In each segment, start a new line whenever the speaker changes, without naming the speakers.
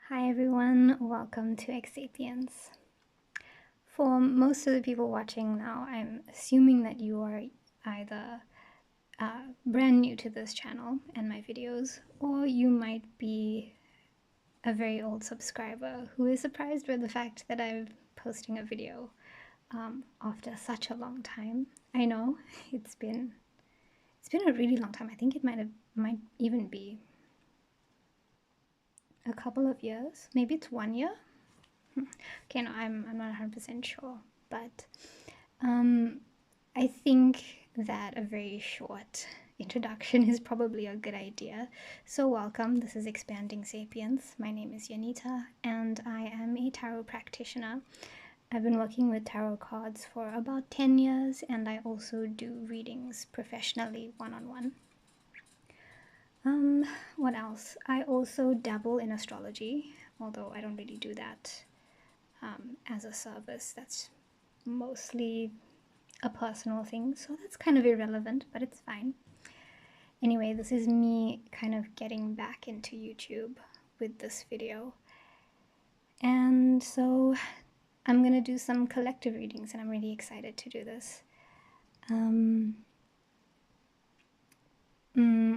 Hi everyone, welcome to Exapians. For most of the people watching now, I'm assuming that you are either brand new to this channel and my videos, or you might be a very old subscriber who is surprised by the fact that I'm posting a video after such a long time. I know it's been a really long time. I think it might even be a couple of years. Maybe it's 1 year. Okay, no, I'm not 100% sure, but I think that a very short introduction is probably a good idea. So welcome, this is Expanding Sapiens. My name is Yanita and I am a tarot practitioner. I've been working with tarot cards for about 10 years and I also do readings professionally one-on-one. What else? I also dabble in astrology, although I don't really do that as a service. That's mostly a personal thing, so that's kind of irrelevant, but it's fine. Anyway, this is me kind of getting back into YouTube with this video. And so I'm gonna do some collective readings and I'm really excited to do this.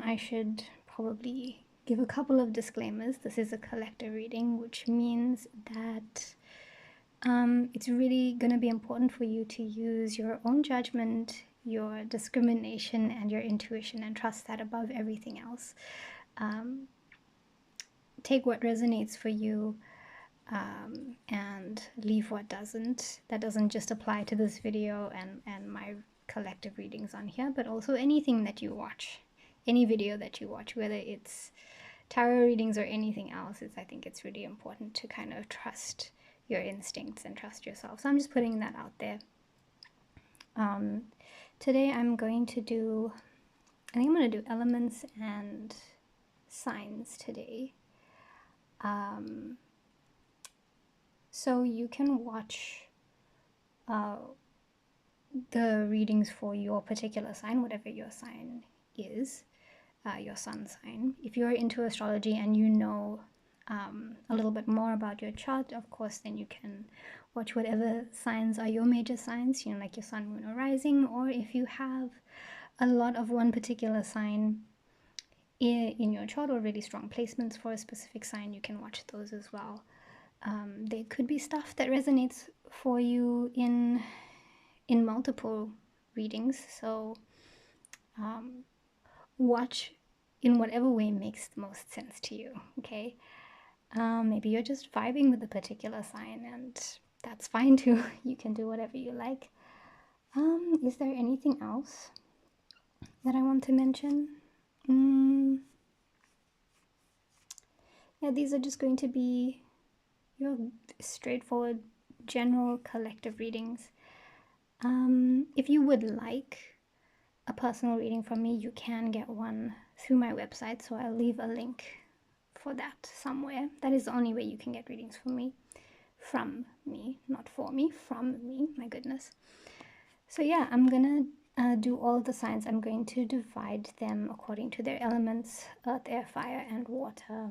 I should probably give a couple of disclaimers. This is a collective reading, which means that it's really going to be important for you to use your own judgment, your discrimination, and your intuition, and trust that above everything else. Take what resonates for you and leave what doesn't. That doesn't just apply to this video and my collective readings on here, but also anything that you watch, any video that you watch, whether it's tarot readings or anything else. I think it's really important to kind of trust your instincts and trust yourself. So I'm just putting that out there. Today I'm going to do, I think I'm going to do elements and signs today. So you can watch the readings for your particular sign, whatever your sign is, your sun sign. If you're into astrology and you know a little bit more about your chart, of course, then you can watch whatever signs are your major signs, you know, like your sun, moon, or rising. Or if you have a lot of one particular sign in your chart or really strong placements for a specific sign, you can watch those as well. There could be stuff that resonates for you in multiple readings, so watch in whatever way makes the most sense to you, okay? Maybe you're just vibing with a particular sign and that's fine too. You can do whatever you like. Is there anything else that I want to mention? Yeah, these are just going to be your straightforward general collective readings. If you would like a personal reading from me, you can get one through my website, so I'll leave a link for that somewhere. That is the only way you can get readings from me, not for me, from me, my goodness. So yeah, I'm gonna do all of the signs. I'm going to divide them according to their elements: earth, air, fire, and water.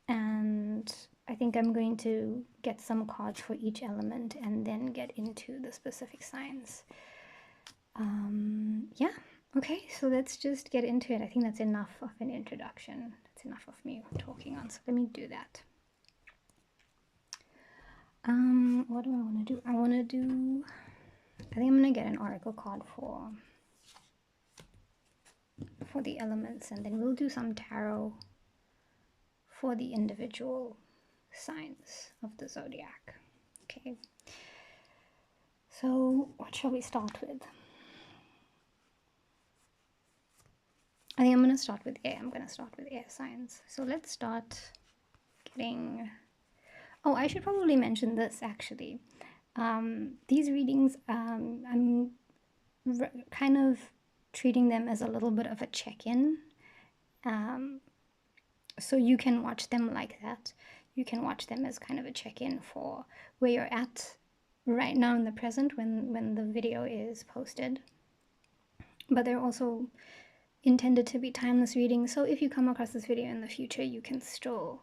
And I think I'm going to get some cards for each element and then get into the specific signs. Yeah, okay, so let's just get into it. I think that's enough of an introduction. That's enough of me talking on, so let me do that. What do I want to do? I think I'm going to get an oracle card for the elements, and then we'll do some tarot for the individual signs of the zodiac. Okay, so what shall we start with? I think I'm going to start with air. I'm going to start with air signs. So let's start getting... Oh, I should probably mention this actually. These readings, I'm kind of treating them as a little bit of a check-in. So you can watch them like that. You can watch them as kind of a check-in for where you're at right now in the present when the video is posted. But they're also intended to be timeless readings, so if you come across this video in the future, you can still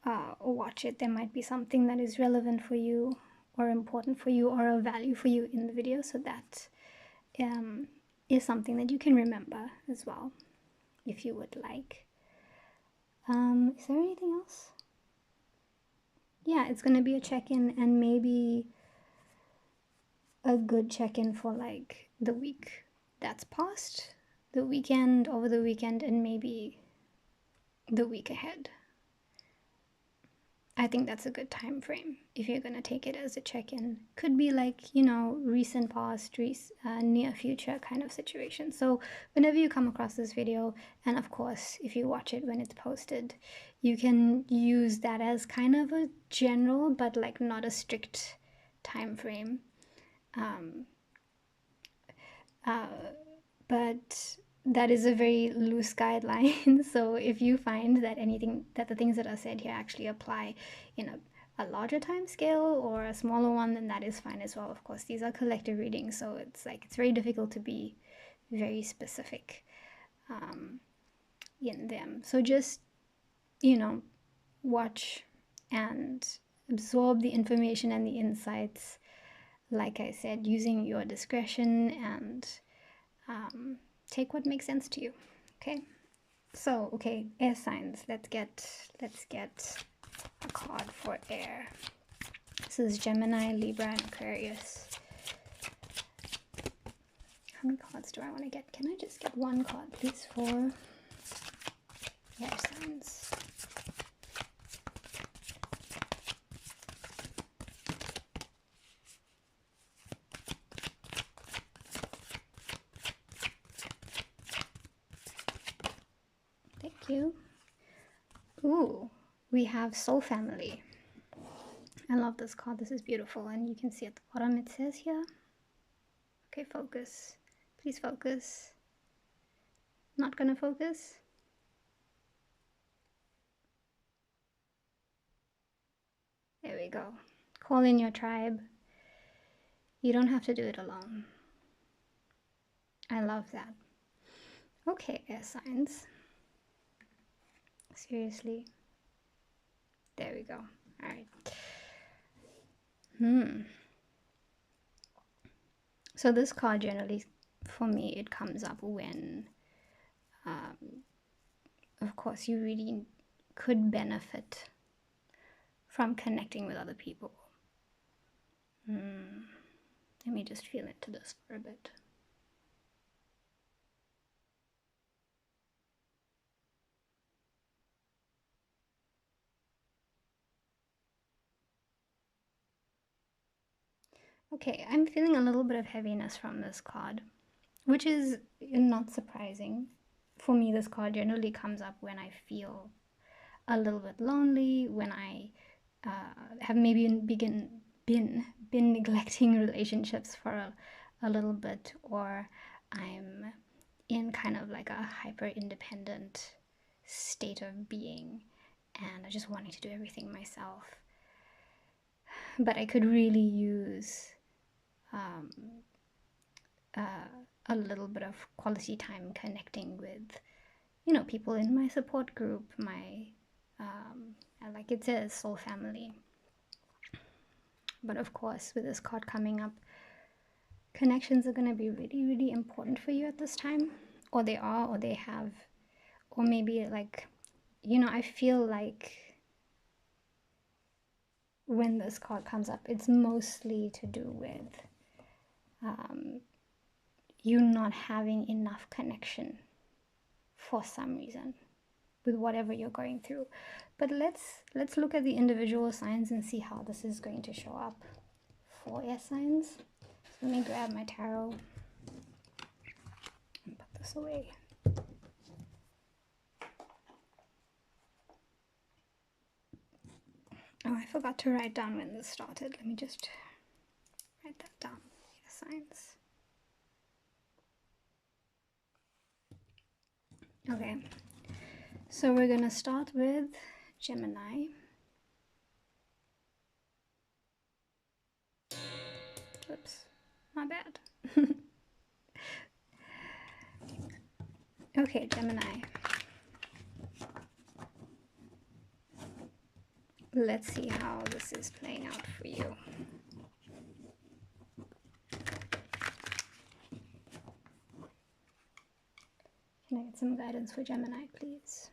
watch it. There might be something that is relevant for you or important for you or of value for you in the video, so that is something that you can remember as well if you would like. Is there anything else? Yeah, it's going to be a check-in, and maybe a good check-in for like the week that's passed, the weekend, over the weekend, and maybe the week ahead. I think that's a good time frame if you're going to take it as a check-in. Could be like, you know, recent past, near future kind of situation. So whenever you come across this video, and of course if you watch it when it's posted, you can use that as kind of a general but like not a strict time frame. But that is a very loose guideline. So if you find that the things that are said here actually apply in a larger time scale or a smaller one, then that is fine as well. Of course, these are collective readings, so it's very difficult to be very specific in them. So just, you know, watch and absorb the information and the insights, like I said, using your discretion, and take what makes sense to you. Okay, so air signs. Let's get a card for air. This is Gemini, Libra, and Aquarius. How many cards do I want to get? Can I just get one card, please, for air signs? You. Ooh, we have Soul Family. I love this card. This is beautiful, and you can see at the bottom it says here. Okay, focus. Please focus. Not gonna focus. There we go. Call in your tribe. You don't have to do it alone. I love that. Okay, air signs. Seriously. There we go. All right. So this card generally, for me, it comes up when, of course, you really could benefit from connecting with other people. Let me just feel into this for a bit. Okay, I'm feeling a little bit of heaviness from this card, which is not surprising. For me, this card generally comes up when I feel a little bit lonely, when I have maybe been neglecting relationships for a little bit, or I'm in kind of like a hyper independent state of being, and I just wanting to do everything myself. But I could really use a little bit of quality time connecting with, you know, people in my support group, my like it says, soul family. But of course, with this card coming up, connections are going to be really, really important for you at this time, or they are, or they have, or maybe like, you know, I feel like when this card comes up, it's mostly to do with you not having enough connection for some reason with whatever you're going through. But let's look at the individual signs and see how this is going to show up for air signs. So let me grab my tarot and put this away. Oh, I forgot to write down when this started. Let me just write that down. Air signs. Okay, so we're gonna start with Gemini. Oops, my bad. Okay, Gemini. let's see how this is playing out for you. Can I get some guidance for Gemini, please?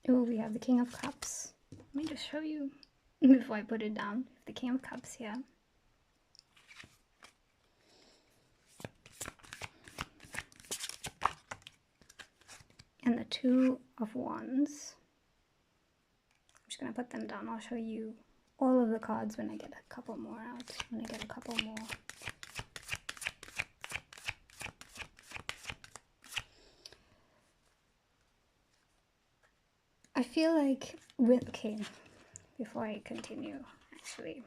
Oh, we have the King of Cups. Let me just show you before I put it down. The King of Cups here. And the Two of Wands. I'm just going to put them down. I'll show you all of the cards when I get a couple more out. When I get a couple more. I feel like okay, before I continue, actually,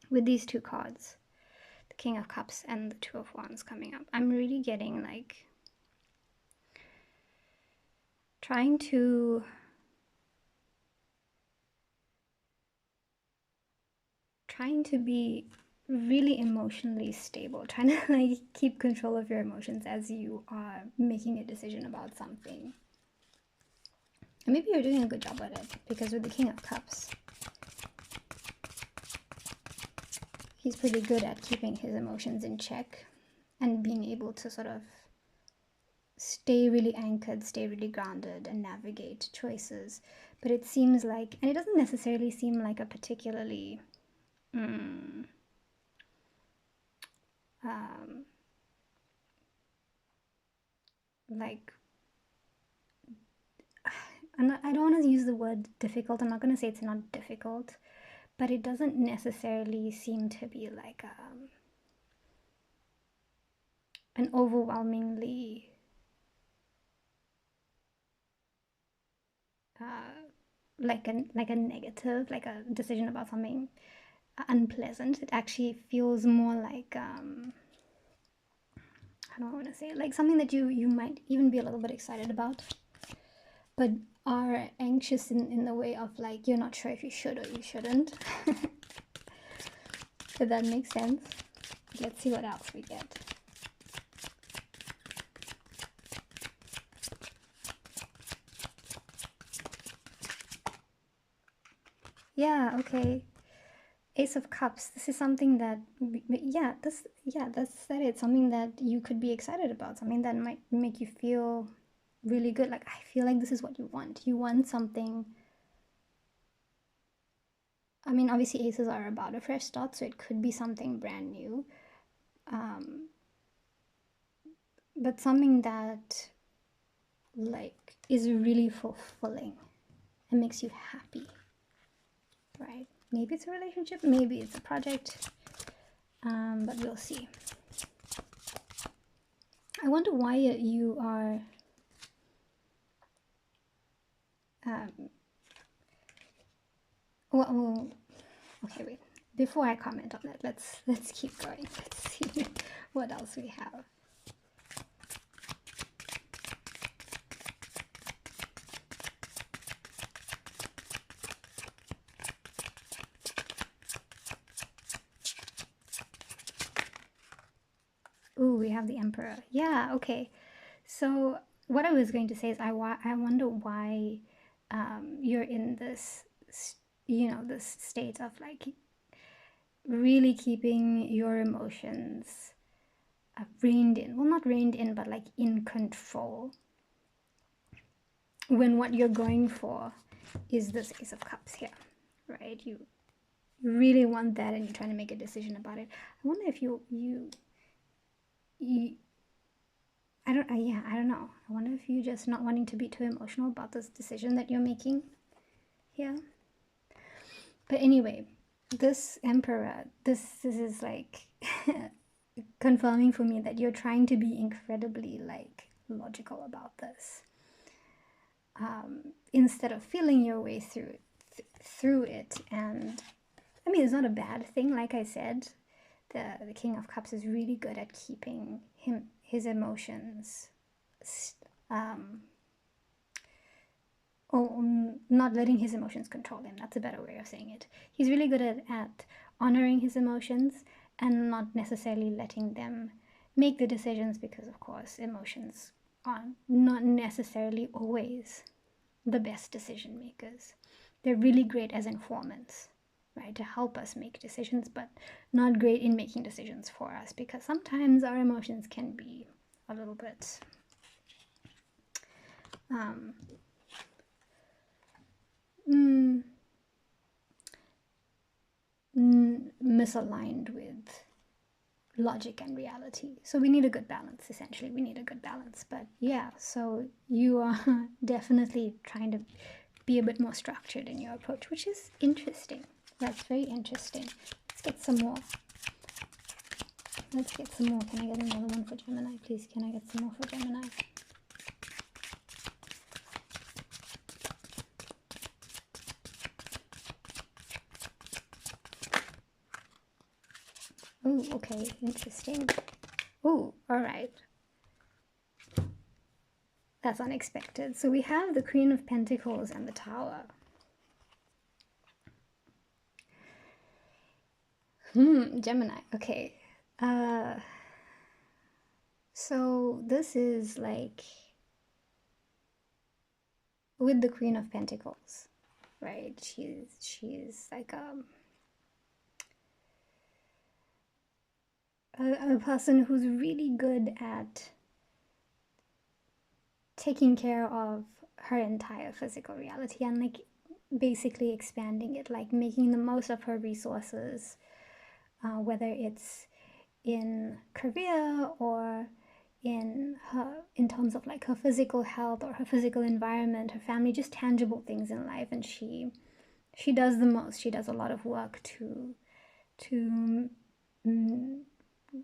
with these two cards, the King of Cups and the Two of Wands coming up, I'm really getting like trying to be really emotionally stable, trying to like keep control of your emotions as you are making a decision about something. And maybe you're doing a good job at it, because with the King of Cups, he's pretty good at keeping his emotions in check and being able to sort of stay really anchored, stay really grounded, and navigate choices. But it seems like, and it doesn't necessarily seem like a particularly like, I don't want to use the word difficult. I'm not going to say it's not difficult, but it doesn't necessarily seem to be like an overwhelmingly like a negative, like a decision about something unpleasant. It actually feels more like I don't want to say it, like something that you might even be a little bit excited about, but are anxious in the way of like you're not sure if you should or you shouldn't. If that makes sense. Let's see what else we get. Yeah, okay. Ace of Cups. This is something that, that's it. Something that you could be excited about. Something that might make you feel really good. Like, I feel like this is what you want. You want something. I mean, obviously aces are about a fresh start, so it could be something brand new. But something that, like, is really fulfilling and makes you happy, right? Maybe it's a relationship, maybe it's a project, but we'll see. I wonder why you are well, okay, wait. Before I comment on that, let's keep going. Let's see what else we have. Ooh, we have the Emperor. Yeah, okay. So what I was going to say is I wonder why you're in this, this state of like really keeping your emotions reined in. Well, not reined in, but like in control. When what you're going for is this Ace of Cups here, right? You really want that and you're trying to make a decision about it. I wonder if you I don't know. I wonder if you're just not wanting to be too emotional about this decision that you're making here. But anyway, this Emperor, this is like confirming for me that you're trying to be incredibly like logical about this. Instead of feeling your way through it. And I mean, it's not a bad thing. Like I said, the King of Cups is really good at keeping his emotions, not letting his emotions control him. That's a better way of saying it. He's really good at honoring his emotions and not necessarily letting them make the decisions, because of course emotions are not necessarily always the best decision makers. They're really great as informants, right, to help us make decisions, but not great in making decisions for us, because sometimes our emotions can be a little bit misaligned with logic and reality. So we need a good balance. Essentially, we need a good balance. But yeah, so you are definitely trying to be a bit more structured in your approach, which is interesting. That's very interesting. Let's get some more. Let's get some more. Can I get another one for Gemini, please? Can I get some more for Gemini? Oh, okay, interesting. Oh, all right. That's unexpected. So we have the Queen of Pentacles and the Tower. Gemini. Okay. So this is like with the Queen of Pentacles, right? She's like a person who's really good at taking care of her entire physical reality and like basically expanding it, like making the most of her resources, whether it's in career or in terms of like her physical health or her physical environment, her family, just tangible things in life. And she does the most. She does a lot of work to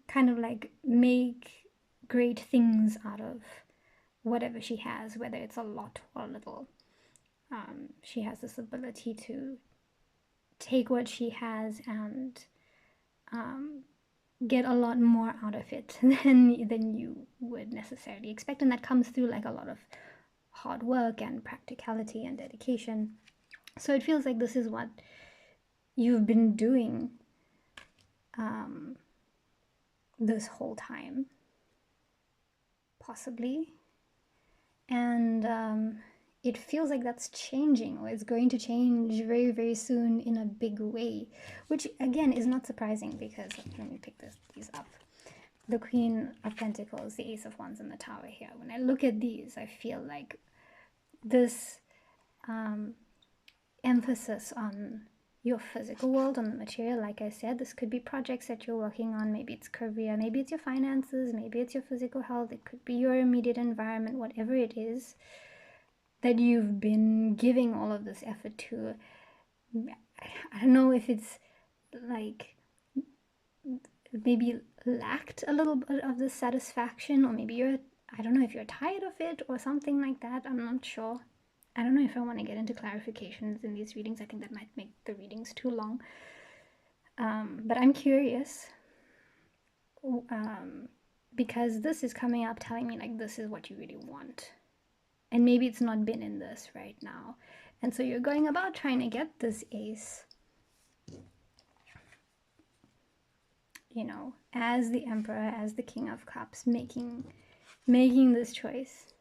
kind of like make great things out of whatever she has, whether it's a lot or a little. She has this ability to take what she has and get a lot more out of it than you would necessarily expect, and that comes through like a lot of hard work and practicality and dedication. So it feels like this is what you've been doing this whole time, possibly, and it feels like that's changing, or it's going to change very, very soon in a big way, which again is not surprising, because let me pick these up. The Queen of Pentacles, the Ace of Wands, and the Tower here. When I look at these, I feel like this emphasis on your physical world, on the material, like I said, this could be projects that you're working on. Maybe it's career, maybe it's your finances, maybe it's your physical health, it could be your immediate environment, whatever it is that you've been giving all of this effort to. I don't know if it's like maybe lacked a little bit of the satisfaction, or maybe I don't know if you're tired of it or something like that. I'm not sure. I don't know if I want to get into clarifications in these readings. I think that might make the readings too long. But I'm curious, because this is coming up telling me like this is what you really want. And maybe it's not been in this right now. And so you're going about trying to get this ace, you know, as the Emperor, as the King of Cups, making this choice,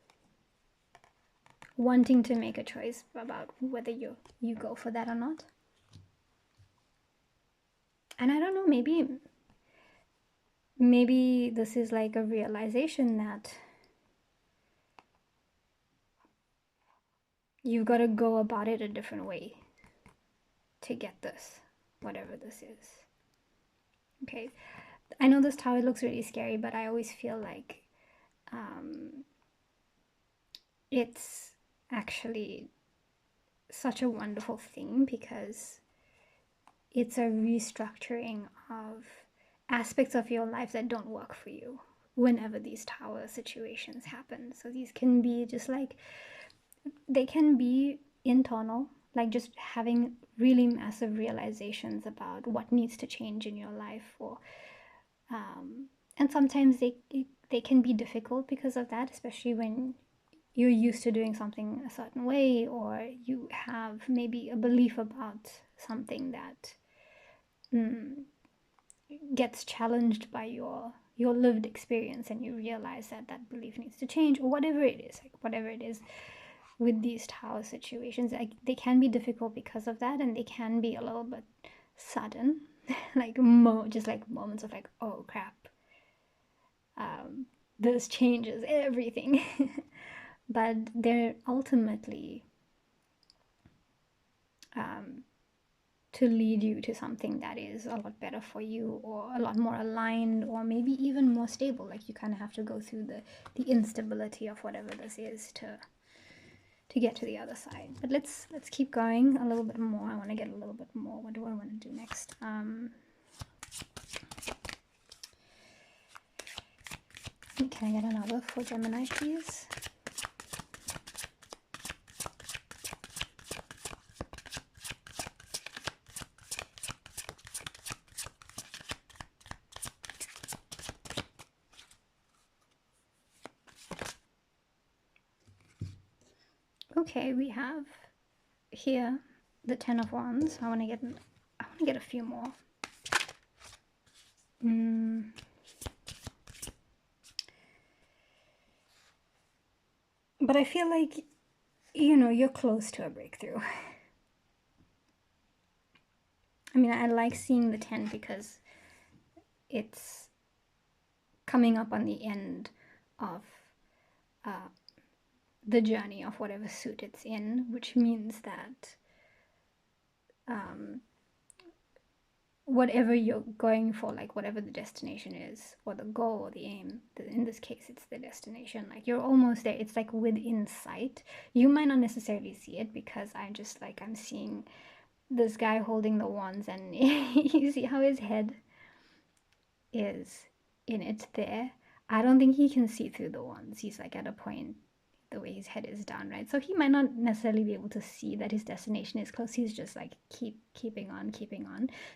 wanting to make a choice about whether you go for that or not. And I don't know, maybe this is like a realization that you've got to go about it a different way to get this, whatever this is. Okay, I know this tower looks really scary, but I always feel like it's actually such a wonderful thing, because it's a restructuring of aspects of your life that don't work for you whenever these tower situations happen. So these can be just like, they can be internal, like just having really massive realizations about what needs to change in your life, or And sometimes they can be difficult because of that, especially when you're used to doing something a certain way, or you have maybe a belief about something that gets challenged by your lived experience, and you realize that that belief needs to change, or whatever it is, like whatever it is. With these tower situations, like, they can be difficult because of that, and they can be a little bit sudden, like just like moments of like, oh crap, this changes everything. But they're ultimately to lead you to something that is a lot better for you, or a lot more aligned, or maybe even more stable. Like, you kind of have to go through the instability of whatever this is to get to the other side. But let's keep going a little bit more. I want to get a little bit more. What do I want to do next? Can I get another for Gemini, please? Okay, we have here the Ten of Wands. I want to get a few more. But I feel like, you're close to a breakthrough. I mean, I like seeing the 10 because it's coming up on the end of the journey of whatever suit it's in, which means that whatever you're going for, like whatever the destination is, or the goal or the aim, in this case it's the destination, like you're almost there. It's like within sight. You might not necessarily see it, because I'm seeing this guy holding the wands, and you see how his head is in it there. I don't think he can see through the wands. He's like at a point, the way his head is down, right? So he might not necessarily be able to see that his destination is close. He's just like keeping on.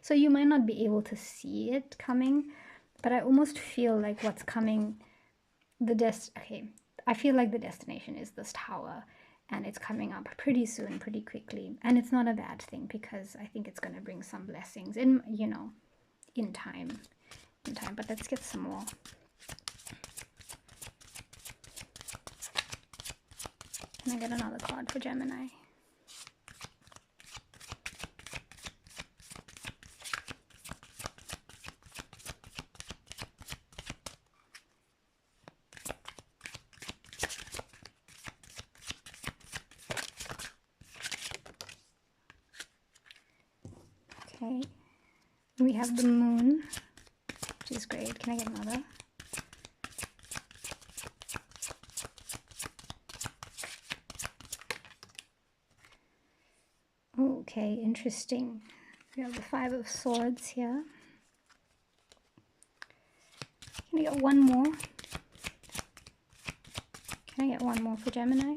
So you might not be able to see it coming, but I almost feel like what's coming, I feel like the destination is this tower, and it's coming up pretty soon, pretty quickly. And it's not a bad thing, because I think it's going to bring some blessings in time. But let's get some more. Can I get another card for Gemini? Okay, we have the moon, which is great. Can I get another? Okay, interesting. We have the Five of Swords here. Can I get one more? Can I get one more for Gemini?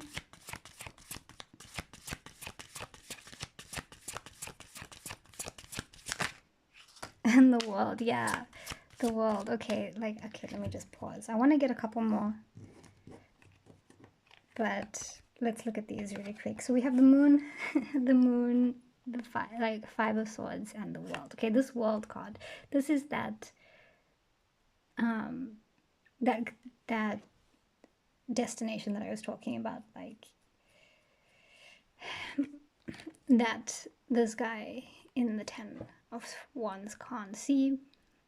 And the World, yeah. The World. Okay, let me just pause. I want to get a couple more. But let's look at these really quick. So we have the moon, the Five of Swords, and the World. Okay, this World card. This is that that destination that I was talking about, like that this guy in the Ten of Wands can't see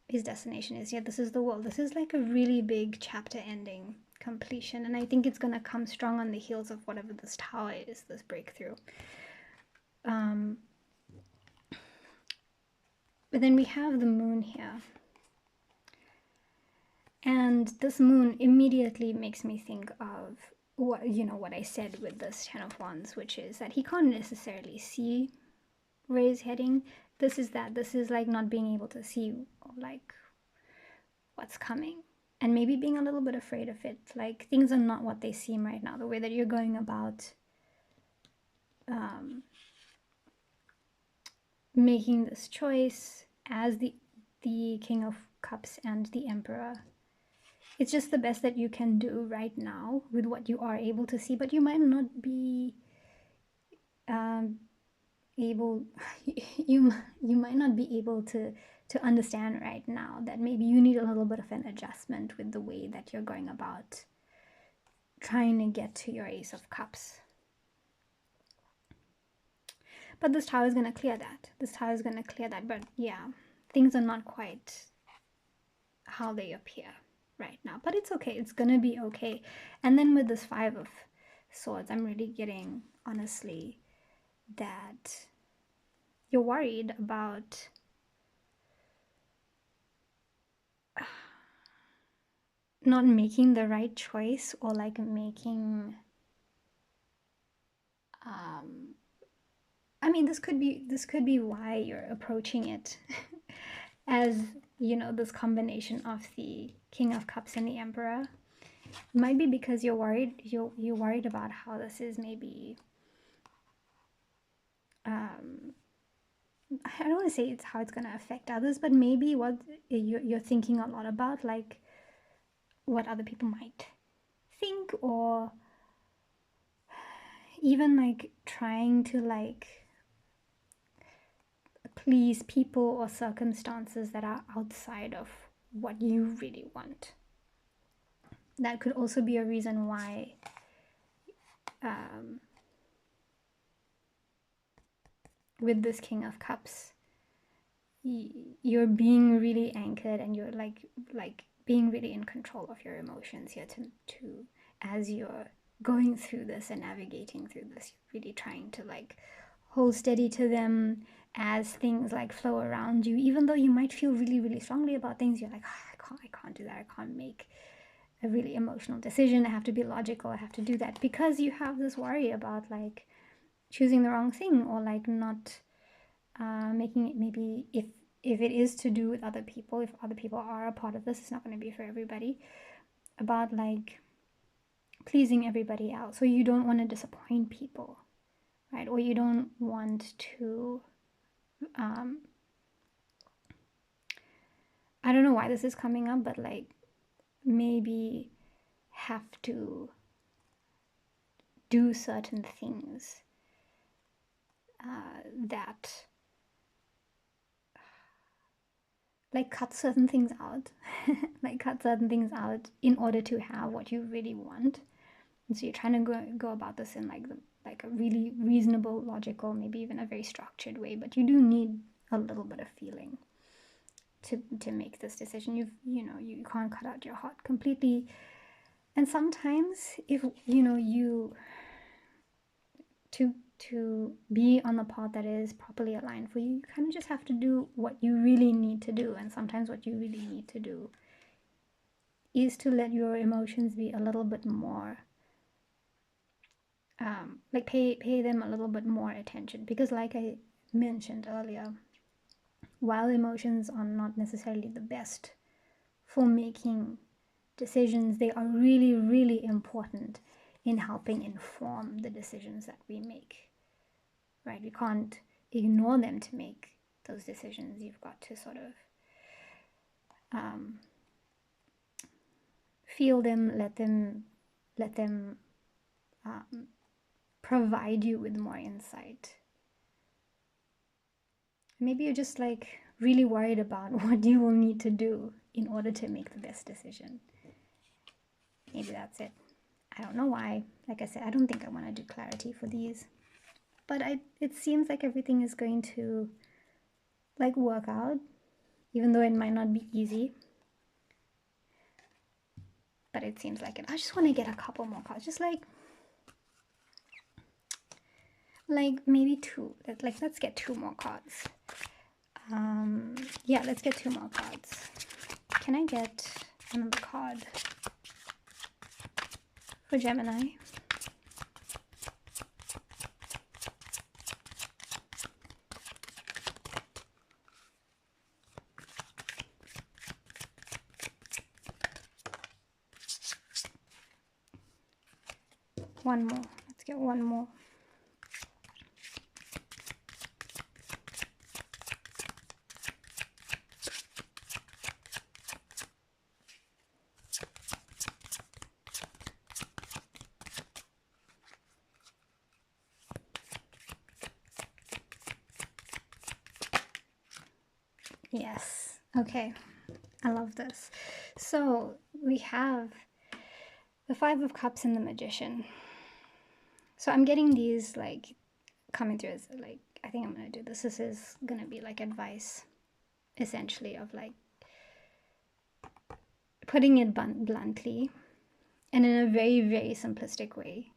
his destination is yet. This is the World. This is like a really big chapter ending, completion, and I think it's going to come strong on the heels of whatever this tower is, this breakthrough. But then we have the moon here, and this moon immediately makes me think of what I said with this Ten of Wands, which is that he can't necessarily see where he's heading. This is like not being able to see like what's coming, and maybe being a little bit afraid of it. Like, things are not what they seem right now. The way that you're going about making this choice as the King of Cups and the Emperor. It's just the best that you can do right now with what you are able to see, but you might not be able you might not be able to understand right now that maybe you need a little bit of an adjustment with the way that you're going about trying to get to your Ace of Cups. But this Tower is going to clear that. This Tower is going to clear that. But yeah, things are not quite how they appear right now. But it's okay. It's going to be okay. And then with this Five of Swords, I'm really getting, honestly, that you're worried about not making the right choice, or like making I mean, this could be why you're approaching it as, you know, this combination of the King of Cups and the Emperor. It might be because you're worried about how this is maybe I don't want to say it's how it's going to affect others, but maybe what you're thinking a lot about, like what other people might think, or even like trying to like please people or circumstances that are outside of what you really want. That could also be a reason why with this King of Cups, you're being really anchored, and you're like being really in control of your emotions here to as you're going through this and navigating through this. You're really trying to like hold steady to them as things like flow around you, even though you might feel really, really strongly about things. You're like, oh, I can't do that. I can't make a really emotional decision. I have to be logical. I have to do that, because you have this worry about like choosing the wrong thing, or like not making it, maybe if it is to do with other people, if other people are a part of this, it's not going to be for everybody, about like pleasing everybody else. So you don't want to disappoint people, right? Or you don't want to I don't know why this is coming up, but like maybe have to do certain things that like cut certain things out like cut certain things out in order to have what you really want. And so you're trying to go about this in like a really reasonable, logical, maybe even a very structured way, but you do need a little bit of feeling to make this decision. You know, you can't cut out your heart completely. And sometimes, if you know, you to be on the path that is properly aligned for you, you kind of just have to do what you really need to do. And sometimes what you really need to do is to let your emotions be a little bit more like pay them a little bit more attention, because like I mentioned earlier, while emotions are not necessarily the best for making decisions, they are really, really important in helping inform the decisions that we make, right? We can't ignore them to make those decisions. You've got to sort of feel them, let them provide you with more insight. Maybe you're just like really worried about what you will need to do in order to make the best decision. Maybe that's it. I don't know why. Like I said, I don't think I want to do clarity for these, but it seems like everything is going to like work out, even though it might not be easy, but it seems like it. I just want to get a couple more cards, just like maybe two. Let's get two more cards. Yeah, let's get two more cards. Can I get another card for Gemini? One more. Let's get one more. Yes. Okay. I love this. So we have the Five of Cups and the Magician. So I'm getting these like coming through as like, I think I'm gonna do this. This is gonna be like advice, essentially, of like putting it bluntly and in a very, very simplistic way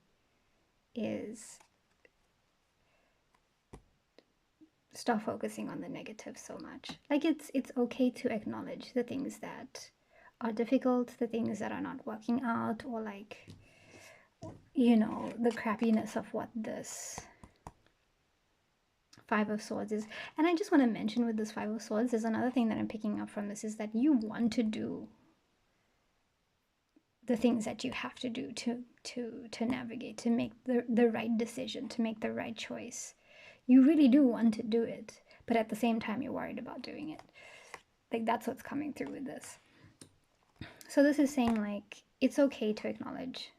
is stop focusing on the negative so much. Like it's okay to acknowledge the things that are difficult, the things that are not working out, or like, you know, the crappiness of what this Five of Swords is. And I just want to mention with this Five of Swords, there's another thing that I'm picking up from this is that you want to do the things that you have to do to navigate, to make the right decision, to make the right choice. You really do want to do it, but at the same time you're worried about doing it. Like that's what's coming through with this. So this is saying like it's okay to acknowledge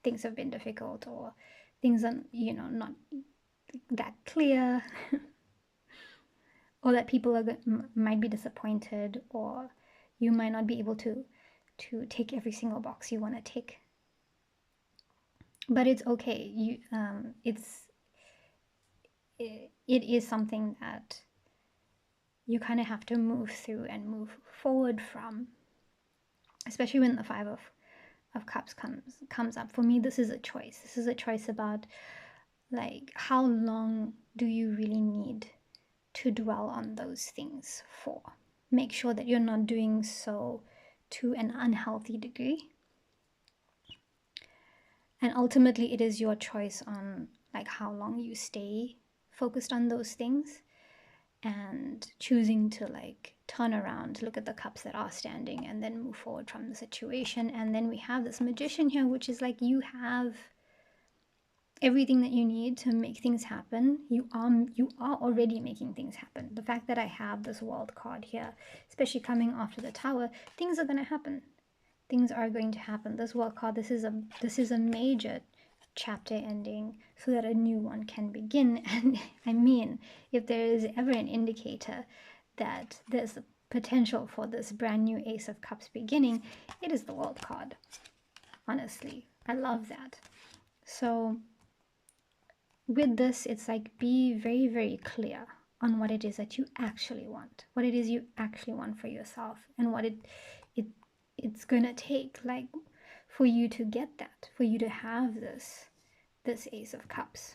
things have been difficult, or things are, you know, not that clear, or that people are might be disappointed, or you might not be able to tick every single box you want to tick. But it's okay. It is something that you kind of have to move through and move forward from, especially when the Five of Cups comes up. For me, this is a choice. This is a choice about like how long do you really need to dwell on those things for. Make sure that you're not doing so to an unhealthy degree. And ultimately it is your choice on like how long you stay focused on those things, and choosing to like turn around, look at the cups that are standing, and then move forward from the situation. And then we have this Magician here, which is like you have everything that you need to make things happen. You are already making things happen. The fact that I have this World card here, especially coming after the Tower, things are going to happen. Things are going to happen. This World card, this is a major chapter ending so that a new one can begin. And I mean, if there is ever an indicator that there's a potential for this brand new Ace of Cups beginning, it is the World card. Honestly, I love that. So with this, it's like be very, very clear on what it is that you actually want, what it is you actually want for yourself, and what it's gonna take like for you to get that, for you to have this Ace of Cups,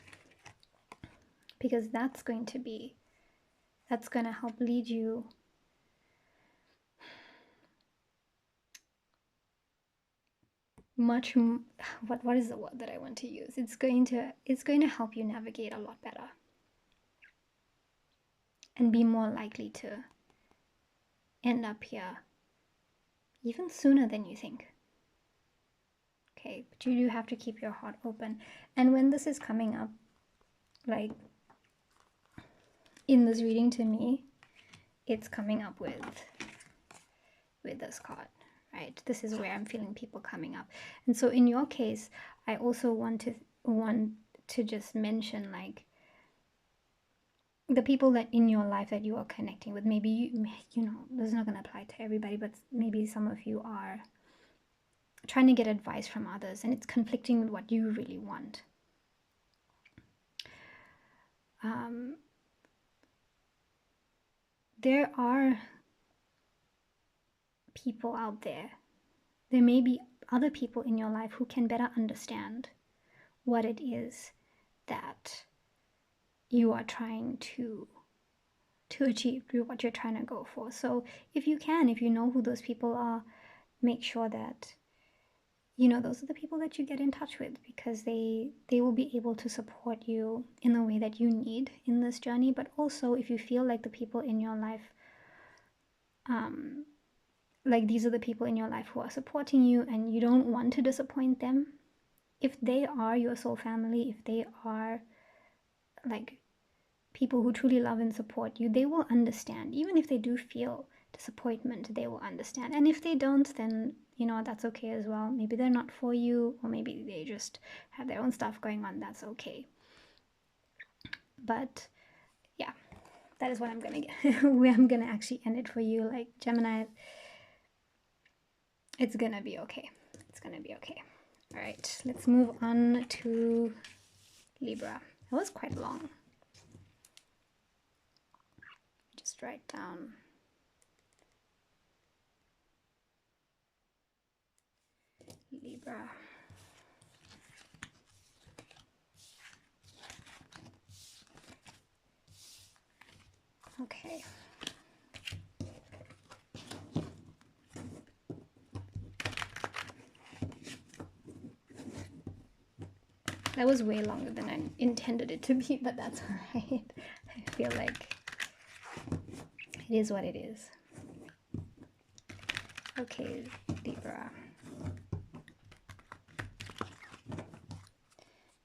because that's going to help lead you much what is the word that I want to use? It's going to help you navigate a lot better and be more likely to end up here even sooner than you think. Okay, but you do have to keep your heart open. And when this is coming up, like in this reading to me, it's coming up with this card, right? This is where I'm feeling people coming up. And so in your case, I also want to just mention like the people that in your life that you are connecting with. Maybe you know, this is not going to apply to everybody, but maybe some of you are trying to get advice from others and it's conflicting with what you really want. There are people out there. There may be other people in your life who can better understand what it is that you are trying to achieve, what you're trying to go for. So if you know who those people are, make sure that you know those are the people that you get in touch with, because they will be able to support you in the way that you need in this journey. But also, if you feel like the people in your life, like these are the people in your life who are supporting you and you don't want to disappoint them, if they are your soul family, if they are like people who truly love and support you, they will understand. Even if they do feel disappointment, they will understand. And if they don't, then you know that's okay as well. Maybe they're not for you, or maybe they just have their own stuff going on. That's okay. But yeah, that is what I'm gonna get. Where I'm gonna actually end it for you. Like Gemini, it's gonna be okay. It's gonna be okay. All right, let's move on to Libra. That was quite long. Just write down. Libra. Okay. That was way longer than I intended it to be, but that's alright. I feel like it is what it is. Okay, Libra.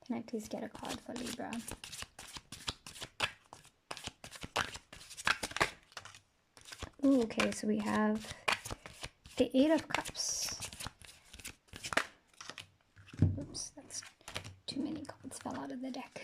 Can I please get a card for Libra? Ooh, okay, so we have the Eight of Cups. Oops, that's too many cards fell out of the deck.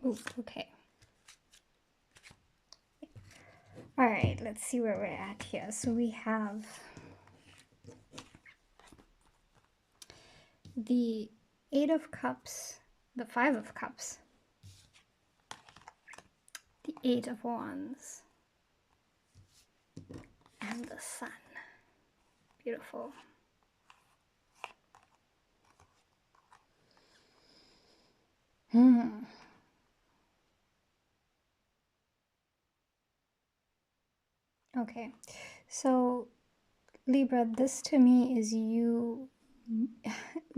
Ooh, okay. All right, let's see where we're at here. So we have the Eight of Cups, the Five of Cups, the Eight of Wands, and the Sun. Beautiful. Okay, so Libra, this to me is you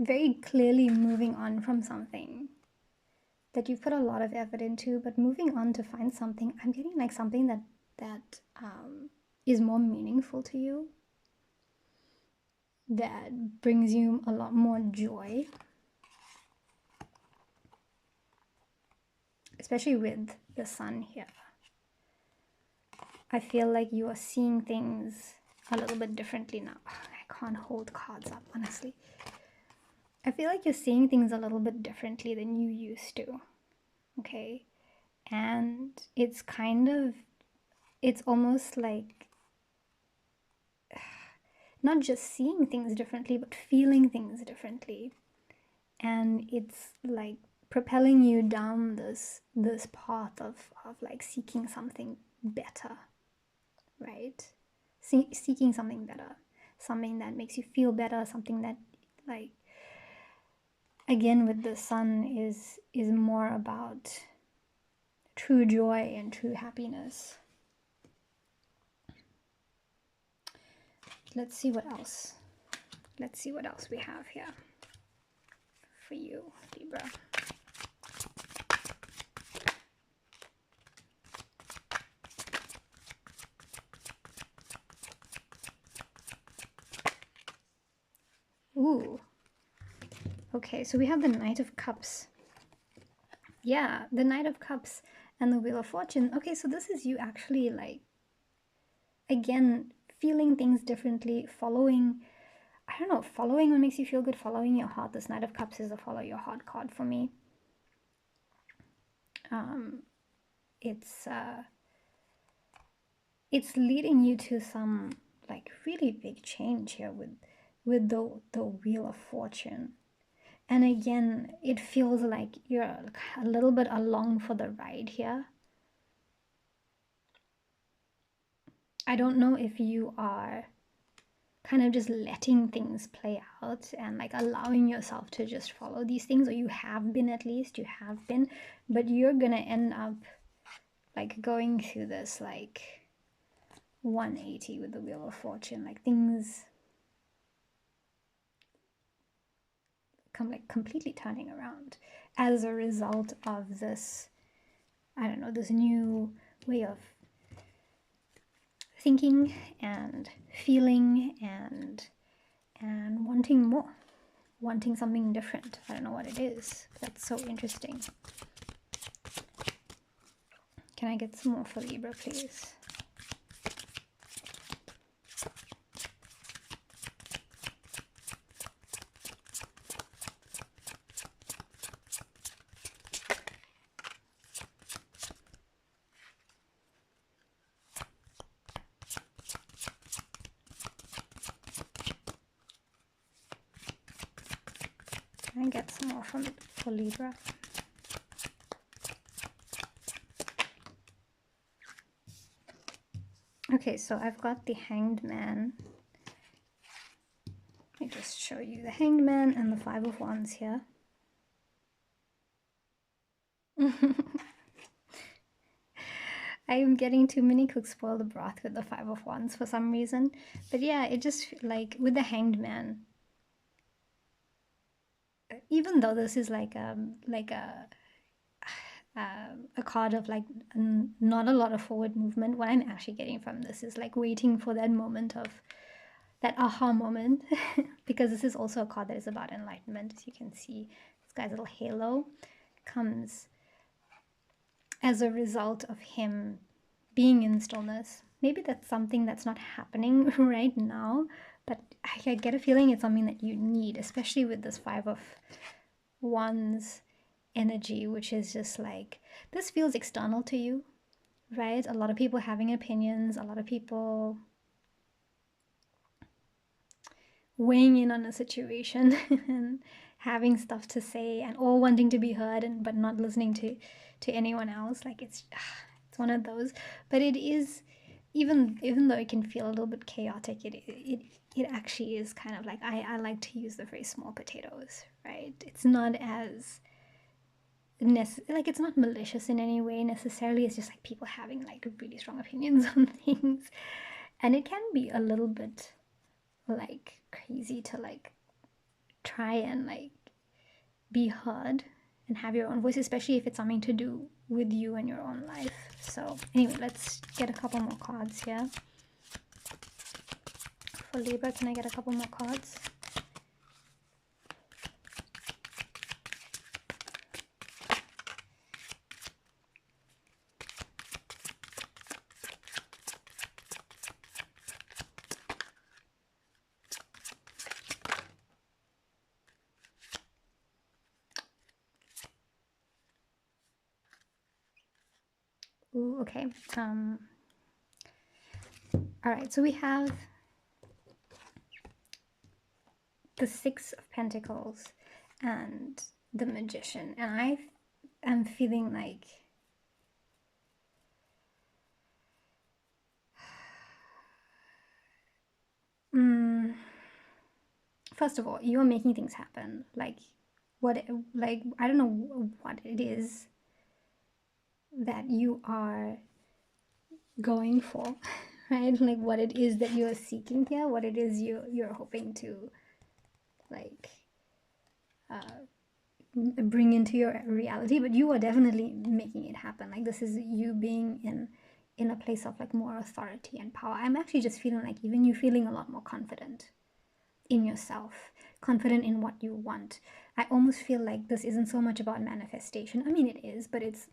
very clearly moving on from something that you've put a lot of effort into, but moving on to find something. I'm getting like something that is more meaningful to you, that brings you a lot more joy, especially with the Sun here. I feel like you are seeing things a little bit differently now. I can't hold cards up, honestly. I feel like you're seeing things a little bit differently than you used to, okay? And it's it's almost like not just seeing things differently, but feeling things differently. And it's like propelling you down this path of like seeking something better, right? Seeking something better, something that makes you feel better, something that, like, again with the Sun, is more about true joy and true happiness. Let's see what else. Let's see what else we have here for you, Libra. Ooh. Okay, so we have the Knight of Cups. Yeah, the Knight of Cups and the Wheel of Fortune. Okay, so this is you actually, like, again, feeling things differently, following, I don't know, following what makes you feel good, following your heart. This Knight of Cups is a follow your heart card for me. It's leading you to some, like, really big change here with the Wheel of Fortune. And again, it feels like you're a little bit along for the ride here. I don't know if you are kind of just letting things play out and like allowing yourself to just follow these things, or you have been, at least you have been, but you're gonna end up like going through this like 180 with the Wheel of Fortune. Like things completely turning around as a result of this, I don't know, this new way of thinking and feeling and wanting more, wanting something different. I don't know what it is. That's so interesting. Can I get some more for Libra, please? Can I get some more for Libra? Okay, so I've got the Hanged Man. Let me just show you the Hanged Man and the Five of Wands here. I'm getting too many cooks spoil the broth with the Five of Wands for some reason. But yeah, it just, like, with the Hanged Man, even though this is like a card of like not a lot of forward movement, what I'm actually getting from this is like waiting for that moment of that aha moment. Because this is also a card that is about enlightenment. As you can see, this guy's little halo comes as a result of him being in stillness. Maybe that's something that's not happening right now, but I get a feeling it's something that you need, especially with this Five of Wands energy, which is just like, this feels external to you, right? A lot of people having opinions, a lot of people weighing in on a situation and having stuff to say and all wanting to be heard, and but not listening to anyone else. Like it's one of those. But it is, even though it can feel a little bit chaotic, it actually is kind of like, I like to use the phrase small potatoes, right? It's not as like, it's not malicious in any way necessarily. It's just like people having like really strong opinions on things, and it can be a little bit like crazy to like try and like be heard and have your own voice, especially if it's something to do with you and your own life. So anyway, let's get a couple more cards here for Libra. Can I get a couple more cards? Ooh, okay. All right, so we have the Six of Pentacles and the Magician, and I am feeling like first of all, you're making things happen. Like I don't know what it is that you are going for, right? Like what it is that you're seeking here, what it is you're hoping to like bring into your reality, but you are definitely making it happen. Like this is you being in a place of like more authority and power. I'm actually just feeling like even you feeling a lot more confident in yourself, confident in what you want. I almost feel like this isn't so much about manifestation. I mean, it is, but it's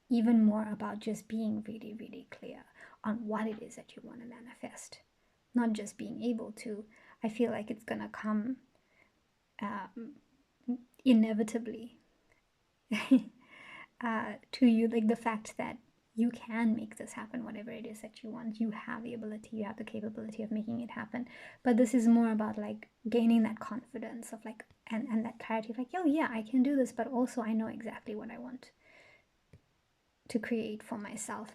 even more about just being really, really clear on what it is that you want to manifest, not just being able to. I feel like it's gonna come inevitably to you, like the fact that you can make this happen, whatever it is that you want. You have the ability, you have the capability of making it happen. But this is more about like gaining that confidence of like, and that clarity of like, oh yeah, I can do this, but also I know exactly what I want to create for myself.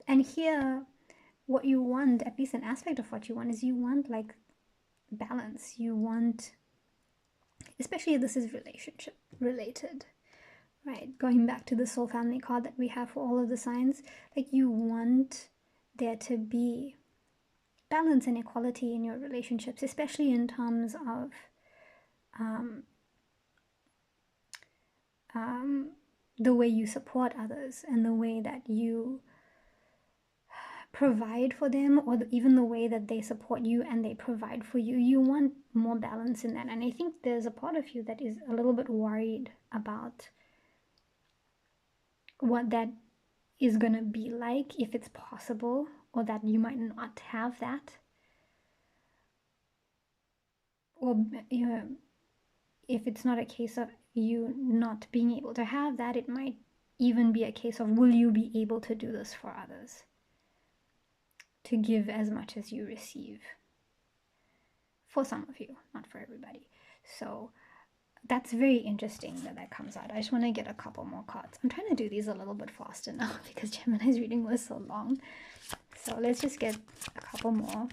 And here, what you want, at least an aspect of what you want, is you want like balance. You want, especially if this is relationship related, right? Going back to the soul family card that we have for all of the signs, like you want there to be balance and equality in your relationships, especially in terms of the way you support others and the way that you provide for them, or even the way that they support you and they provide for you. You want more balance in that. And I think there's a part of you that is a little bit worried about what that is going to be like, if it's possible, or that you might not have that. Or you know, if it's not a case of you not being able to have that, it might even be a case of, will you be able to do this for others? To give as much as you receive. For some of you, not for everybody. So that's very interesting that that comes out. I just want to get a couple more cards. I'm trying to do these a little bit faster now because Gemini's reading was so long. So let's just get a couple more.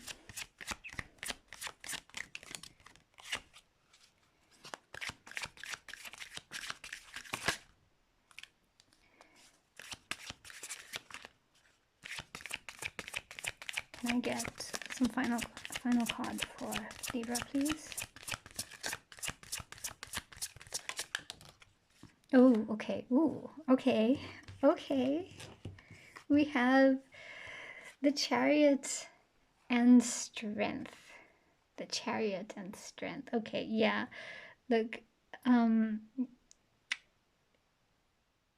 Can I get some final card for Libra, please? Oh, okay. Ooh, okay. Okay. We have the Chariot and Strength. The Chariot and Strength. Okay, yeah. Look,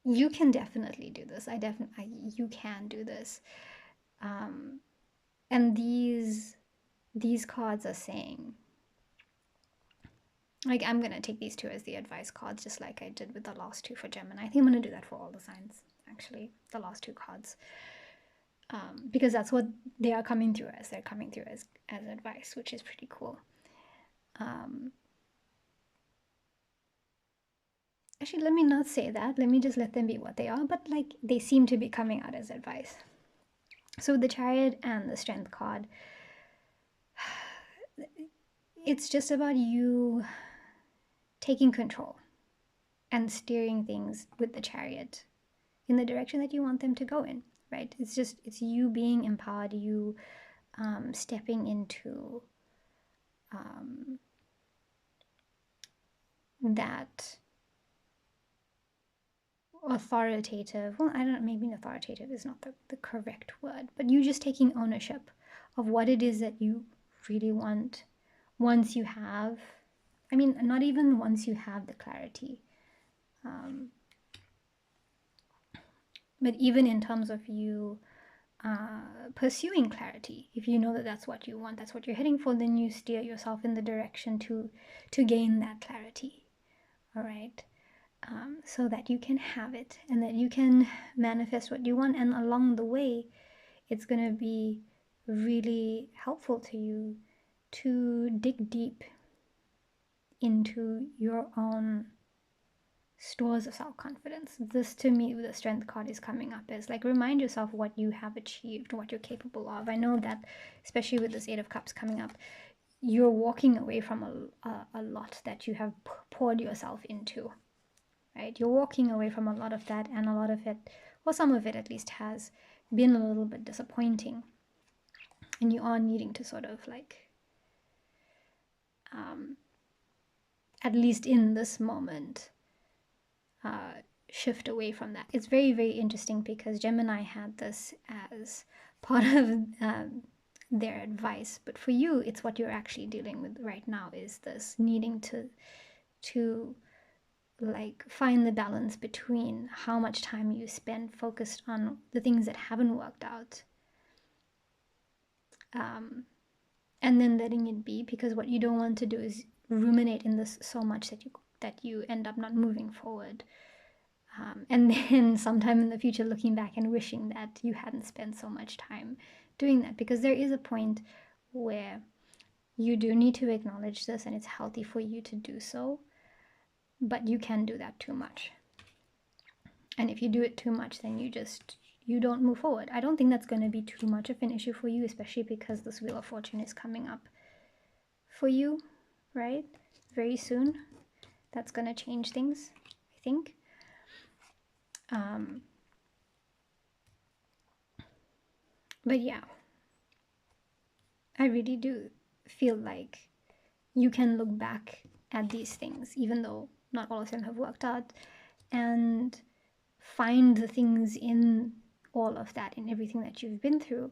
you can definitely do this. You can do this. And these cards are saying, like, I'm going to take these two as the advice cards, just like I did with the last two for Gemini. I think I'm going to do that for all the signs, actually, the last two cards. Because that's what they are coming through as. They're coming through as advice, which is pretty cool. Actually, let me not say that. Let me just let them be what they are. But, like, they seem to be coming out as advice. So the Chariot and the Strength card, it's just about you taking control and steering things with the Chariot in the direction that you want them to go in, right? It's you being empowered, you stepping into that authoritative, well, I don't know, maybe authoritative is not the correct word, but you just taking ownership of what it is that you really want once you have, I mean, not even once you have the clarity, but even in terms of you pursuing clarity. If you know that that's what you want, that's what you're heading for, then you steer yourself in the direction to gain that clarity, all right? So that you can have it and that you can manifest what you want. And along the way, it's going to be really helpful to you to dig deep into your own stores of self-confidence. This, to me, with the Strength card is coming up as, like, remind yourself what you have achieved, what you're capable of. I know that, especially with this Eight of Cups coming up, you're walking away from a lot that you have poured yourself into, right? You're walking away from a lot of that, and a lot of it, or some of it at least, has been a little bit disappointing. And you are needing to sort of, like, at least in this moment, shift away from that. It's very, very interesting because Gemini had this as part of their advice, but for you, it's what you're actually dealing with right now, is this needing to like find the balance between how much time you spend focused on the things that haven't worked out, and then letting it be, because what you don't want to do is ruminate in this so much that you end up not moving forward, and then sometime in the future looking back and wishing that you hadn't spent so much time doing that, because there is a point where you do need to acknowledge this, and it's healthy for you to do so, but you can do that too much. And if you do it too much, then you don't move forward. I don't think that's going to be too much of an issue for you, especially because this Wheel of Fortune is coming up for you, right? Very soon. That's going to change things, I think. But yeah, I really do feel like you can look back at these things, even though not all of them have worked out, and find the things in all of that, in everything that you've been through,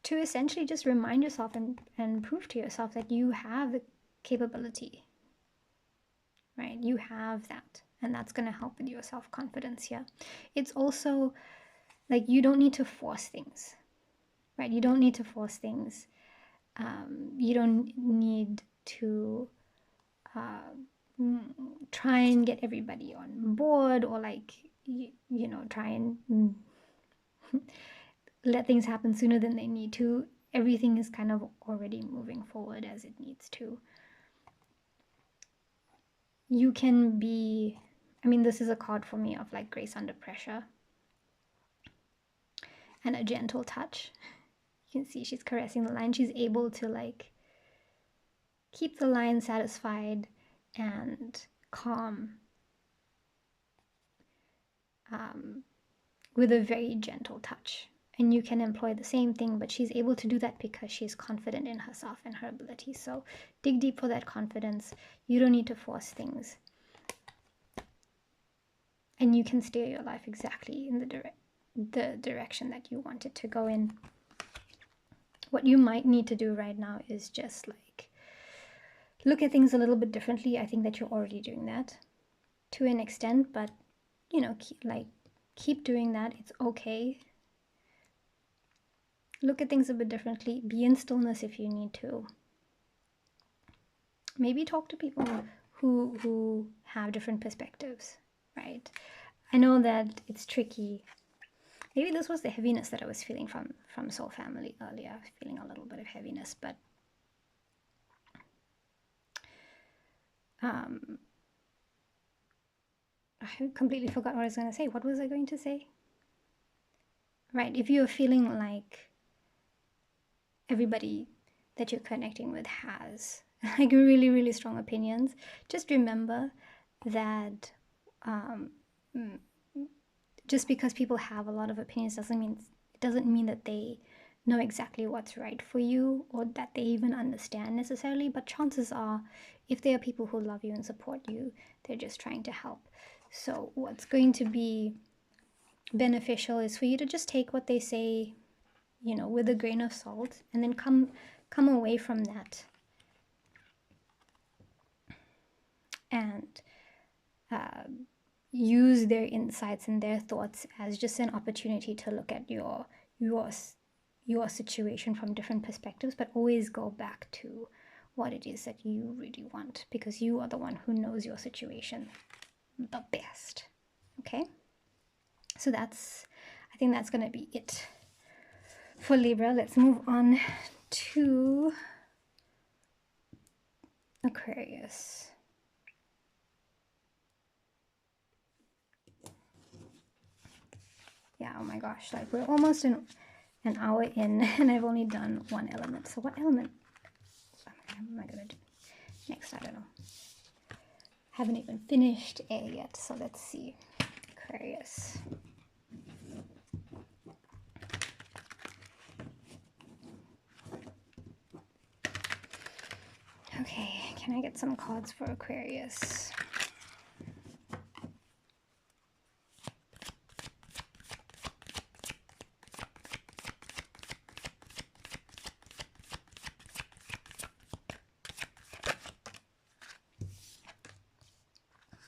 to essentially just remind yourself and prove to yourself that you have the capability, right? You have that, and that's going to help with your self-confidence here. It's also like you don't need to force things, right? You don't need to force things. You don't need to try and get everybody on board, or like you know, try and let things happen sooner than they need to. Everything is kind of already moving forward as it needs to. You can be, I mean, this is a card for me of like grace under pressure and a gentle touch. You can see she's caressing the lion. She's able to like keep the lion satisfied and calm with a very gentle touch. And you can employ the same thing, but she's able to do that because she's confident in herself and her ability. So dig deep for that confidence. You don't need to force things. And you can steer your life exactly in the direction that you want it to go in. What you might need to do right now is just like look at things a little bit differently. I think that you're already doing that to an extent, but you know, keep doing that. It's okay. Look at things a bit differently. Be in stillness if you need to. Maybe talk to people who have different perspectives, right? I know that it's tricky. Maybe this was the heaviness that I was feeling from Soul Family earlier. I was feeling a little bit of heaviness, but I completely forgot what I was going to say. What was I going to say? Right, if you're feeling like everybody that you're connecting with has like really, really strong opinions, just remember that just because people have a lot of opinions doesn't mean that they know exactly what's right for you, or that they even understand necessarily. But chances are, if there are people who love you and support you, they're just trying to help. So what's going to be beneficial is for you to just take what they say, you know, with a grain of salt, and then come away from that and use their insights and their thoughts as just an opportunity to look at your situation from different perspectives, but always go back to what it is that you really want, because you are the one who knows your situation the best. Okay, so I think that's gonna be it for Libra. Let's move on to Aquarius. Yeah, oh my gosh, like we're almost an hour in and I've only done one element. So what element am I gonna do next? I don't know. Haven't even finished air yet, so let's see. Aquarius. Okay, can I get some cards for Aquarius?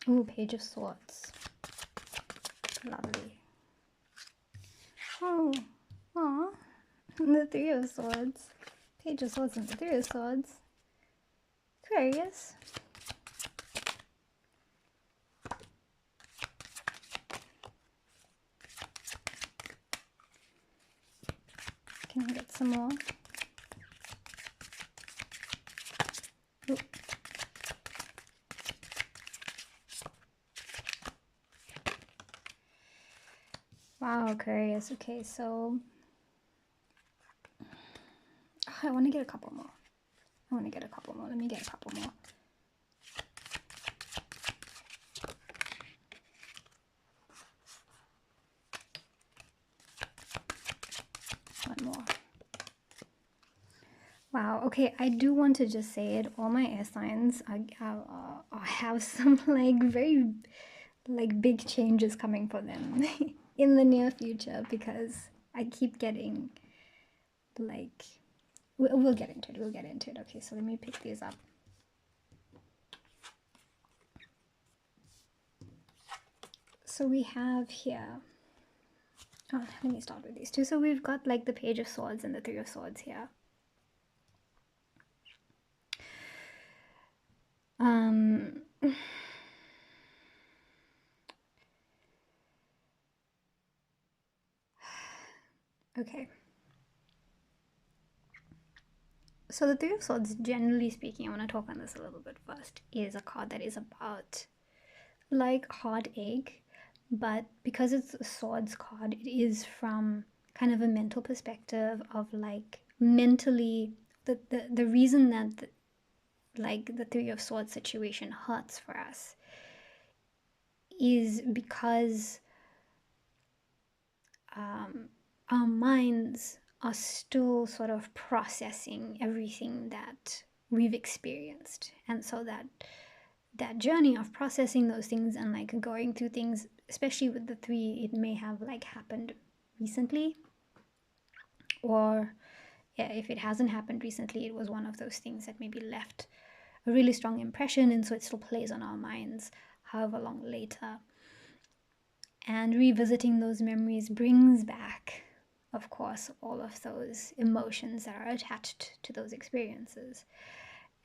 Ooh, Page of Swords. Lovely. Oh, aw. The Three of Swords. Page of Swords and the Three of Swords. Aquarius. Can I get some more? Ooh. Wow, Aquarius. Okay, so I want to get a couple more. Let me get a couple more. One more. Wow, okay, I do want to just say it. All my air signs have some like very like big changes coming for them in the near future, because I keep getting like, we'll get into it. We'll get into it. Okay, so let me pick these up. So we have here, oh, let me start with these two. So we've got like the Page of Swords and the Three of Swords here. Okay. So the Three of Swords, generally speaking, I want to talk on this a little bit first, is a card that is about like heartache, but because it's a swords card, it is from kind of a mental perspective of like mentally the reason that like the Three of Swords situation hurts for us is because our minds are still sort of processing everything that we've experienced, and so that journey of processing those things and like going through things, especially with the three, it may have like happened recently, or yeah, if it hasn't happened recently, it was one of those things that maybe left a really strong impression, and so it still plays on our minds however long later. And revisiting those memories brings back, of course, all of those emotions that are attached to those experiences.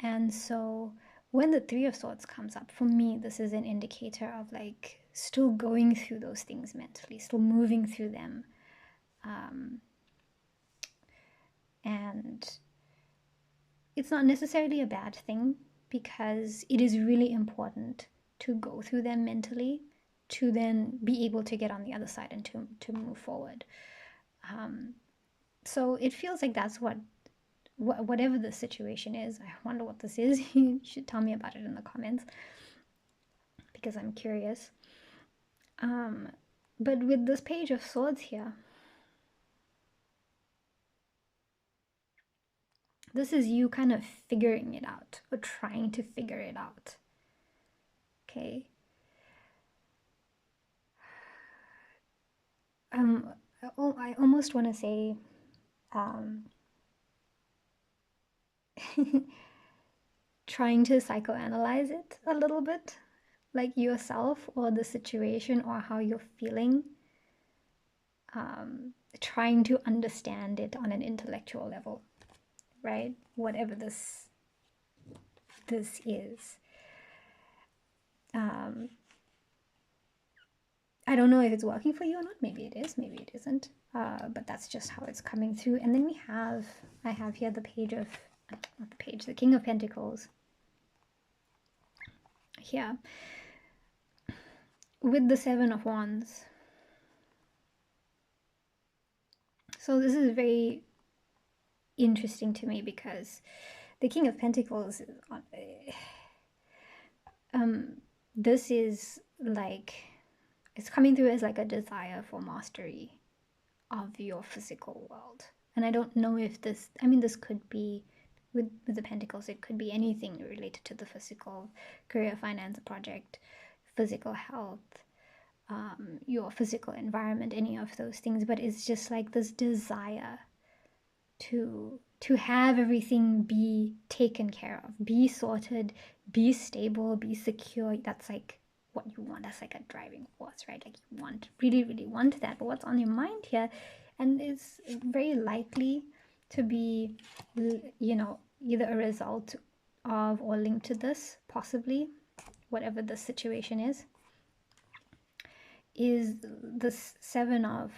And so when the Three of Swords comes up, for me, this is an indicator of like still going through those things mentally, still moving through them. And it's not necessarily a bad thing, because it is really important to go through them mentally to then be able to get on the other side and to move forward. So it feels like that's whatever the situation is. I wonder what this is. You should tell me about it in the comments, because I'm curious. But with this Page of Swords here, this is you kind of figuring it out, or trying to figure it out. Okay. I almost want to say trying to psychoanalyze it a little bit, like yourself or the situation or how you're feeling, trying to understand it on an intellectual level, right? Whatever this is. I don't know if it's working for you or not. Maybe it is, maybe it isn't. But that's just how it's coming through. And then I have here the the King of Pentacles. Here. With the Seven of Wands. So this is very interesting to me, because the King of Pentacles, this is like, it's coming through as like a desire for mastery of your physical world. And I don't know if this, I mean, this could be, with the Pentacles, it could be anything related to the physical, career, finance, project, physical health, your physical environment, any of those things. But it's just like this desire to have everything be taken care of, be sorted, be stable, be secure. That's like what you want. That's like a driving force, right? Like you want, really, really want that. But what's on your mind here, and it's very likely to be, you know, either a result of or linked to this, possibly, whatever the situation is this Seven of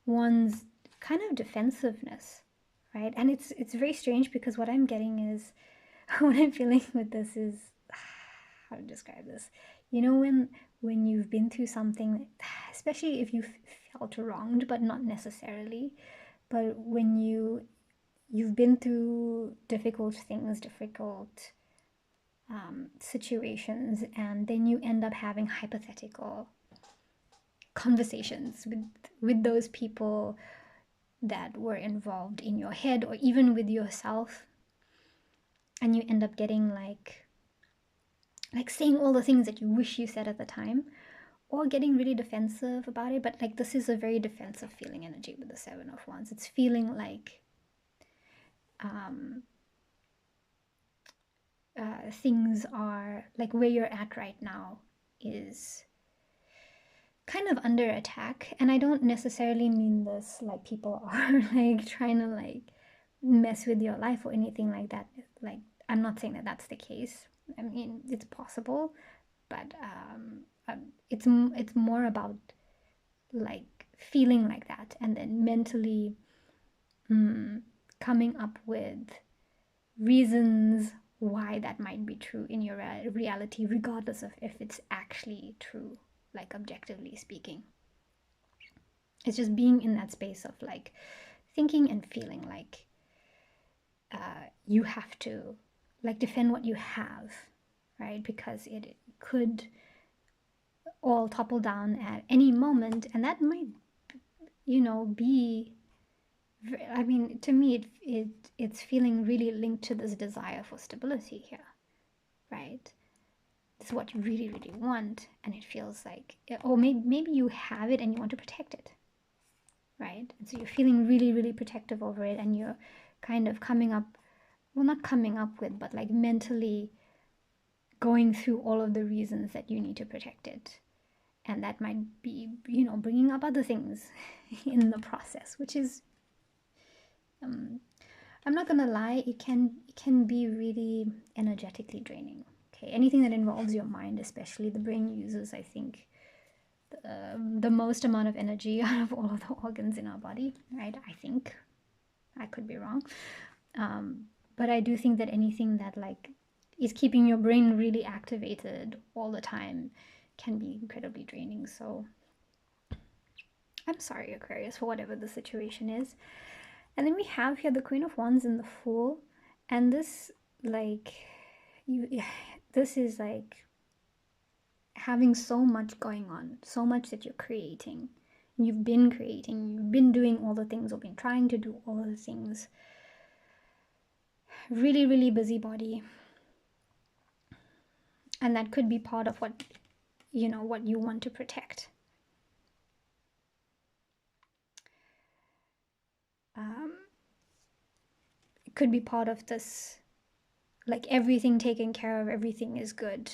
Wands kind of defensive-ness, right? And it's very strange, because what I'm getting is, what I'm feeling with this is, how to describe this, you know, when you've been through something, especially if you felt wronged, but not necessarily, but when you've been through difficult things, difficult situations, and then you end up having hypothetical conversations with those people that were involved in your head, or even with yourself, and you end up getting like saying all the things that you wish you said at the time, or getting really defensive about it. But like, this is a very defensive feeling energy with the Seven of Wands. It's feeling like things are like, where you're at right now is kind of under attack. And I don't necessarily mean this like people are like trying to like mess with your life or anything like that. Like, I'm not saying that that's the case. I mean, it's possible, but it's more about like feeling like that, and then mentally coming up with reasons why that might be true in your reality, regardless of if it's actually true, like objectively speaking. It's just being in that space of like thinking and feeling like you have to like defend what you have, right? Because it could all topple down at any moment, and that might, you know, be, I mean, to me, it's feeling really linked to this desire for stability here, right? This is what you really, really want, and it feels like, or maybe you have it and you want to protect it, right? And so you're feeling really, really protective over it, and you're kind of coming up, well, not coming up with, but like mentally going through all of the reasons that you need to protect it. And that might be, you know, bringing up other things in the process, which is, I'm not gonna lie, it can be really energetically draining. Okay, anything that involves your mind, especially the brain, uses, I think, the most amount of energy out of all of the organs in our body, right? I think, I could be wrong, but I do think that anything that like is keeping your brain really activated all the time can be incredibly draining. So I'm sorry, Aquarius, for whatever the situation is. And then we have here the Queen of Wands and the Fool, and this like this is like having so much going on, so much that you're creating. You've been creating, you've been doing all the things, or been trying to do all the things. Really, really busybody. And that could be part of what, you know, what you want to protect. It could be part of this, like everything taken care of, everything is good,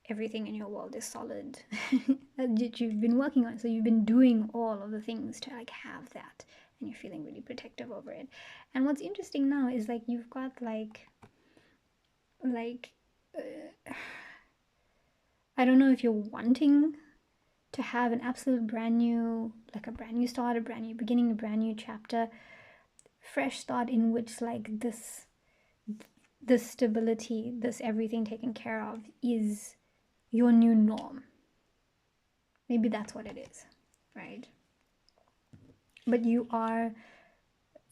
everything in your world is solid that you've been working on. So you've been doing all of the things to like have that, and you're feeling really protective over it. And what's interesting now is like you've got like I don't know if you're wanting to have an absolute brand new, like a brand new start, a brand new beginning, a brand new chapter, fresh start, in which like this stability, this everything taken care of is your new norm. Maybe that's what it is, right? But you are,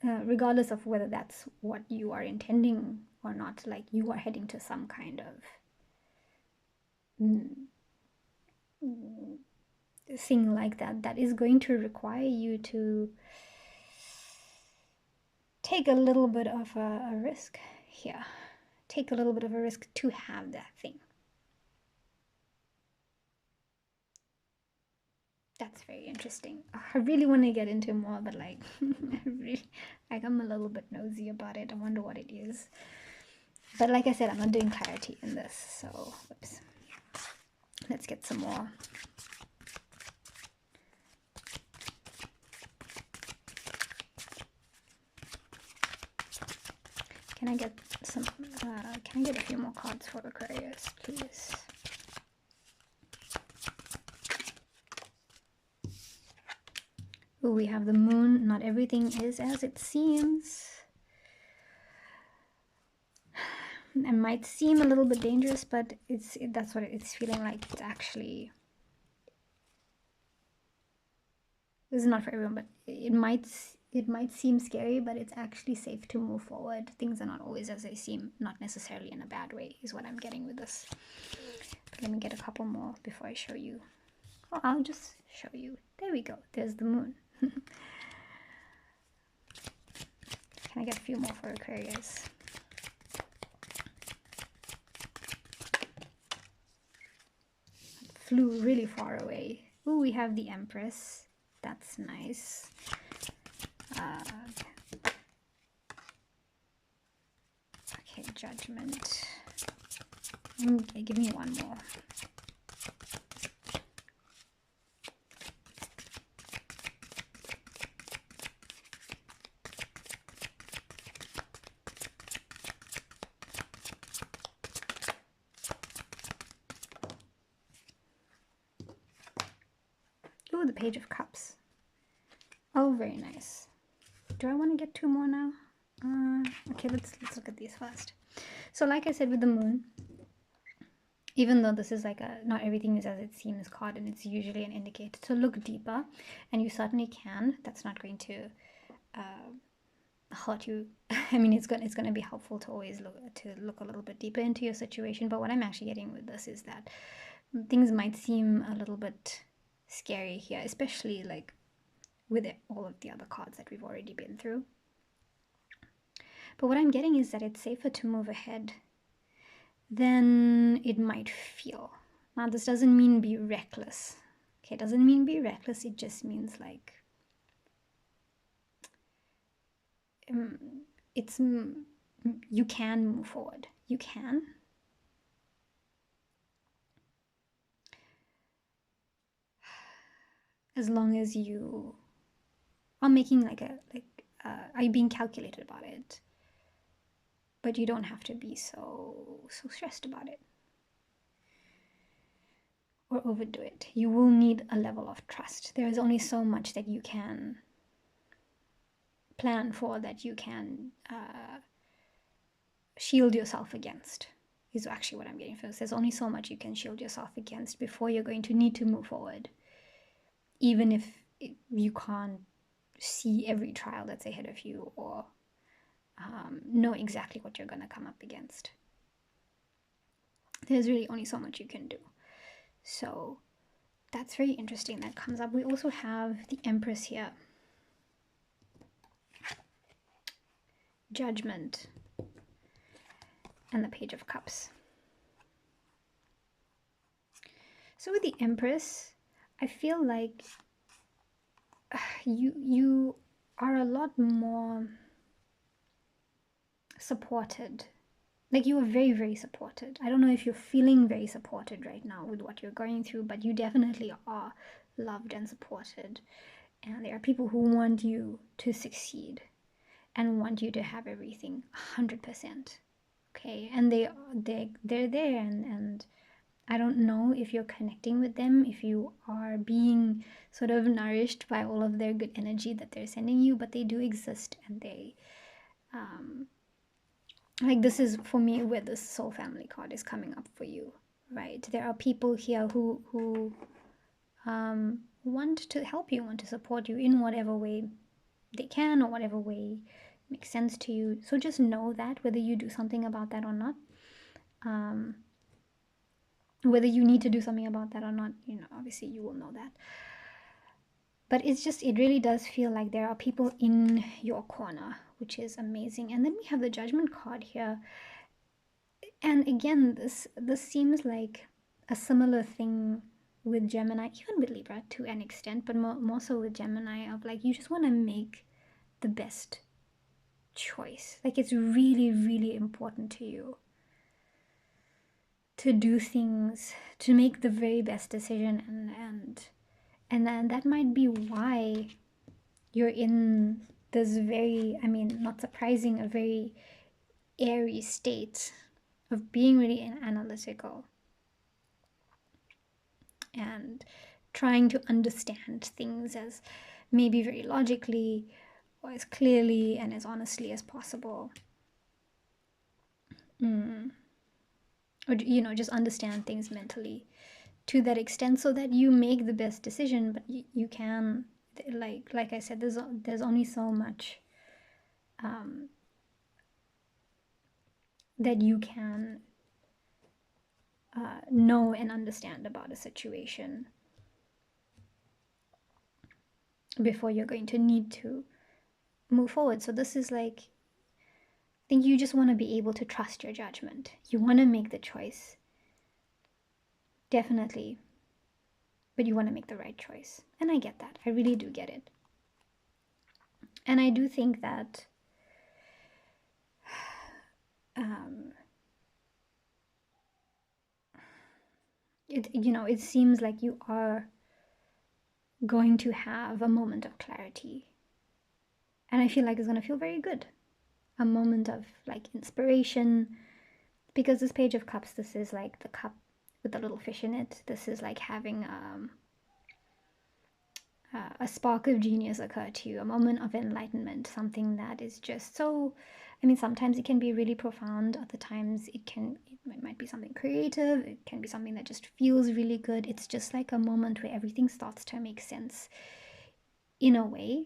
regardless of whether that's what you are intending or not, like you are heading to some kind of thing like that is going to require you to take a little bit of a risk here. Take a little bit of a risk to have that thing. That's very interesting. I really want to get into more, but like, I'm a little bit nosy about it. I wonder what it is. But like I said, I'm not doing clarity in this, so whoops. Let's get some more. Can I get some? Can I get a few more cards for Aquarius, please? Ooh, we have the Moon. Not everything is as it seems. It might seem a little bit dangerous, but that's what it's feeling like. It's actually, this is not for everyone, but it might seem scary, but it's actually safe to move forward. Things are not always as they seem, not necessarily in a bad way, is what I'm getting with this. But let me get a couple more before I show you. Oh, I'll just show you. There we go. There's the Moon. Can I get a few more for Aquarius? flew really far away. Oh, we have the Empress. That's nice. Okay, Judgment. Okay, give me one more. Oh, the Page of Cups. Oh, very nice. Do I want to get two more now? Okay, let's look at these first. So like I said with the Moon, even though this is like not everything is as it seems card, and it's usually an indicator to look deeper, and you certainly can. That's not going to hurt you. I mean, it's going to be helpful to always look a little bit deeper into your situation. But what I'm actually getting with this is that things might seem a little bit scary here, especially like with all of the other cards that we've already been through. But what I'm getting is that it's safer to move ahead than it might feel. Now, this doesn't mean be reckless. Okay, it doesn't mean be reckless. It just means like you can move forward. You can. As long as you are making are you being calculated about it? But you don't have to be so stressed about it or overdo it. You will need a level of trust. There is only so much that you can plan for, that you can shield yourself against, is actually what I'm getting from this. There's only so much you can shield yourself against before you're going to need to move forward, even if you can't see every trial that's ahead of you or know exactly what you're going to come up against. There's really only so much you can do. So that's very interesting that comes up. We also have the Empress here. Judgment. And the Page of Cups. So with the Empress, I feel like you are a lot more supported. Like, you are very, very supported. I don't know if you're feeling very supported right now with what you're going through, but you definitely are loved and supported. And there are people who want you to succeed and want you to have everything 100%. Okay, and they're there, and I don't know if you're connecting with them, if you are being sort of nourished by all of their good energy that they're sending you, but they do exist, and they like, this is for me where the Soul Family card is coming up for you, right? There are people here who want to help you, want to support you in whatever way they can, or whatever way makes sense to you. So just know that, whether you do something about that or not, whether you need to do something about that or not, you know, obviously you will know that. But it really does feel like there are people in your corner, which is amazing. And then we have the Judgment card here. And again, this seems like a similar thing with Gemini, even with Libra to an extent, but more so with Gemini, of like, you just want to make the best choice. Like, it's really, really important to you to do things, to make the very best decision, and then that might be why you're in this very, I mean, not surprising, a very Aries state of being really analytical and trying to understand things as maybe very logically, or as clearly and as honestly as possible. Or, you know, just understand things mentally to that extent, so that you make the best decision. But you can, like I said, there's only so much that you can know and understand about a situation before you're going to need to move forward. So this is like, I think you just want to be able to trust your judgment. You want to make the choice. Definitely. but you want to make the right choice. And I get that. I really do get it. And I do think that it seems like you are going to have a moment of clarity. And I feel like it's going to feel very good. A moment of like inspiration. Because this Page of Cups, this is like the cup with the little fish in it. This is like having a spark of genius occur to you, a moment of enlightenment, something that is just so, I mean, sometimes it can be really profound, other times it might be something creative, it can be something that just feels really good. It's just like a moment where everything starts to make sense in a way.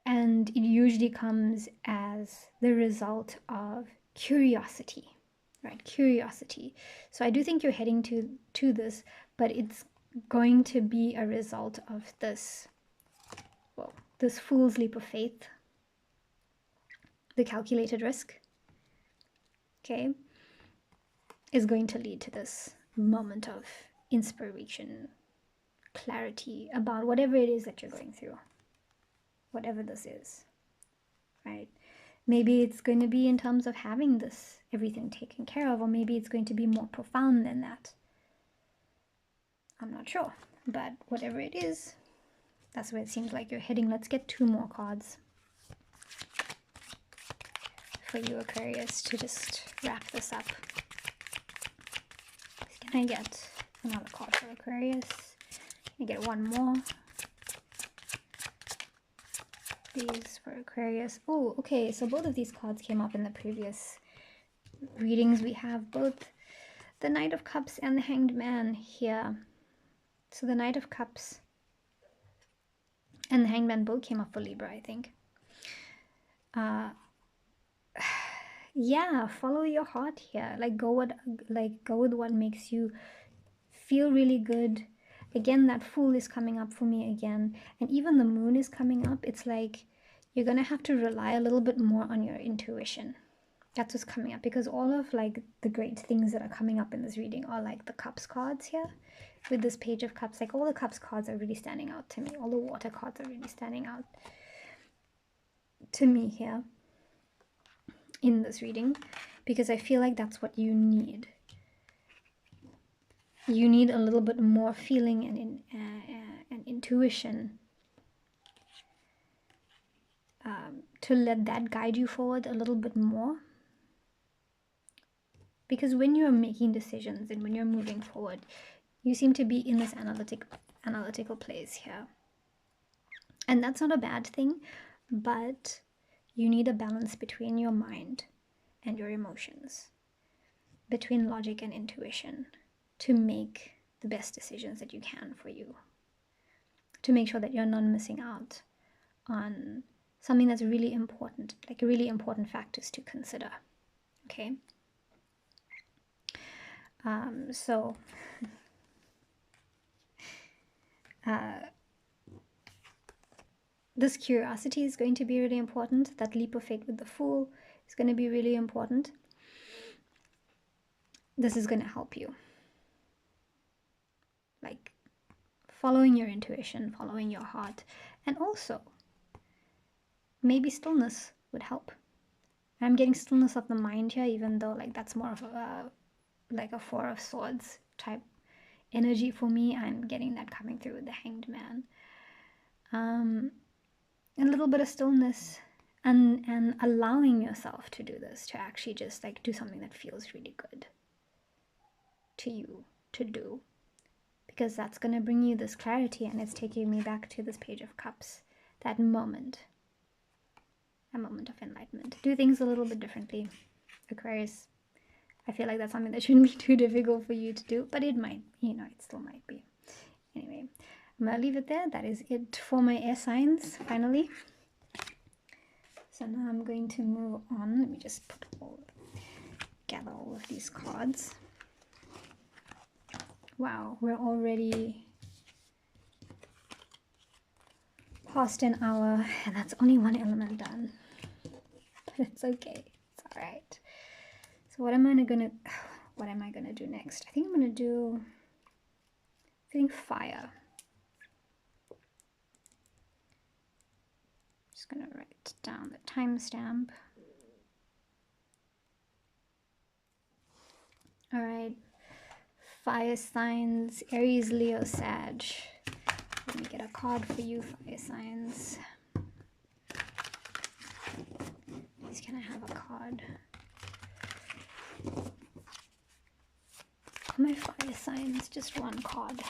And it usually comes as the result of curiosity, right? Curiosity. So I do think you're heading to this, but it's going to be a result of this, well, this fool's leap of faith, the calculated risk, okay, is going to lead to this moment of inspiration, clarity about whatever it is that you're going through, whatever this is, right? Maybe it's going to be in terms of having this, everything taken care of, or maybe it's going to be more profound than that. I'm not sure, but whatever it is, that's where it seems like you're heading. Let's get 2 more cards for you, Aquarius, to just wrap this up. Can I get another card for Aquarius? Can I get 1 more? These for Aquarius. Oh, okay, so both of these cards came up in the previous readings. We have both the Knight of Cups and the Hanged Man here. So the Knight of Cups and the Hanged Man both came up for Libra, I think. Yeah, follow your heart here. Like go with what makes you feel really good. Again, that Fool is coming up for me again, and even the Moon is coming up. It's like you're gonna have to rely a little bit more on your intuition. That's what's coming up, because all of like the great things that are coming up in this reading are like the Cups cards here. With this Page of Cups, like all the Cups cards are really standing out to me. All the Water cards are really standing out to me here in this reading, because I feel like that's what you need. You need a little bit more feeling and intuition to let that guide you forward a little bit more. Because when you're making decisions and when you're moving forward, you seem to be in this analytical place here. And that's not a bad thing, but you need a balance between your mind and your emotions, between logic and intuition, to make the best decisions that you can for you, to make sure that you're not missing out on something that's really important, like really important factors to consider, okay? This curiosity is going to be really important. That leap of faith with the Fool is going to be really important. This is going to help you. Like following your intuition, following your heart, and also maybe stillness would help. I'm getting stillness of the mind here, even though like that's more of like a 4 of Swords type energy for me. I'm getting that coming through with the Hanged Man. A little bit of stillness and allowing yourself to do this, to actually just like do something that feels really good to you to do, because that's going to bring you this clarity. And it's taking me back to this Page of Cups, that moment, a moment of enlightenment. Do things a little bit differently, Aquarius. I feel like that's something that shouldn't be too difficult for you to do, but it might, it still might be. Anyway, I'm gonna leave it there. That is it for my air signs, finally. So now I'm going to move on. Let me just gather all of these cards. Wow, we're already past an hour, and that's only one element done. But it's okay. It's all right. So what am I gonna what am I going to do next? I think I'm going to do, feeling fire. Just going to write down the timestamp. All right. Fire signs, Aries, Leo, Sag. Let me get a card for you, fire signs. Please, can I have a card? For my fire signs, just one card.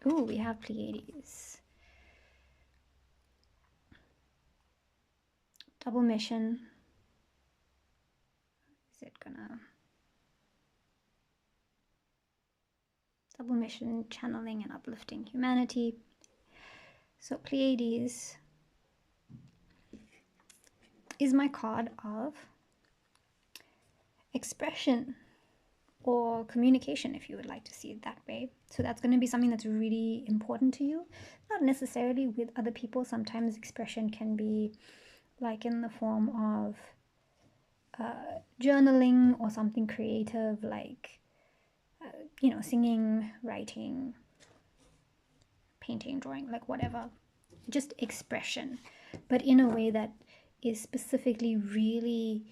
Ooh, we have Pleiades. Double mission. Is it gonna... Double mission, channeling and uplifting humanity. So Pleiades is my card of expression or communication, if you would like to see it that way. So that's going to be something that's really important to you, not necessarily with other people. Sometimes expression can be like in the form of journaling or something creative, like you know, singing, writing, painting, drawing, like whatever, just expression, but in a way that is specifically really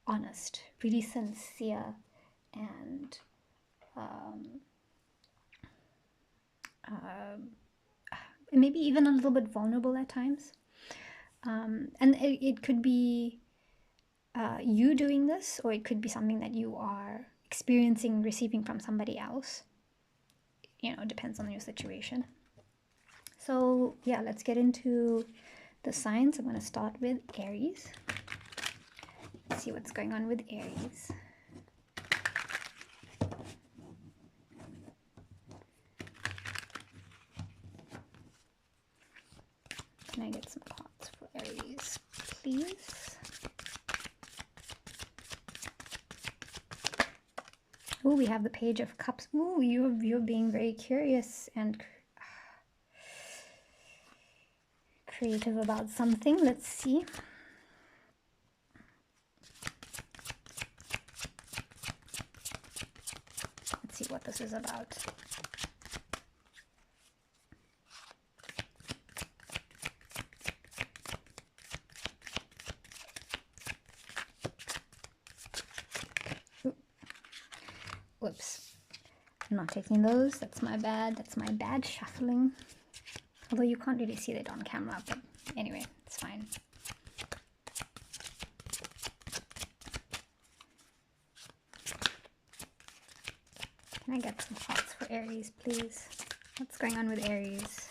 honest, really sincere, and maybe even a little bit vulnerable at times. And it could be you doing this, or it could be something that you are experiencing, receiving from somebody else. You know, it depends on your situation. So yeah, let's get into the signs. I'm going to start with Aries. Let's see what's going on with Aries. Can I get some cards for Aries, please? Oh, we have the Page of Cups. Ooh, you're being very curious and creative about something. Let's see. Let's see what this is about. Whoops. I'm not taking those. That's my bad. That's my bad shuffling. Although you can't really see that on camera, but anyway, it's fine. Can I get some thoughts for Aries, please? What's going on with Aries?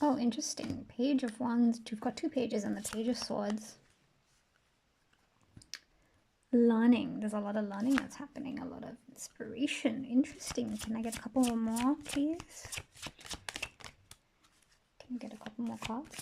Oh, interesting. Page of Wands. You've got two pages and the Page of Swords. Learning. There's a lot of learning that's happening. A lot of inspiration. Interesting. Can I get a couple more, please? Can you get a couple more cards?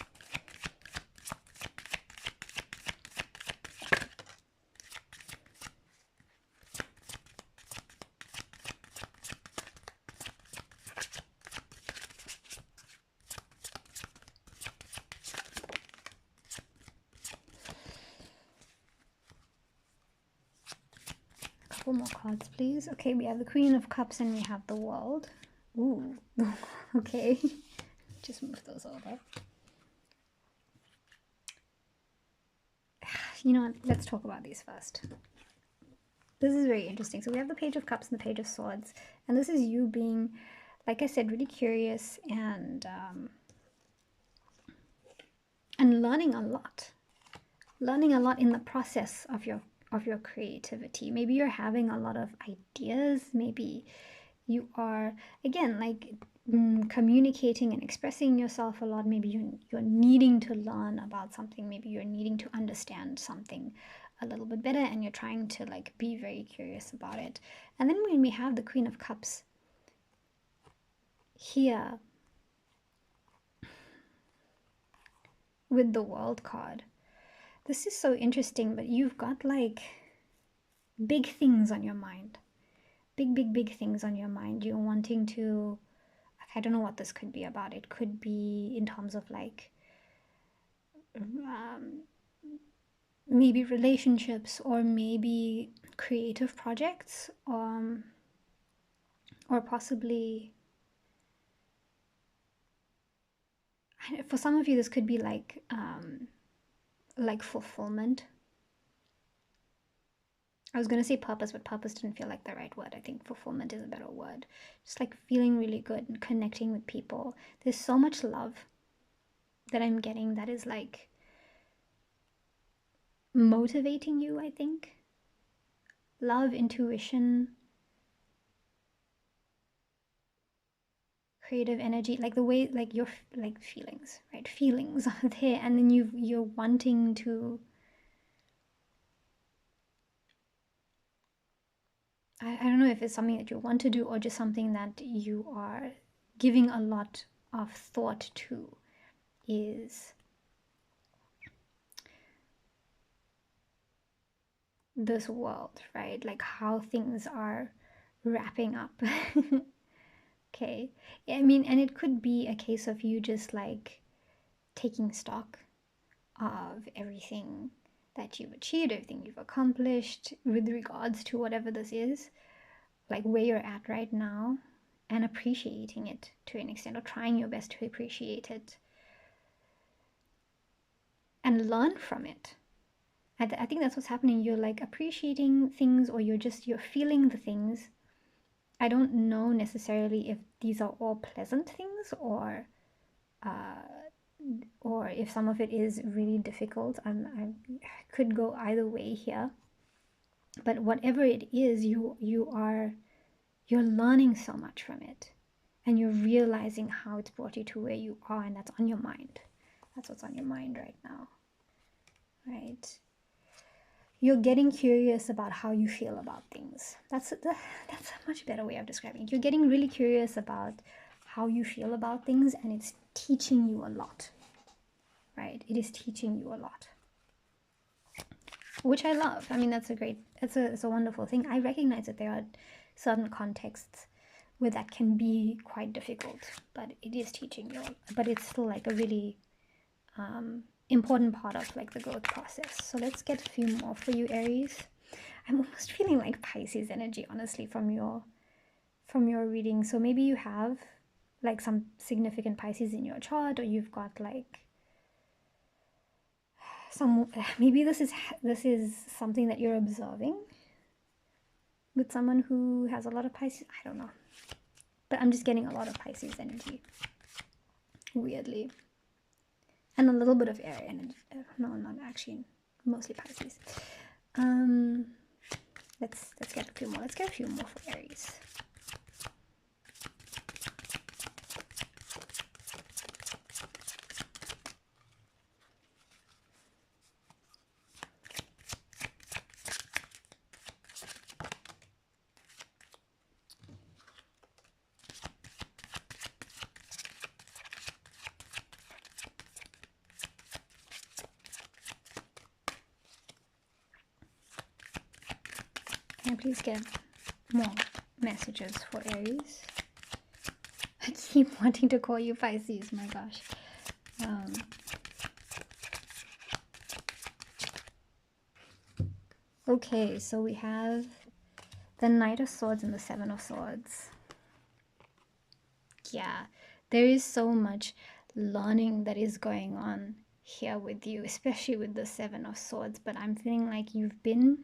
More cards, please. Okay, we have the Queen of Cups and we have the World. Ooh, okay. Just move those over. You know what? Let's talk about these first. This is very interesting. So we have the Page of Cups and the Page of Swords, and this is you being, like I said, really curious and learning a lot. Learning a lot in the process of your creativity. Maybe you're having a lot of ideas. Maybe you are, again, like communicating and expressing yourself a lot. Maybe you're needing to learn about something. Maybe you're needing to understand something a little bit better, and you're trying to like be very curious about it. And then when we have the Queen of Cups here with the World card, this is so interesting, but you've got like big things on your mind. Big things on your mind. You're wanting to I don't know what this could be about. It could be in terms of like maybe relationships, or maybe creative projects, or possibly, for some of you this could be like fulfillment. I was going to say purpose, but purpose didn't feel like the right word. I think fulfillment is a better word. Just like feeling really good and connecting with people. There's so much love that I'm getting that is like motivating you, I think. Love, intuition, creative energy, like the way, like your like feelings, right? Feelings are there, and then you're wanting to, I don't know if it's something that you want to do or just something that you are giving a lot of thought to, is this world, right? Like how things are wrapping up. Okay. I mean, and it could be a case of you just like taking stock of everything that you've achieved, everything you've accomplished with regards to whatever this is, like where you're at right now, and appreciating it to an extent, or trying your best to appreciate it and learn from it. I think that's what's happening. You're like appreciating things, or you're feeling the things. I don't know necessarily if these are all pleasant things, or if some of it is really difficult. I could go either way here. But whatever it is, you're learning so much from it, and you're realizing how it's brought you to where you are, and that's on your mind. That's what's on your mind right now, right? You're getting curious about how you feel about things. That's a much better way of describing it. You're getting really curious about how you feel about things, and it's teaching you a lot, right? It is teaching you a lot, which I love. I mean, it's a wonderful thing. I recognize that there are certain contexts where that can be quite difficult, but it is teaching you. But it's still like a really important part of like the growth process. So let's get a few more for you, Aries. I'm almost feeling like Pisces energy, honestly, from your reading. So maybe you have like some significant Pisces in your chart, or you've got like maybe this is something that you're observing with someone who has a lot of Pisces. I don't know, but I'm just getting a lot of Pisces energy, weirdly. And a little bit of air energy. No, not actually, mostly Pisces. Let's get a few more. Let's get a few more for Aries. Can I please get more messages for Aries? I keep wanting to call you Pisces, my gosh. Okay, so we have the Knight of Swords and the Seven of Swords. Yeah, there is so much learning that is going on here with you, especially with the Seven of Swords, but I'm feeling like you've been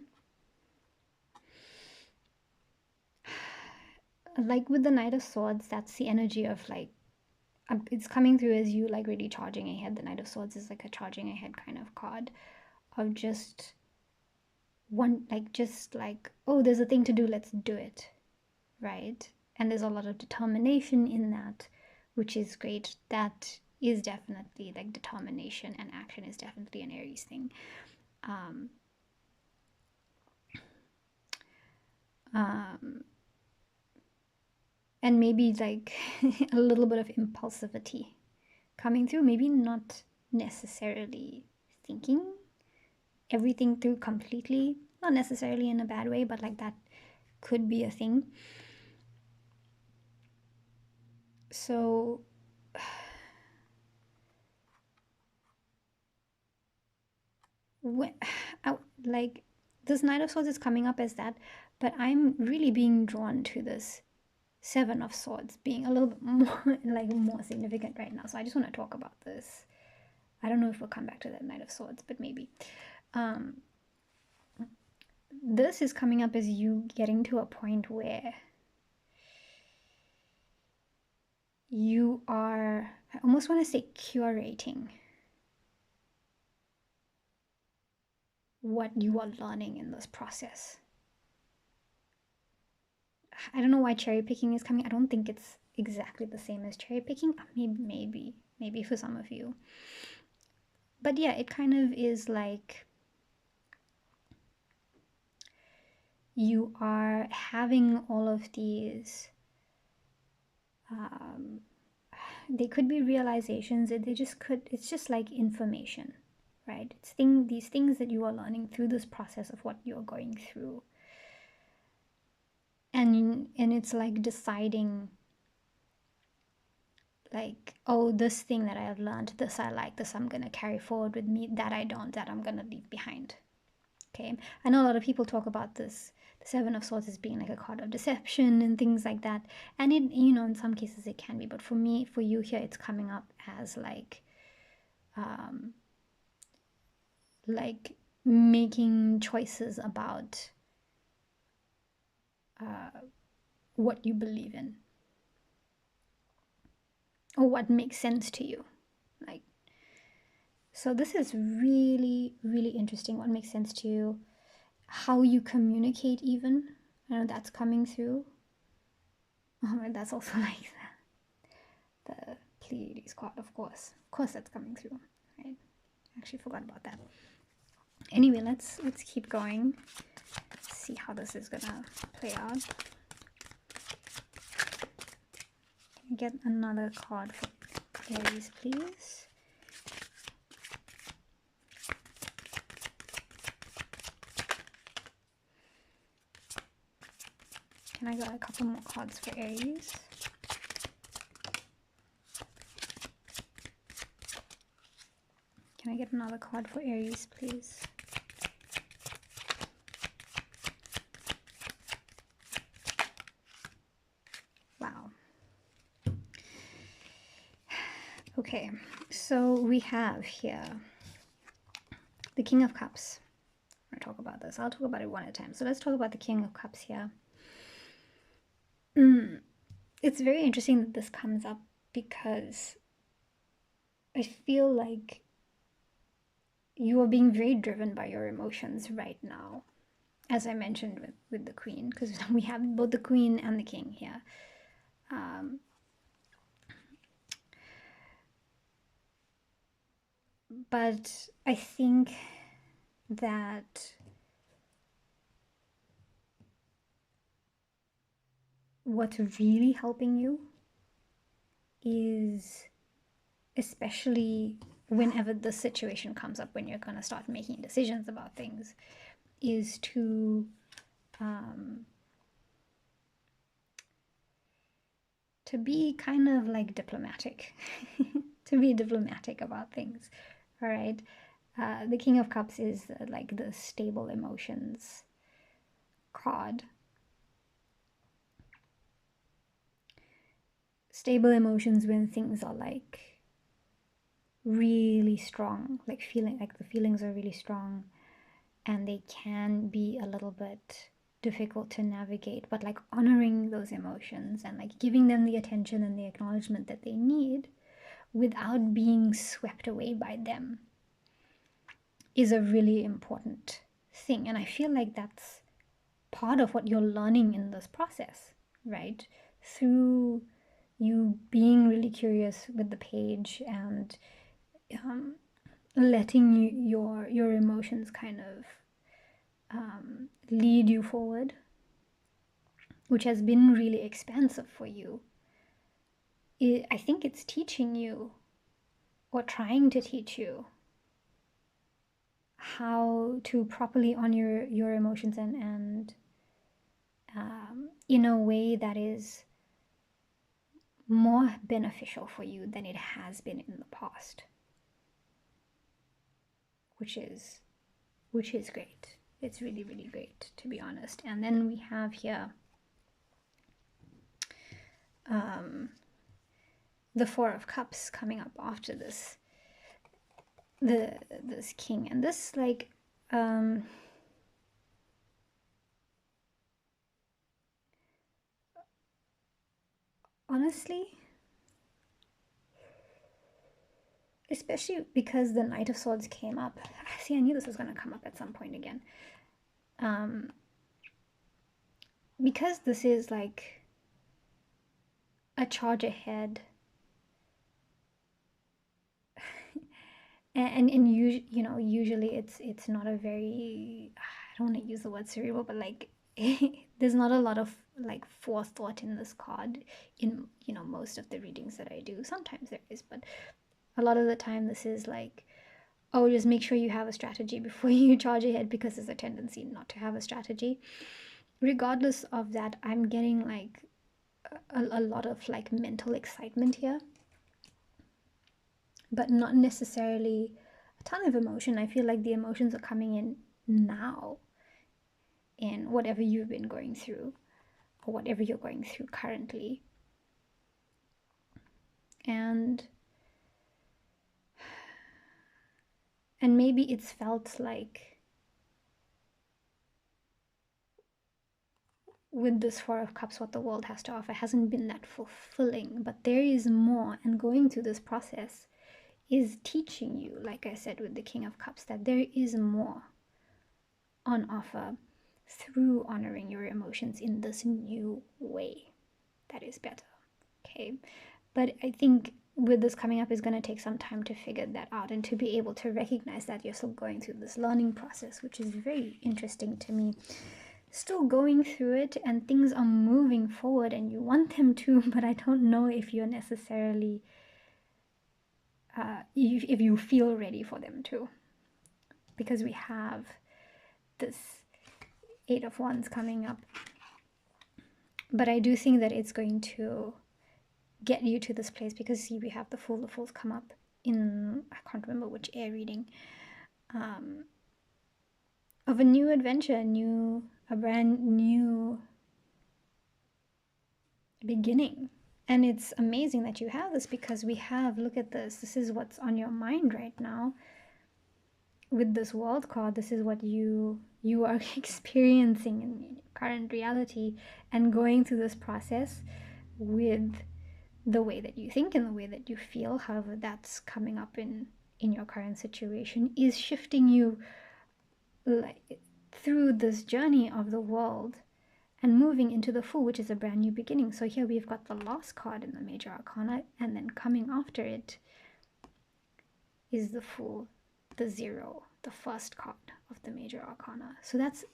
like with the Knight of Swords, that's the energy of like, it's coming through as you like really charging ahead. The Knight of Swords is like a charging ahead kind of card of just oh, there's a thing to do, let's do it, right? And there's a lot of determination in that, which is great. That is definitely like determination, and action is definitely an Aries thing. And maybe like a little bit of impulsivity coming through, maybe not necessarily thinking everything through completely, not necessarily in a bad way, but like that could be a thing. So when, like this Knight of Swords is coming up as that, but I'm really being drawn to this Seven of Swords being a little bit more more significant right now. So I just want to talk about this. I don't know if we'll come back to that Knight of Swords, but maybe. This is coming up as you getting to a point where you are, I almost want to say, curating what you are learning in this process. I don't know why cherry picking is coming. I don't think it's exactly the same as cherry picking. Maybe for some of you. But yeah, it kind of is like you are having all of these, they could be realizations, it's just like information, right? It's these things that you are learning through this process of what you're going through. And it's like deciding, like, oh, this thing that I have learned, this I like, this I'm going to carry forward with me, that I don't, that I'm going to leave behind. Okay, I know a lot of people talk about this, the Seven of Swords, as being like a card of deception and things like that. And it, in some cases it can be, but for me, for you here, it's coming up as like making choices about what you believe in or what makes sense to you. Like, so this is really, really interesting. What makes sense to you, how you communicate, even. I know that's coming through. Oh, and that's also like the Pleiades card, of course. Of course, that's coming through, right? I actually forgot about that. Anyway, let's keep going. See how this is gonna play out. Can I get another card for Aries, please? Can I get a couple more cards for Aries? Can I get another card for Aries, please? Wow. Okay, so we have here the King of Cups. I'm gonna talk about this. I'll talk about it one at a time. So let's talk about the King of Cups here. It's very interesting that this comes up because I feel like you are being very driven by your emotions right now, as I mentioned with the Queen, because we have both the Queen and the King here. But I think that what's really helping you is, especially whenever the situation comes up when you're going to start making decisions about things, is to be kind of like diplomatic, to be diplomatic about things. All right. The King of Cups is like the stable emotions card. Stable emotions when things are like really strong, like the feelings are really strong, and they can be a little bit difficult to navigate, but like honoring those emotions and like giving them the attention and the acknowledgement that they need without being swept away by them is a really important thing. And I feel like that's part of what you're learning in this process, right? Through you being really curious with the page and letting your emotions kind of lead you forward, which has been really expansive for you. I think it's teaching you, or trying to teach you, how to properly honor your emotions and in a way that is more beneficial for you than it has been in the past, which is great. It's really, really great, to be honest. And then we have here the Four of Cups coming up after this, this King, and this, like, honestly, especially because the Knight of Swords came up. See, I knew this was going to come up at some point again. Because this is like a charge ahead, and you know, usually it's not a very, I don't want to use the word cerebral, but like there's not a lot of like forethought in this card in, you know, most of the readings that I do. Sometimes there is, but a lot of the time this is like, oh, just make sure you have a strategy before you charge ahead, because there's a tendency not to have a strategy. Regardless of that, I'm getting like a lot of like mental excitement here, but not necessarily a ton of emotion. I feel like the emotions are coming in now in whatever you've been going through, or whatever you're going through currently. And maybe it's felt like with this Four of Cups, what the world has to offer hasn't been that fulfilling, but there is more, and going through this process is teaching you, like I said with the King of Cups, that there is more on offer through honoring your emotions in this new way that is better. Okay, but I think with this coming up is going to take some time to figure that out, and to be able to recognize that you're still going through this learning process, which is very interesting to me. Still going through it, and things are moving forward, and you want them to, but I don't know if you're necessarily if you feel ready for them to, because we have this Eight of Wands coming up. But I do think that it's going to get you to this place, because see, we have the Fool. The Fool's come up in, I can't remember which air reading, of a new adventure, a brand new beginning. And it's amazing that you have this, because we have, look at this is what's on your mind right now with this World card. This is what you are experiencing in current reality, and going through this process with the way that you think and the way that you feel, however that's coming up in your current situation, is shifting you like through this journey of the world and moving into the Fool, which is a brand new beginning. So here we've got the Lost card in the Major Arcana, and then coming after it is the Fool, the Zero, the first card of the Major Arcana. So that's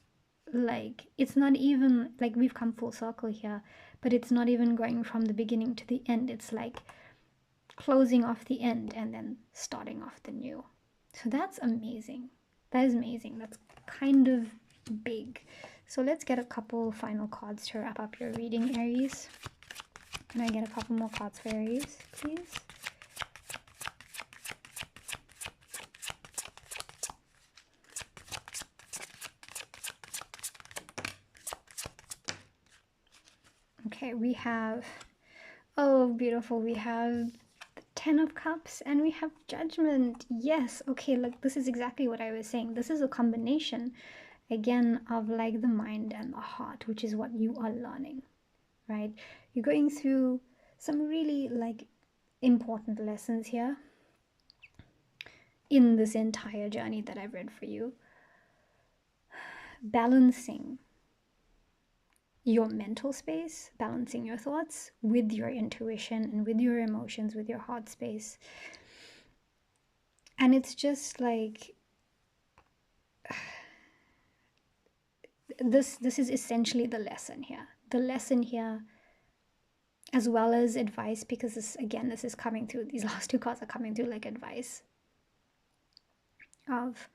like, it's not even like we've come full circle here, but it's not even going from the beginning to the end. It's like closing off the end and then starting off the new. So that's amazing. That is amazing. That's kind of big. So let's get a couple final cards to wrap up your reading, Aries. Can I get a couple more cards for Aries, please? Okay, we have, oh, beautiful. We have the Ten of Cups and we have Judgment. Yes, okay, look, this is exactly what I was saying. This is a combination, again, of like the mind and the heart, which is what you are learning, right? You're going through some really like important lessons here in this entire journey that I've read for you. Balancing your mental space, balancing your thoughts with your intuition and with your emotions, with your heart space. And it's just like, this is essentially the lesson here. The lesson here, as well as advice, because this, again, this is coming through, these last two cards are coming through like advice of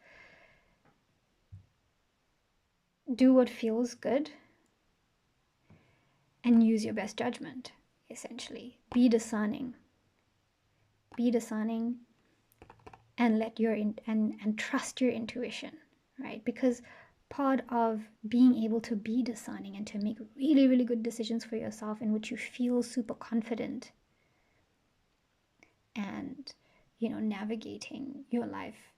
do what feels good and use your best judgment. essentially. Be discerning. Be discerning and let your and trust your intuition, right? Because part of being able to be discerning and to make really, really good decisions for yourself in which you feel super confident and, you know, navigating your life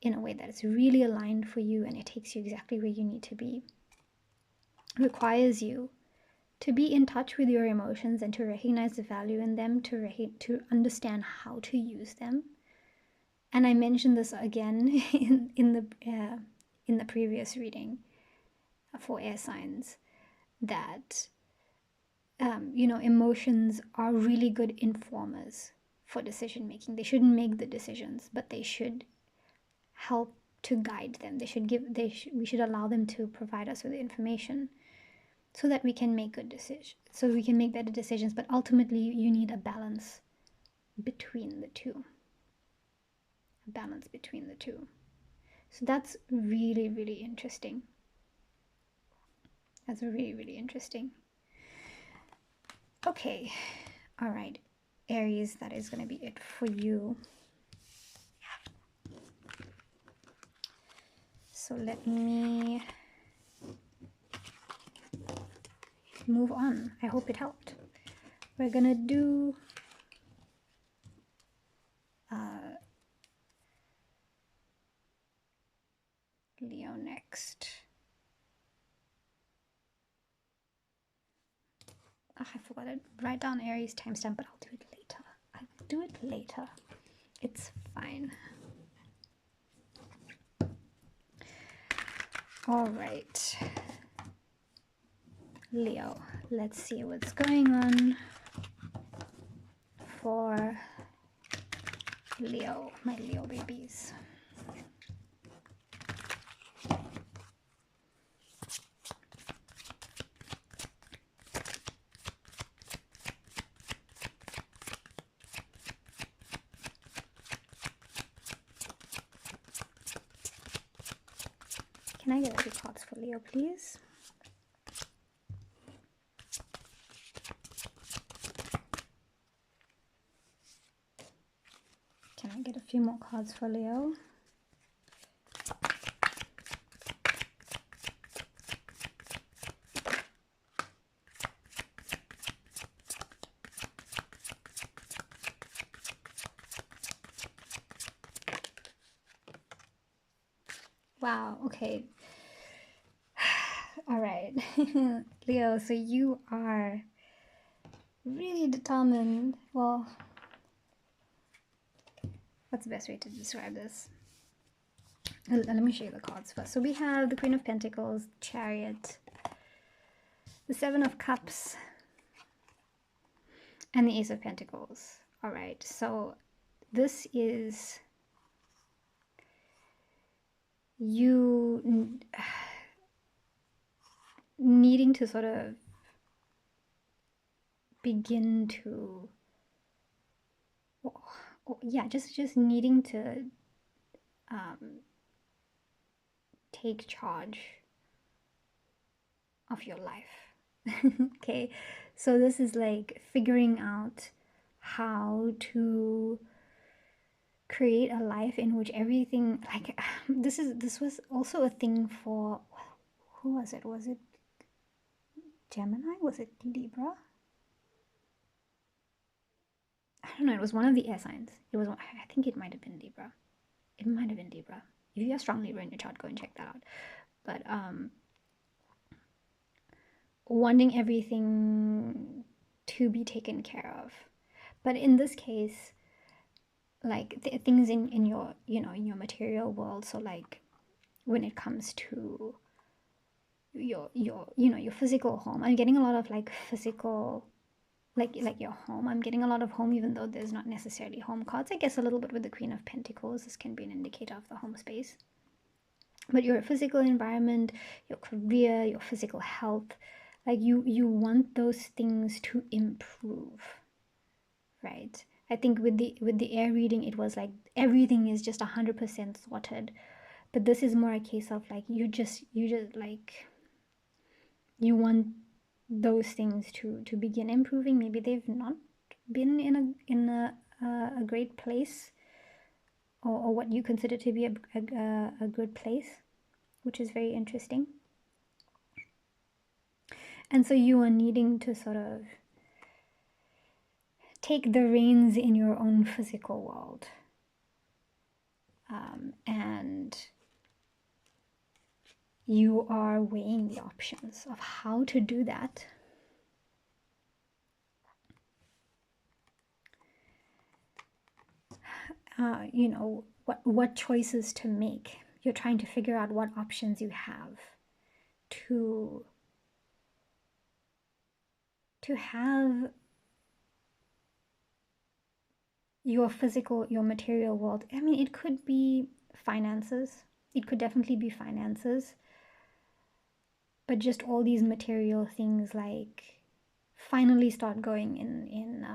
in a way that is really aligned for you and it takes you exactly where you need to be, requires you to be in touch with your emotions and to recognize the value in them, to understand how to use them. And I mentioned this again in the previous reading for air signs, that you know, emotions are really good informers for decision making. They shouldn't make the decisions, but they should help to guide them. We should allow them to provide us with the information so that we can make good decisions, so we can make better decisions. But ultimately, you need a balance between the two. A balance between the two. So that's really, really interesting. That's really, really interesting. Okay, all right, Aries, that is going to be it for you. So let me move on. I hope it helped. We're going to do Leo next. Oh, I forgot to write down Aries timestamp, but I'll do it later. I'll do it later. It's fine. All right. Leo. Let's see what's going on for Leo, my Leo babies. Can I get a few cards for Leo, please? Can I get a few more cards for Leo? Wow, okay. All right. Leo, so you are really determined. Well, what's the best way to describe this? Let me show you the cards first. So we have the Queen of Pentacles, Chariot, the Seven of Cups, and the Ace of Pentacles. All right, so this is you needing to sort of begin to, yeah, just needing to take charge of your life. Okay, so this is like figuring out how to create a life in which everything, like, this was also a thing for, who was it? Was it Gemini? Was it Libra? I don't know. It was one of the air signs. It was, I think it might have been Libra. It might have been Libra. If you have strong Libra in your chart, go and check that out. But wanting everything to be taken care of. But in this case, like things in your, you know, in your material world. So like when it comes to your you know, your physical home, I'm getting a lot of like physical, like your home. I'm getting a lot of home, even though there's not necessarily home cards. I guess a little bit with the Queen of Pentacles, this can be an indicator of the home space. But your physical environment, your career, your physical health, like you want those things to improve, right? I think with the air reading, it was like everything is just 100% sorted. But this is more a case of like you just like, you want those things to begin improving. Maybe they've not been in a great place, or what you consider to be a good place, which is very interesting. And so you are needing to sort of take the reins in your own physical world, and you are weighing the options of how to do that. You know, what choices to make. You're trying to figure out what options you have to have your physical, your material world. I mean, it could be finances. It could definitely be finances. But just all these material things, like, finally start going in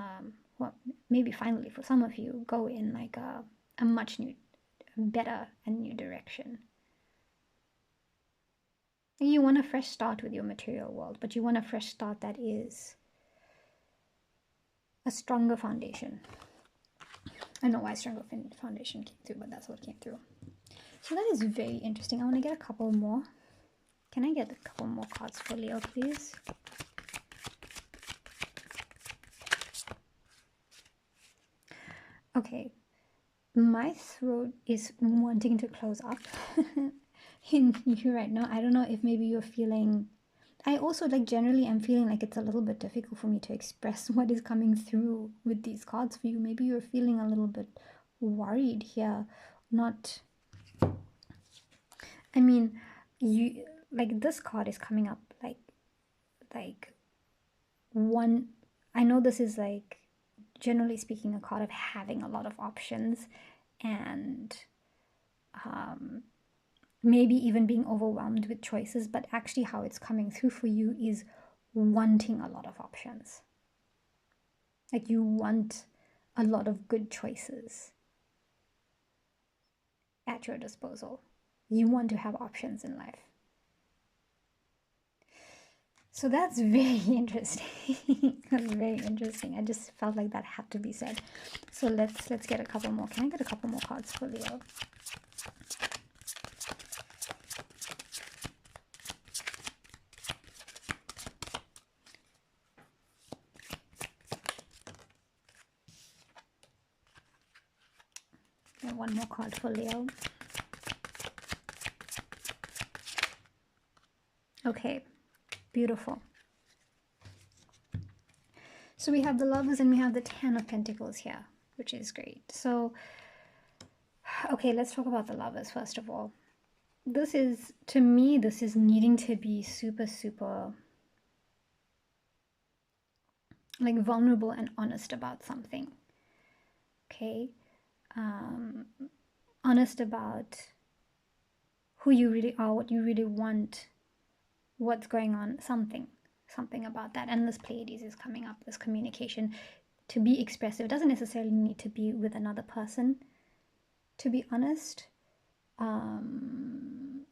well, maybe finally for some of you, go in like a much better and new direction. You want a fresh start with your material world, but you want a fresh start that is a stronger foundation. I don't know why stronger foundation came through, but that's what came through. So that is very interesting. I want to get a couple more. Can I get a couple more cards for Leo, please? Okay, my throat is wanting to close up in you right now. I don't know if maybe you're feeling... I also, like, generally I'm feeling like it's a little bit difficult for me to express what is coming through with these cards for you. Maybe you're feeling a little bit worried here. Not... I mean, you... like, this card is coming up like one... I know this is, like, generally speaking, a card of having a lot of options and maybe even being overwhelmed with choices, but actually how it's coming through for you is wanting a lot of options. Like, you want a lot of good choices at your disposal. You want to have options in life. So that's very interesting. That's very interesting. I just felt like that had to be said. So let's get a couple more. Can I get a couple more cards for Leo? And one more card for Leo. Okay, beautiful. So we have the Lovers and we have the Ten of Pentacles here, which is great. So, okay, let's talk about the Lovers first of all. This is, to me, this is needing to be super, super, like, vulnerable and honest about something. Okay? Honest about who you really are, what you really want, what's going on, something about that. And this Pleiades is coming up, this communication, to be expressive. It doesn't necessarily need to be with another person, to be honest.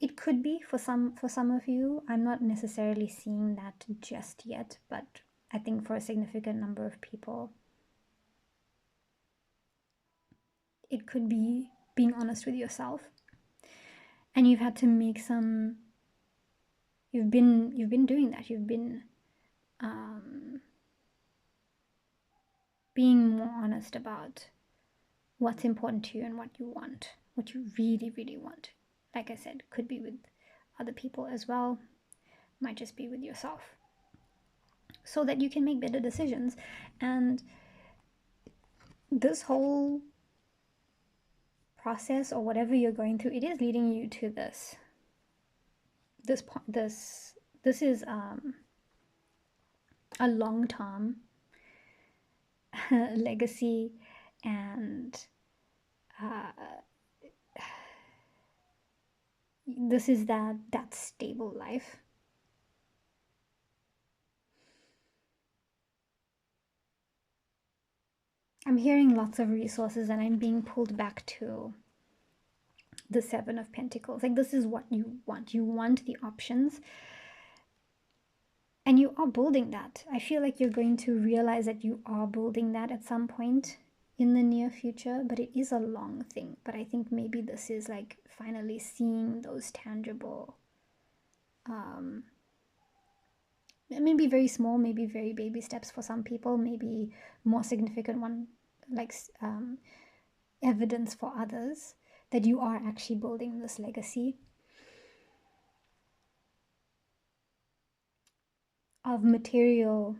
It could be for some of you. I'm not necessarily seeing that just yet, but I think for a significant number of people, it could be being honest with yourself. And you've had to make some... You've been doing that. You've been being more honest about what's important to you and what you want, what you really, really want. Like I said, could be with other people as well, might just be with yourself, so that you can make better decisions. And this whole process, or whatever you're going through, it is leading you to this is a long-term legacy, and this is that stable life. I'm hearing lots of resources, and I'm being pulled back to the Seven of Pentacles. Like, this is what you want. You want the options. And you are building that. I feel like you're going to realize that you are building that at some point in the near future, but it is a long thing. But I think maybe this is like finally seeing those tangible, maybe very small, maybe very baby steps for some people, maybe more significant one, like evidence for others that you are actually building this legacy of material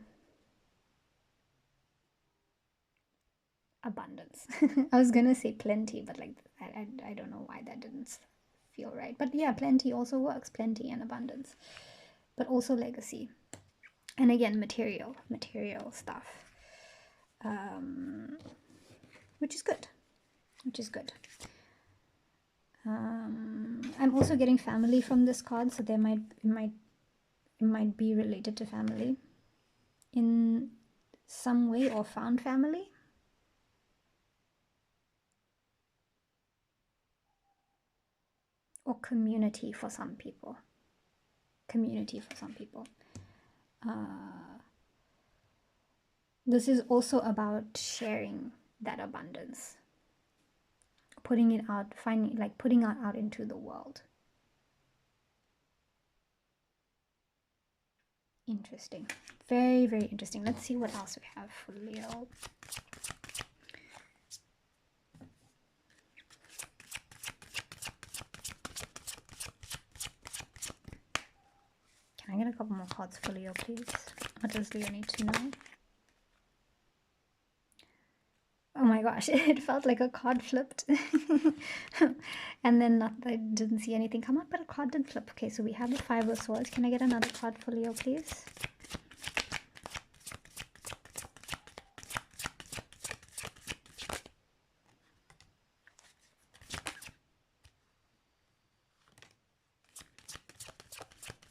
abundance. I was gonna say plenty, but like I don't know why that didn't feel right. But yeah, plenty also works, plenty and abundance, but also legacy. And again, material stuff, which is good, which is good. I'm also getting family from this card, so it might be related to family in some way, or found family. Or community for some people. This is also about sharing that abundance, putting it out, putting it out into the world. Interesting. Very, very interesting. Let's see what else we have for Leo. Can I get a couple more cards for Leo, please? What does Leo need to know? Oh my gosh, it felt like a card flipped. And then I didn't see anything come up, but a card did flip. Okay, so we have the Five of Swords. Can I get another card for Leo, please?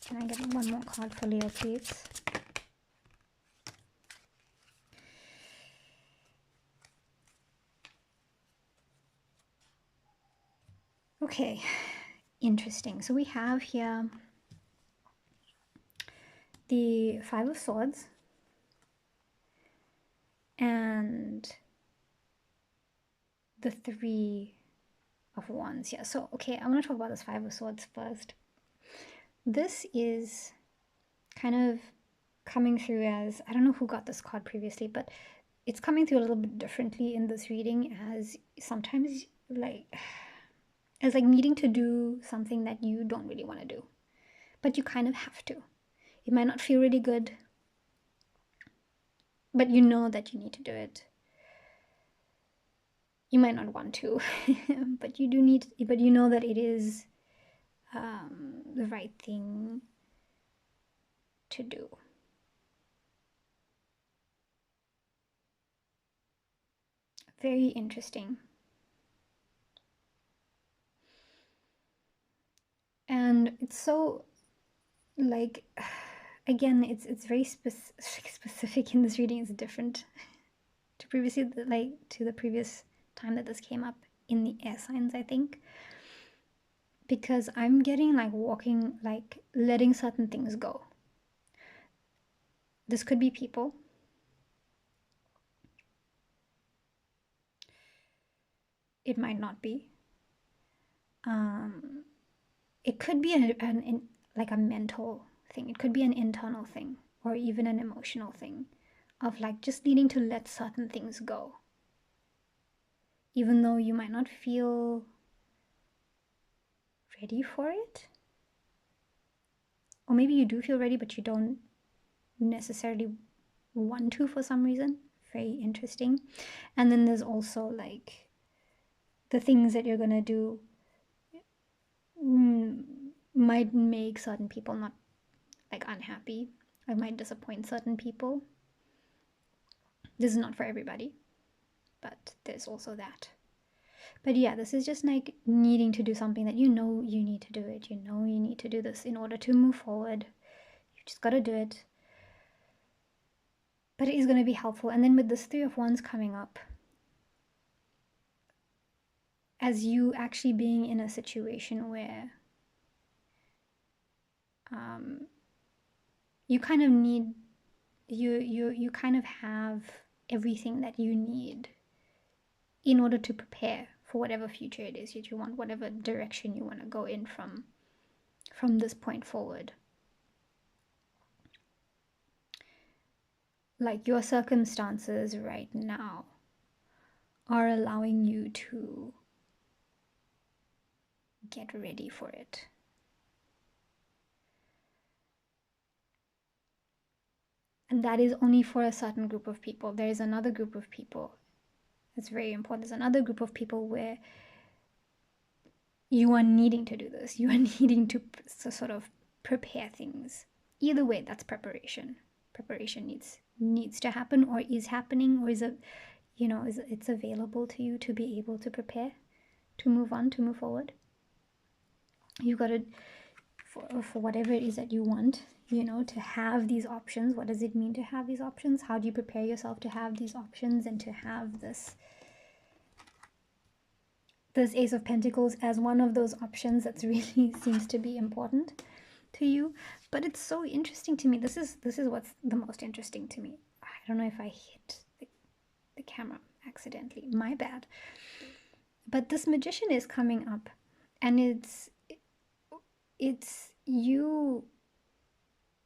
Can I get one more card for Leo, please? Okay, interesting. So we have here the Five of Swords and the Three of Wands. Yeah, so okay, I want to talk about this Five of Swords first. This is kind of coming through as, I don't know who got this card previously, but it's coming through a little bit differently in this reading, as sometimes as like needing to do something that you don't really want to do, but you kind of have to. It might not feel really good, but you know that you need to do it. You might not want to, but you do need, but you know that it is the right thing to do. Very interesting. And it's so, like, again, it's very specific in this reading. It's different to previously, like to the previous time that this came up in the air signs, I think, because I'm getting like walking, like letting certain things go. This could be people. It might not be. It could be like a mental thing. It could be an internal thing, or even an emotional thing, of like just needing to let certain things go, even though you might not feel ready for it, or maybe you do feel ready but you don't necessarily want to for some reason. Very interesting. And then there's also like the things that you're gonna do might make certain people not like unhappy, or might disappoint certain people. This is not for everybody, but there's also that. But yeah, this is just like needing to do something that you know you need to do it. You know you need to do this in order to move forward. You just got to do it. But it is going to be helpful. And then with this Three of Wands coming up, as you actually being in a situation where you kind of need, you kind of have everything that you need in order to prepare for whatever future it is that you want, whatever direction you want to go in from this point forward. Like your circumstances right now are allowing you to get ready for it. And that is only for a certain group of people. There is another group of people. It's very important. There's another group of people where you are needing to do this. You are needing to sort of prepare things. Either way, that's preparation. Preparation needs to happen, or is happening, or is it, it's available to you to be able to prepare, to move on, to move forward. You got to, for whatever it is that you want, to have these options. What does it mean to have these options? How do you prepare yourself to have these options and to have this Ace of Pentacles as one of those options that really seems to be important to you? But it's so interesting to me. This is what's the most interesting to me. I don't know if I hit the camera accidentally. My bad. But this Magician is coming up, and it's you,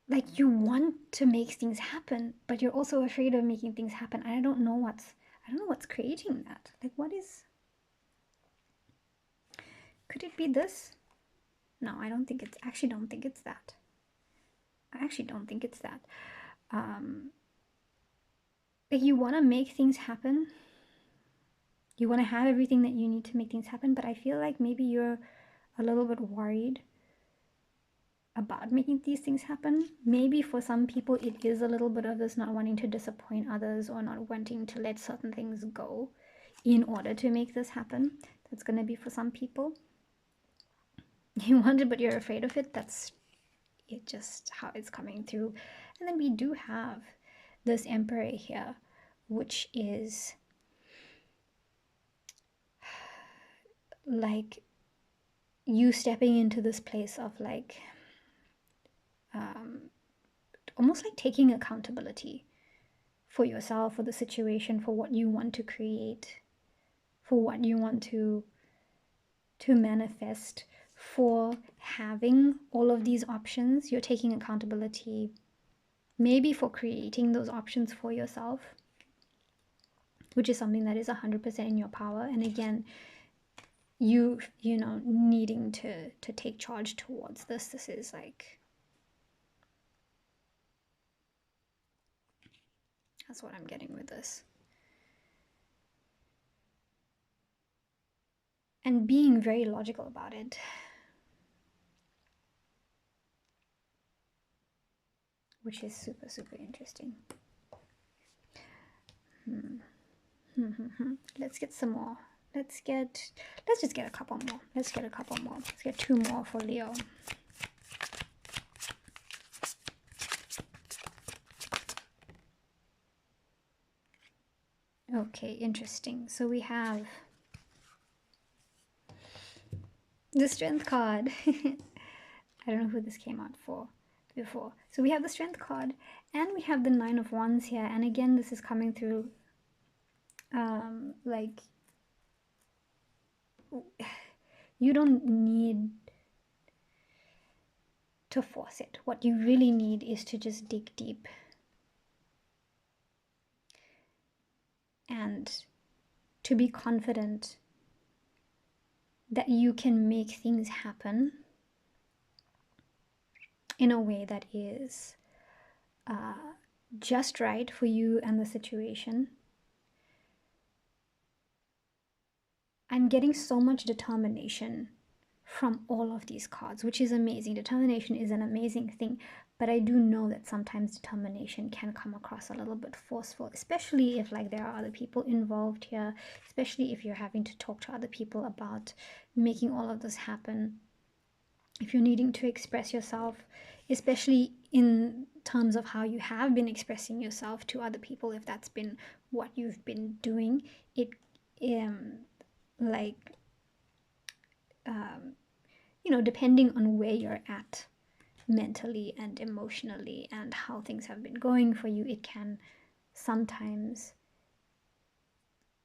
like, you want to make things happen, but you're also afraid of making things happen. I don't know what's creating that. Like, what is, could it be this? No, I don't think it's, actually don't think it's that. I actually don't think it's that. Like, you want to make things happen. You want to have everything that you need to make things happen, but I feel like maybe you're a little bit worried about making these things happen. Maybe for some people it is a little bit of this not wanting to disappoint others, or not wanting to let certain things go in order to make this happen. That's going to be for some people. You want it, but you're afraid of it. That's it, just how it's coming through. And then we do have this Emperor here, which is like you stepping into this place of like almost like taking accountability for yourself, for the situation, for what you want to create, for what you want to manifest, for having all of these options. You're taking accountability maybe for creating those options for yourself, which is something that is 100% in your power. And again, you know, needing to take charge towards this. This is like, that's what I'm getting with this. And being very logical about it. Which is super, super interesting. Let's get some more. Let's just get a couple more. Let's get a couple more. Let's get 2 more for Leo. Okay, interesting. So we have the Strength card. I don't know who this came out for before. So we have the Strength card, and we have the 9 of Wands here. And again, this is coming through like, you don't need to force it. What you really need is to just dig deep and to be confident that you can make things happen in a way that is just right for you and the situation. I'm getting so much determination from all of these cards, which is amazing. Determination is an amazing thing, but I do know that sometimes determination can come across a little bit forceful, especially if like there are other people involved here, especially if you're having to talk to other people about making all of this happen. If you're needing to express yourself, especially in terms of how you have been expressing yourself to other people, if that's been what you've been doing, it you know, depending on where you're at mentally and emotionally and how things have been going for you, it can sometimes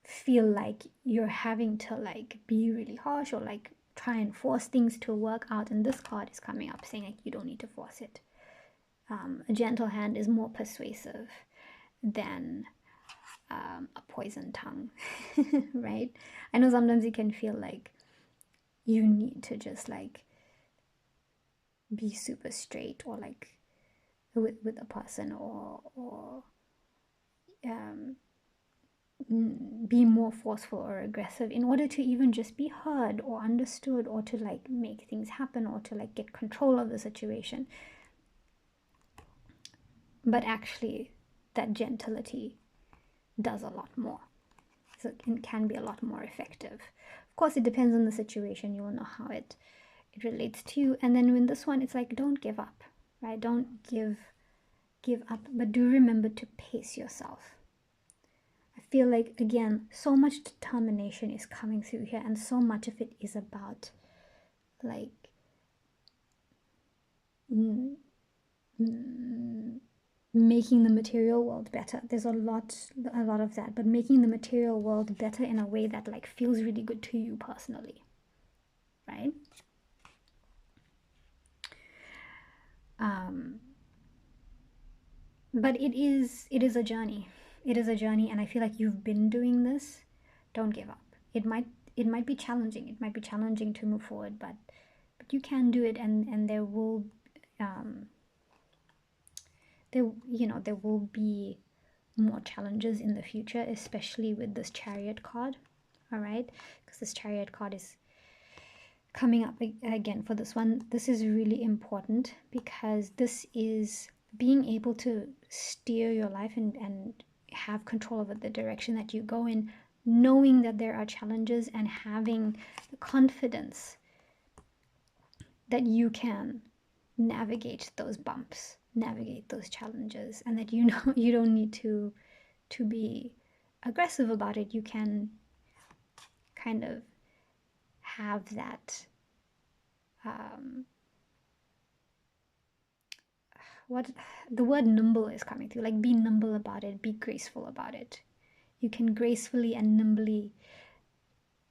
feel like you're having to like be really harsh or like try and force things to work out. And this card is coming up saying like you don't need to force it. A gentle hand is more persuasive than a poison tongue, right? I know sometimes it can feel like you need to just like be super straight or like with a person or be more forceful or aggressive in order to even just be heard or understood or to like make things happen or to like get control of the situation. But actually that gentility does a lot more, so it can be a lot more effective. Of course it depends on the situation, you will know how it relates to you. And then in this one it's like don't give up, right? Don't give up, but do remember to pace yourself. I feel like again so much determination is coming through here, and so much of it is about like making the material world better. There's a lot of that, but making the material world better in a way that like feels really good to you personally, right? But it is a journey. It is a journey, and I feel like you've been doing this. Don't give up. It might be challenging. It might be challenging to move forward, but you can do it, and there will there will be more challenges in the future, especially with this Chariot card. All right, because this Chariot card is coming up again for this one. This is really important because this is being able to steer your life and have control over the direction that you go in, knowing that there are challenges and having the confidence that you can navigate those bumps, navigate those challenges, and that you know you don't need to be aggressive about it. You can kind of have that what the word nimble is coming through, like be nimble about it, be graceful about it. You can gracefully and nimbly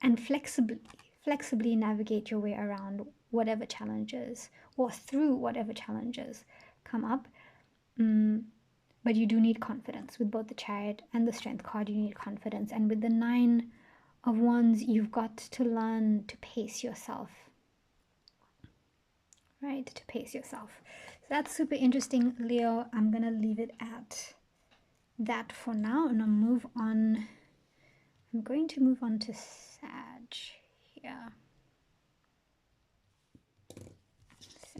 and flexibly navigate your way around whatever challenges or through whatever challenges come up. But you do need confidence. With both the Chariot and the Strength card, you need confidence. And with the Nine of Wands, you've got to learn to pace yourself, right? To pace yourself. So that's super interesting, Leo. I'm gonna leave it at that for now, and I'll move on. I'm going to move on to Sag here.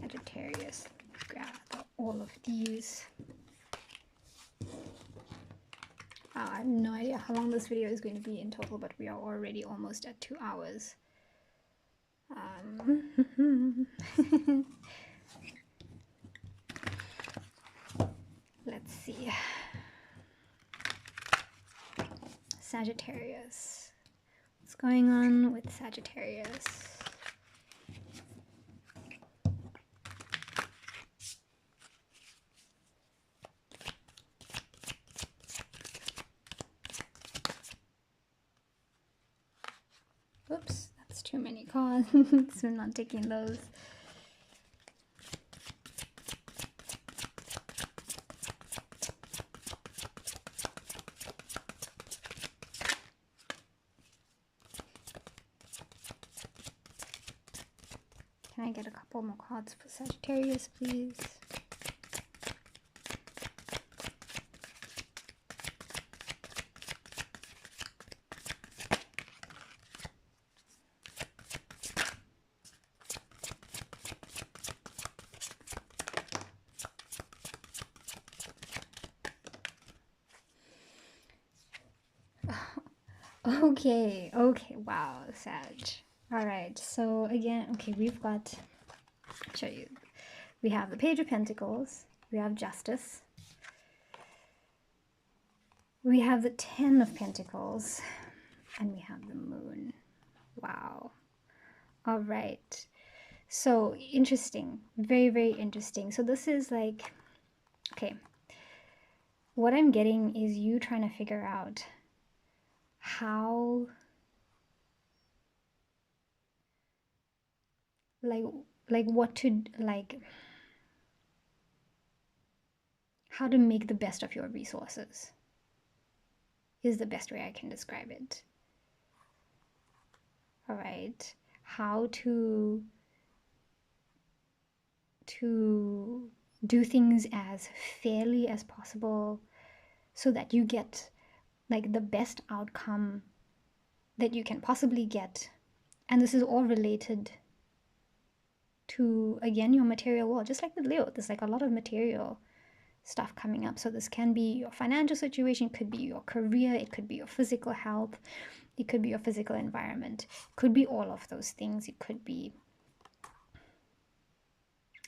Sagittarius. Grab all of these. I have no idea how long this video is going to be in total, but we are already almost at 2 hours. Let's see. Sagittarius. What's going on with Sagittarius? Oops, that's too many cards. So I'm not taking those. Can I get a couple more cards for Sagittarius, please? Okay, wow, Sag. All right, so again, okay, we've got, I'll show you. We have the Page of Pentacles, we have Justice, we have the Ten of Pentacles, and we have the Moon. Wow. All right. So interesting, very, very interesting. So this is like, okay, what I'm getting is you trying to figure out how, like what to, like, how to make the best of your resources is the best way I can describe it. All right, how to do things as fairly as possible so that you get like the best outcome that you can possibly get. And this is all related to, again, your material world. Just like with Leo, there's like a lot of material stuff coming up. So this can be your financial situation, it could be your career, it could be your physical health, it could be your physical environment, it could be all of those things, it could be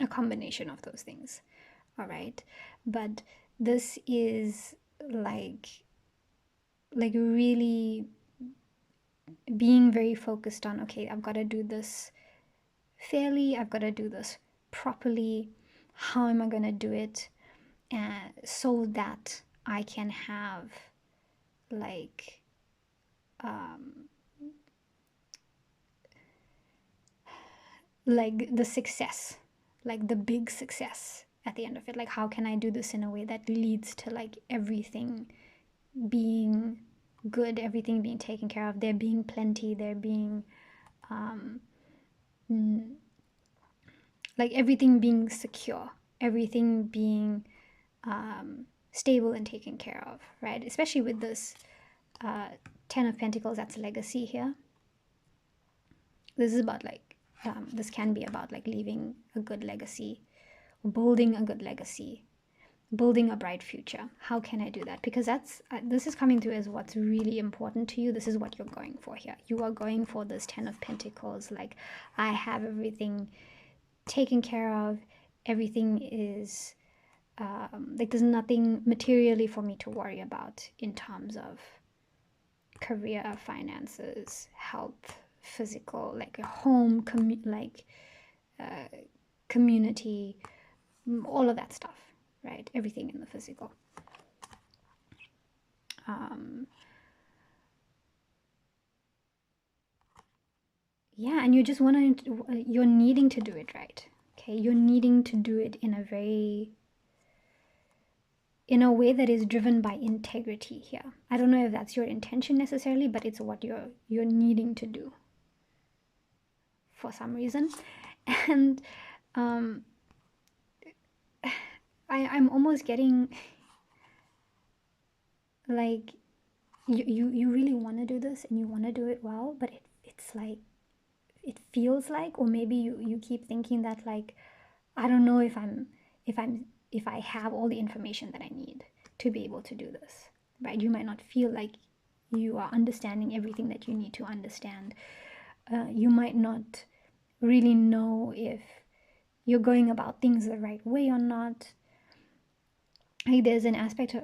a combination of those things. All right, but this is like really being very focused on, okay, I've got to do this fairly, I've got to do this properly, how am I going to do it, so that I can have like the success, like the big success at the end of it. Like, how can I do this in a way that leads to like everything being good, everything being taken care of, there being plenty, there being like everything being secure, everything being stable and taken care of, right? Especially with this Ten of Pentacles, that's legacy here. This is about like, this can be about like leaving a good legacy, building a good legacy, building a bright future. How can I do that? Because that's this is coming through as what's really important to you. This is what you're going for here. You are going for this Ten of Pentacles. Like, I have everything taken care of. Everything is like, there's nothing materially for me to worry about in terms of career, finances, health, physical, like a home, community, all of that stuff, right? Everything in the physical. Yeah, and you just want to, you're needing to do it right. Okay, you're needing to do it in a way that is driven by integrity here. I don't know if that's your intention necessarily, but it's what you're needing to do for some reason. And I'm almost getting like, you really want to do this and you want to do it well, but it's like, it feels like, or maybe you keep thinking that like, I don't know if I have all the information that I need to be able to do this, right? You might not feel like you are understanding everything that you need to understand. You might not really know if you're going about things the right way or not. Like, there's an aspect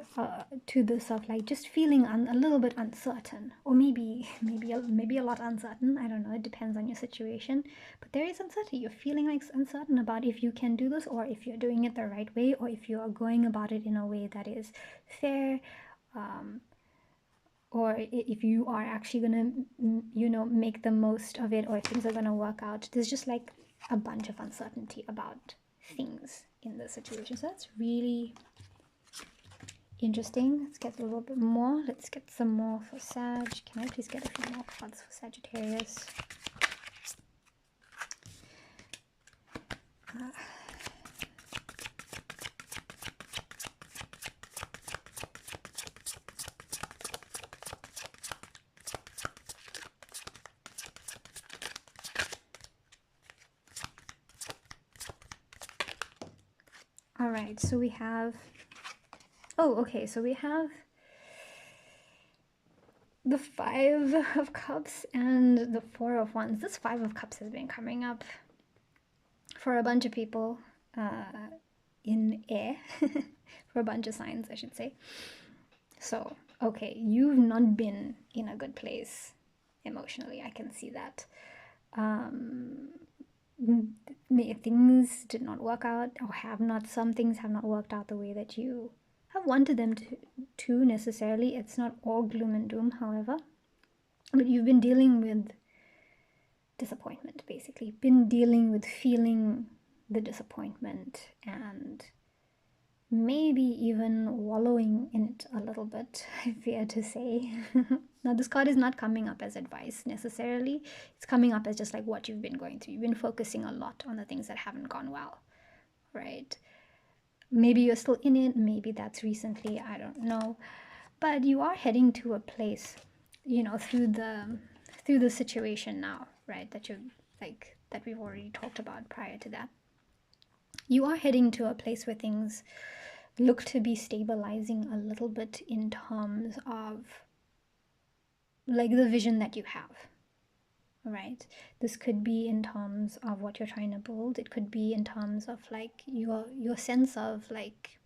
to this of like just feeling a little bit uncertain, or maybe a lot uncertain. I don't know, it depends on your situation, but there is uncertainty. You're feeling like uncertain about if you can do this, or if you're doing it the right way, or if you are going about it in a way that is fair, or if you are actually gonna make the most of it, or if things are gonna work out. There's just like a bunch of uncertainty about things in the situation. So that's really interesting. Let's get a little bit more. Let's get some more for Sag. Can I please get a few more cards for Sagittarius? All right, so we have, oh, okay, so we have the Five of Cups and the Four of Wands. This Five of Cups has been coming up for a bunch of people in air, for a bunch of signs, I should say. So, okay, you've not been in a good place emotionally. I can see that. things did not work out, or some things have not worked out the way that you have wanted them to necessarily. It's not all gloom and doom, however, but you've been dealing with disappointment, basically. Been dealing with feeling the disappointment and maybe even wallowing in it a little bit, I fear to say. Now, this card is not coming up as advice necessarily. It's coming up as just like what you've been going through. You've been focusing a lot on the things that haven't gone well, right? Maybe you're still in it. Maybe that's recently. I don't know. But you are heading to a place, you know, through the situation now, right? That we've already talked about prior to that. You are heading to a place where things look to be stabilizing a little bit in terms of like the vision that you have, right? This could be in terms of what you're trying to build. It could be in terms of like your sense of like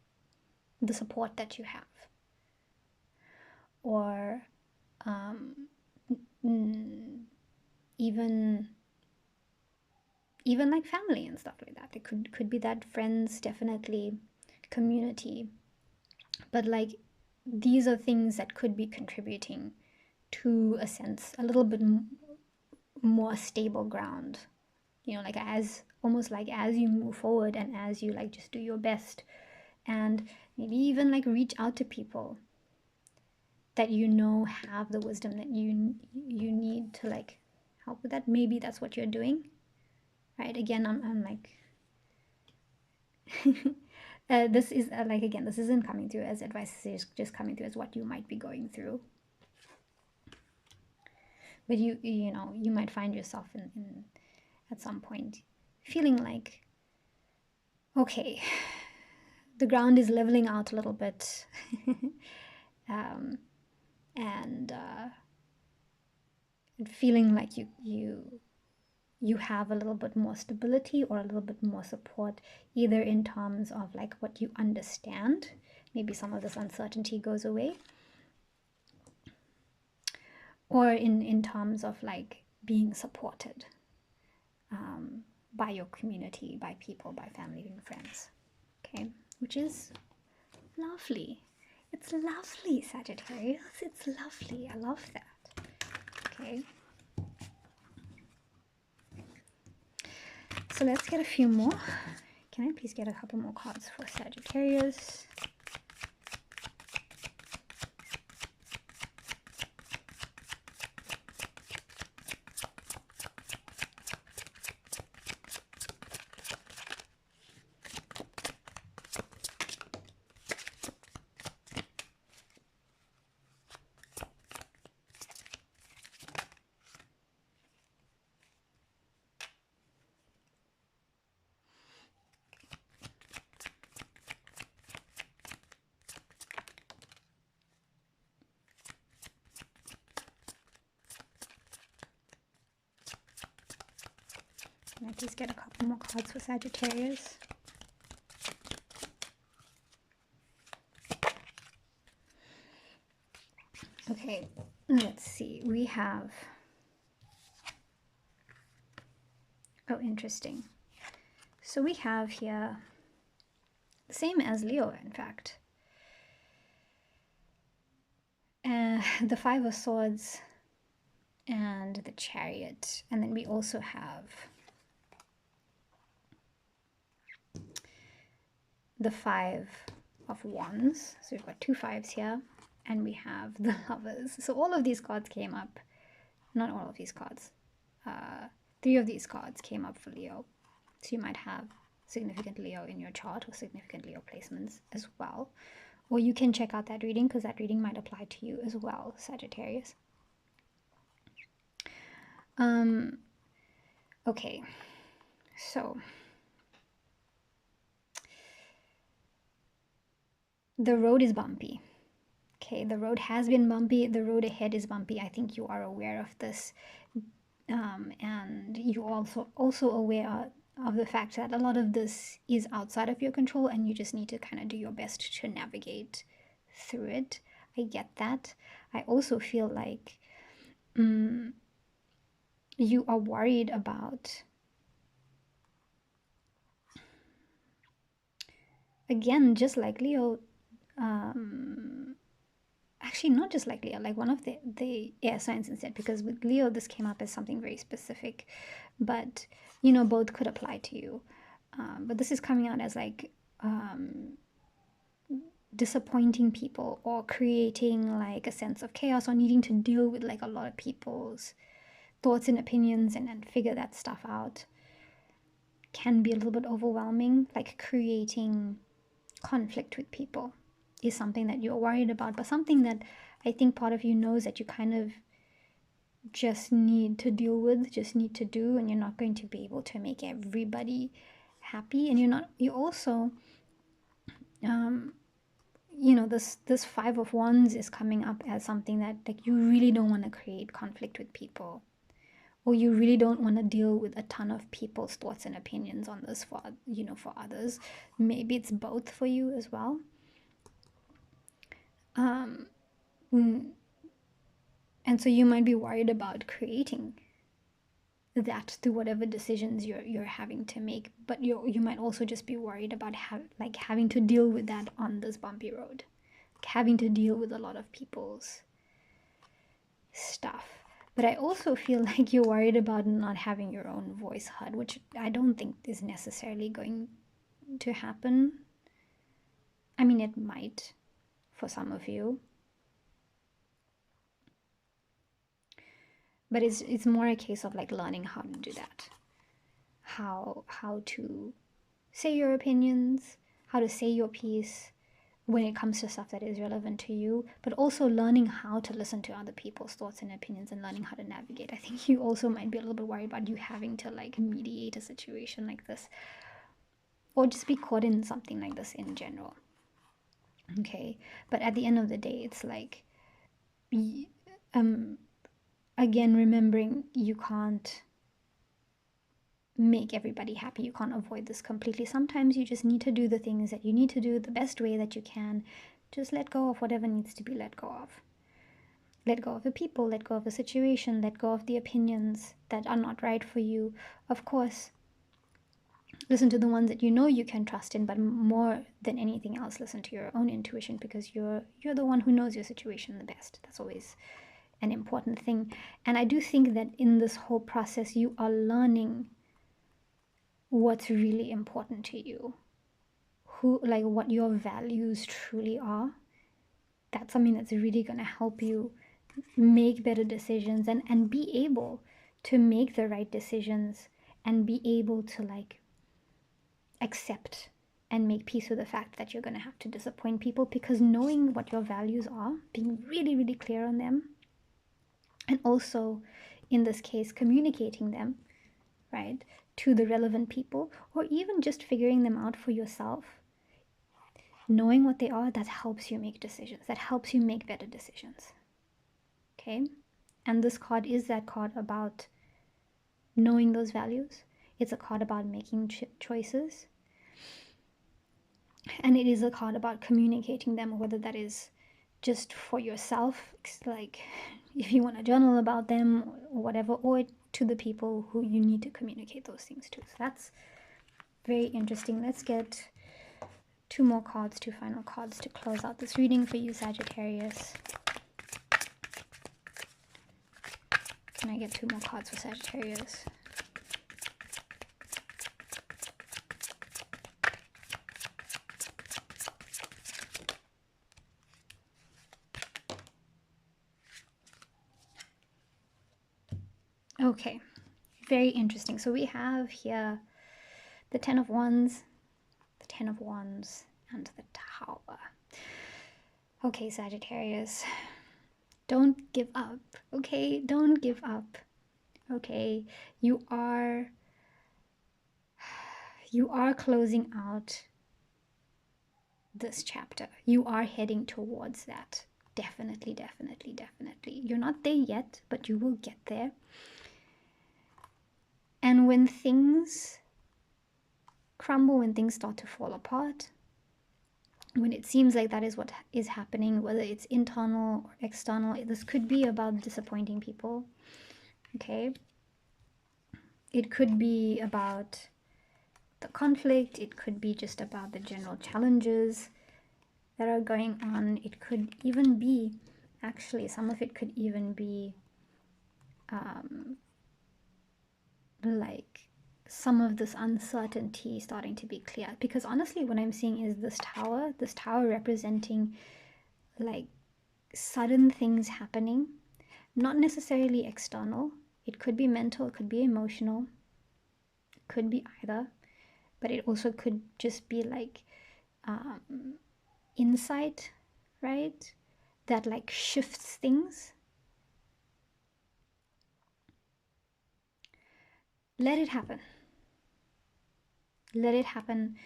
the support that you have, or even like family and stuff like that. It could be that, friends, definitely, community. But like these are things that could be contributing to a sense, a little bit more stable ground, you know, like almost like as you move forward and as you like just do your best, and maybe even like reach out to people that you know have the wisdom that you need to like help with that. Maybe that's what you're doing, right? Again, I'm like this is like, again, this isn't coming through as advice. It's just coming through as what you might be going through. But you know, you might find yourself in at some point feeling like, okay, the ground is leveling out a little bit. And feeling like you have a little bit more stability or a little bit more support, either in terms of like what you understand, maybe some of this uncertainty goes away, or in terms of like being supported by your community, by people, by family and friends. Okay, which is lovely. It's lovely, Sagittarius. It's lovely. I love that. Okay. So let's get a few more. Can I please get a couple more cards for Sagittarius? Can I please get a couple more cards for Sagittarius? Okay, let's see. We have... Oh, interesting. So we have here, same as Leo, in fact. The Five of Swords and the Chariot. And then we also have the Five of Wands. So we've got two fives here, and we have the Lovers. So all of these cards came up, not all of these cards, three of these cards came up for Leo. So you might have significant Leo in your chart or significant Leo placements as well. Or you can check out that reading, because that reading might apply to you as well, Sagittarius. Okay, so the road is bumpy. Okay, the road has been bumpy. The road ahead is bumpy. I think you are aware of this. And you also aware of the fact that a lot of this is outside of your control, and you just need to kind of do your best to navigate through it. I get that. I also feel like you are worried about again, just like Leo, actually not just like Leo, like one of the air signs instead, because with Leo this came up as something very specific, but you know, both could apply to you. But this is coming out as like disappointing people or creating like a sense of chaos or needing to deal with like a lot of people's thoughts and opinions and figure that stuff out can be a little bit overwhelming. Like creating conflict with people is something that you're worried about, but something that I think part of you knows that you kind of just need to deal with, just need to do, and you're not going to be able to make everybody happy. And you also, you know, this Five of Wands is coming up as something that like you really don't want to create conflict with people, or you really don't want to deal with a ton of people's thoughts and opinions on this for, you know, for others. Maybe it's both for you as well. And so you might be worried about creating that through whatever decisions you're having to make, but you might also just be worried about having to deal with that on this bumpy road, like having to deal with a lot of people's stuff. But I also feel like you're worried about not having your own voice heard, which I don't think is necessarily going to happen. I mean, it might for some of you, but it's more a case of like learning how to do that, how to say your opinions, how to say your piece when it comes to stuff that is relevant to you, but also learning how to listen to other people's thoughts and opinions and learning how to navigate. I think you also might be a little bit worried about you having to like mediate a situation like this, or just be caught in something like this in general. Okay, but at the end of the day, it's like, again, remembering you can't make everybody happy. You can't avoid this completely. Sometimes you just need to do the things that you need to do the best way that you can. Just let go of whatever needs to be let go of. Let go of the people, let go of the situation, let go of the opinions that are not right for you. Of course, listen to the ones that you know you can trust in, but more than anything else, listen to your own intuition, because you're the one who knows your situation the best. That's always an important thing. And I do think that in this whole process, you are learning what's really important to you, like what your values truly are. That's something that's really going to help you make better decisions and be able to make the right decisions and be able to like accept and make peace with the fact that you're going to have to disappoint people, because knowing what your values are, being really, really clear on them, and also in this case communicating them, right, to the relevant people, or even just figuring them out for yourself, knowing what they are, that helps you make decisions, that helps you make better decisions. Okay, and this card is that card about knowing those values. It's a card about making choices, and it is a card about communicating them, whether that is just for yourself, like if you want to journal about them or whatever, or to the people who you need to communicate those things to. So that's very interesting. Let's get two more cards, two final cards to close out this reading for you, Sagittarius. Can I get two more cards for Sagittarius? Okay, very interesting. So we have here the Ten of Wands, the Ten of Wands, and the Tower. Okay, Sagittarius, don't give up, okay? Don't give up, okay? You are closing out this chapter. You are heading towards that. Definitely, definitely, definitely. You're not there yet, but you will get there. And when things crumble, when things start to fall apart, when it seems like that is what is happening, whether it's internal or external, this could be about disappointing people, okay? It could be about the conflict. It could be just about the general challenges that are going on. It could even be, actually, some of it could even be like some of this uncertainty starting to be clear. Because honestly, what I'm seeing is this tower representing like sudden things happening, not necessarily external. It could be mental, it could be emotional, it could be either, but it also could just be like insight, right? That like shifts things. Let it happen. Let it happen.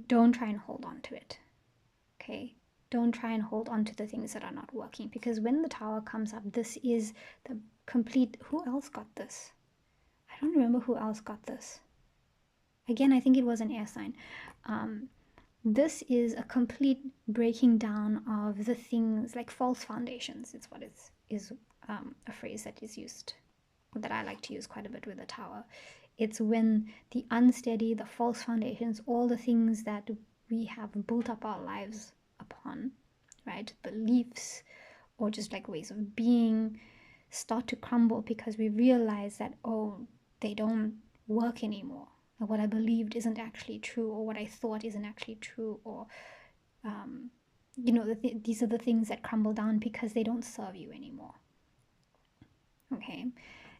Don't try and hold on to it. Okay? Don't try and hold on to the things that are not working, because when the tower comes up, this is the complete. Who else got this? I don't remember who else got this. Again, I think it was an air sign. This is a complete breaking down of the things like false foundations. It's what is a phrase that is used, that I like to use quite a bit with the tower. It's when the unsteady, the false foundations, all the things that we have built up our lives upon, right? Beliefs or just like ways of being start to crumble because we realize that, oh, they don't work anymore. Or what I believed isn't actually true, or what I thought isn't actually true, or you know, these are the things that crumble down because they don't serve you anymore. Okay,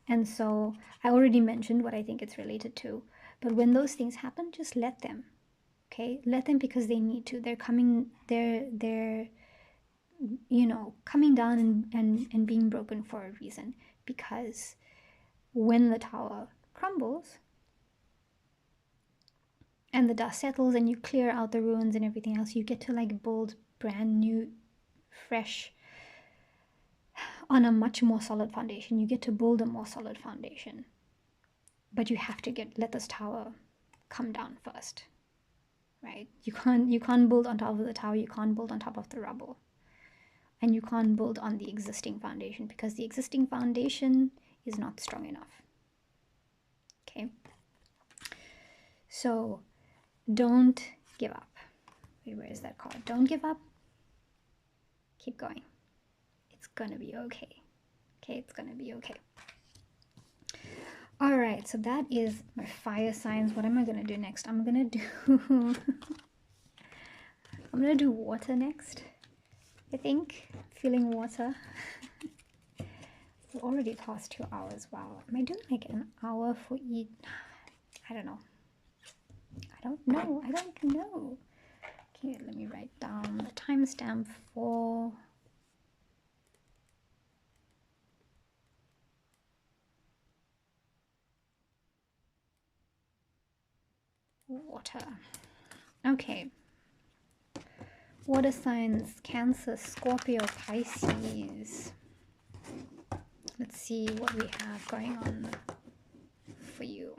and so I already mentioned what I think it's related to, but when those things happen, just let them. Okay, let them, because they need to. They're coming. They're you know, coming down and being broken for a reason, because when the tower crumbles and the dust settles and you clear out the ruins and everything else, you get to like build brand new, fresh, on a much more solid foundation. You get to build a more solid foundation, but you have to let this tower come down first, right? You can't build on top of the tower. You can't build on top of the rubble, and you can't build on the existing foundation, because the existing foundation is not strong enough. Okay, so don't give up. Wait, where is that card? Don't give up. Keep going. It's gonna be okay. Okay, it's gonna be okay. All right, so that is my fire signs. What am I gonna do next? I'm gonna do I'm gonna do water next, I think. Feeling water. It's already past 2 hours. Wow. Am I doing like an hour for each? I don't know. I don't know. Okay, let me write down the timestamp for water. Okay. Water signs: Cancer, Scorpio, Pisces. Let's see what we have going on for you.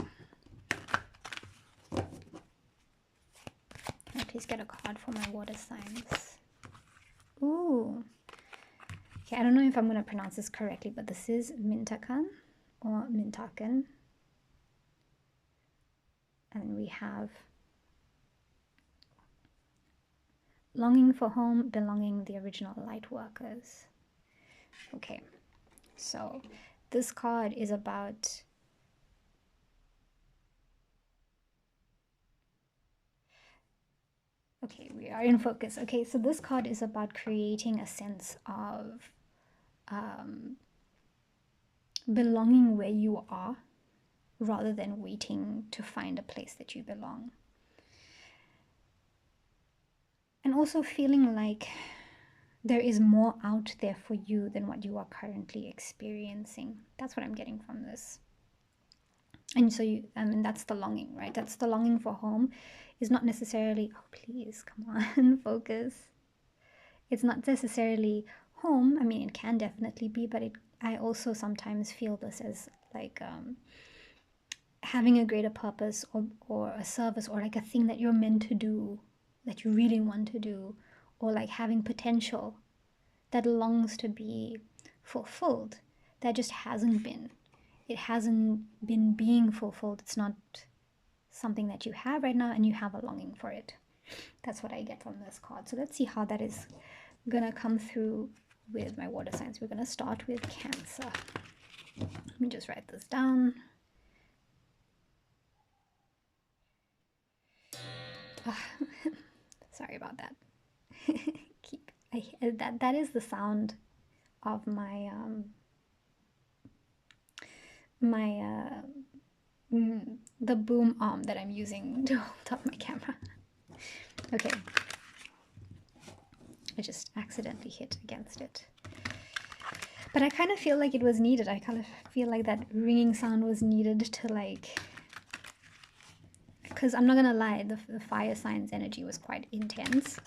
Can I please get a card for my water signs? Ooh. Okay, I don't know if I'm going to pronounce this correctly, but this is Mintakan or Mintaken. And we have longing for home, belonging, the original light workers. Okay, so this card is about okay, we are in focus. Okay, so this card is about creating a sense of belonging where you are, rather than waiting to find a place that you belong. And also feeling like there is more out there for you than what you are currently experiencing. That's what I'm getting from this. And so that's the longing, right? That's the longing for home. Is not necessarily, oh please, come on, focus. It's not necessarily home. I mean, it can definitely be, but I also sometimes feel this as like having a greater purpose, or a service, or like a thing that you're meant to do, that you really want to do, or like having potential that longs to be fulfilled, that just hasn't been. It hasn't been being fulfilled. It's not something that you have right now and you have a longing for it. That's what I get from this card. So let's see how that is gonna come through with my water signs. We're gonna start with Cancer. Let me just write this down. Sorry about that. That is the sound of my the boom arm that I'm using to hold up my camera. Okay, I just accidentally hit against it, but I kind of feel like it was needed. I kind of feel like that ringing sound was needed to, like, because I'm not gonna lie, the fire signs energy was quite intense.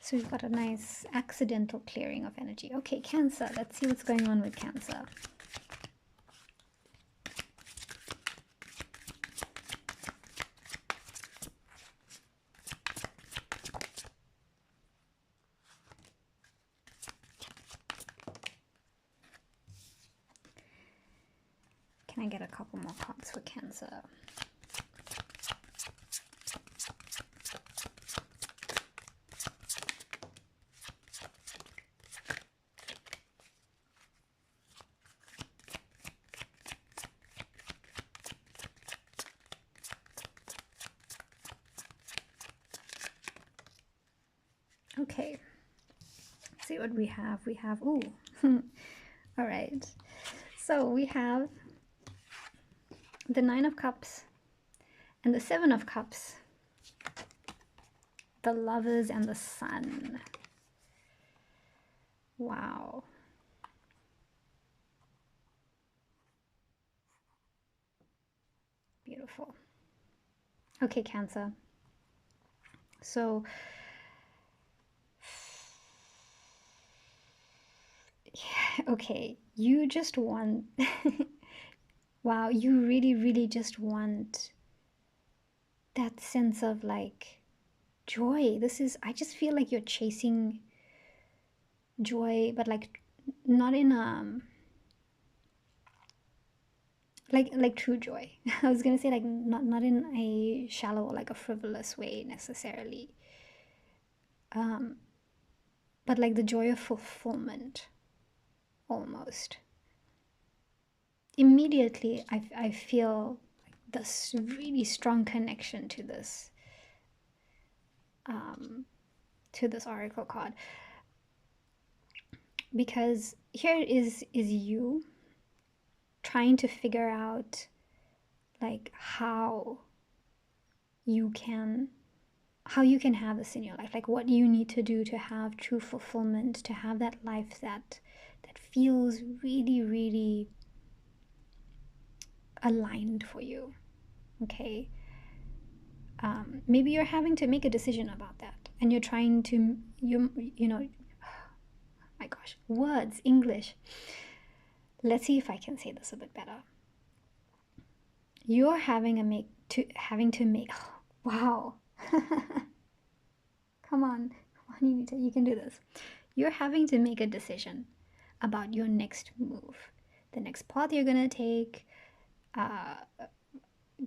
So we've got a nice accidental clearing of energy. Okay, Cancer. Let's see what's going on with Cancer. Can I get a couple more cards for Cancer? Okay, let's see what we have. We have, ooh, all right. So we have the 9 of Cups and the 7 of Cups, the Lovers and the Sun. Wow. Beautiful. Okay, Cancer. So okay, you just want wow, you really just want that sense of, like, joy. This is, I just feel like you're chasing joy, but, like, not in like true joy. I was gonna say, like, not in a shallow or like a frivolous way necessarily, but like the joy of fulfillment. Almost immediately I feel this really strong connection to this oracle card, because here is you trying to figure out, like, how you can have this in your life, like what you need to do to have true fulfillment, to have that life that feels really aligned for you. Okay, maybe you're having to make a decision about that, and you're trying to, you know, my gosh, words, English. Let's see if I can say this a bit better. You're having to make wow. Come on, you can do this. You're having to make a decision about your next move, the next path you're gonna take. I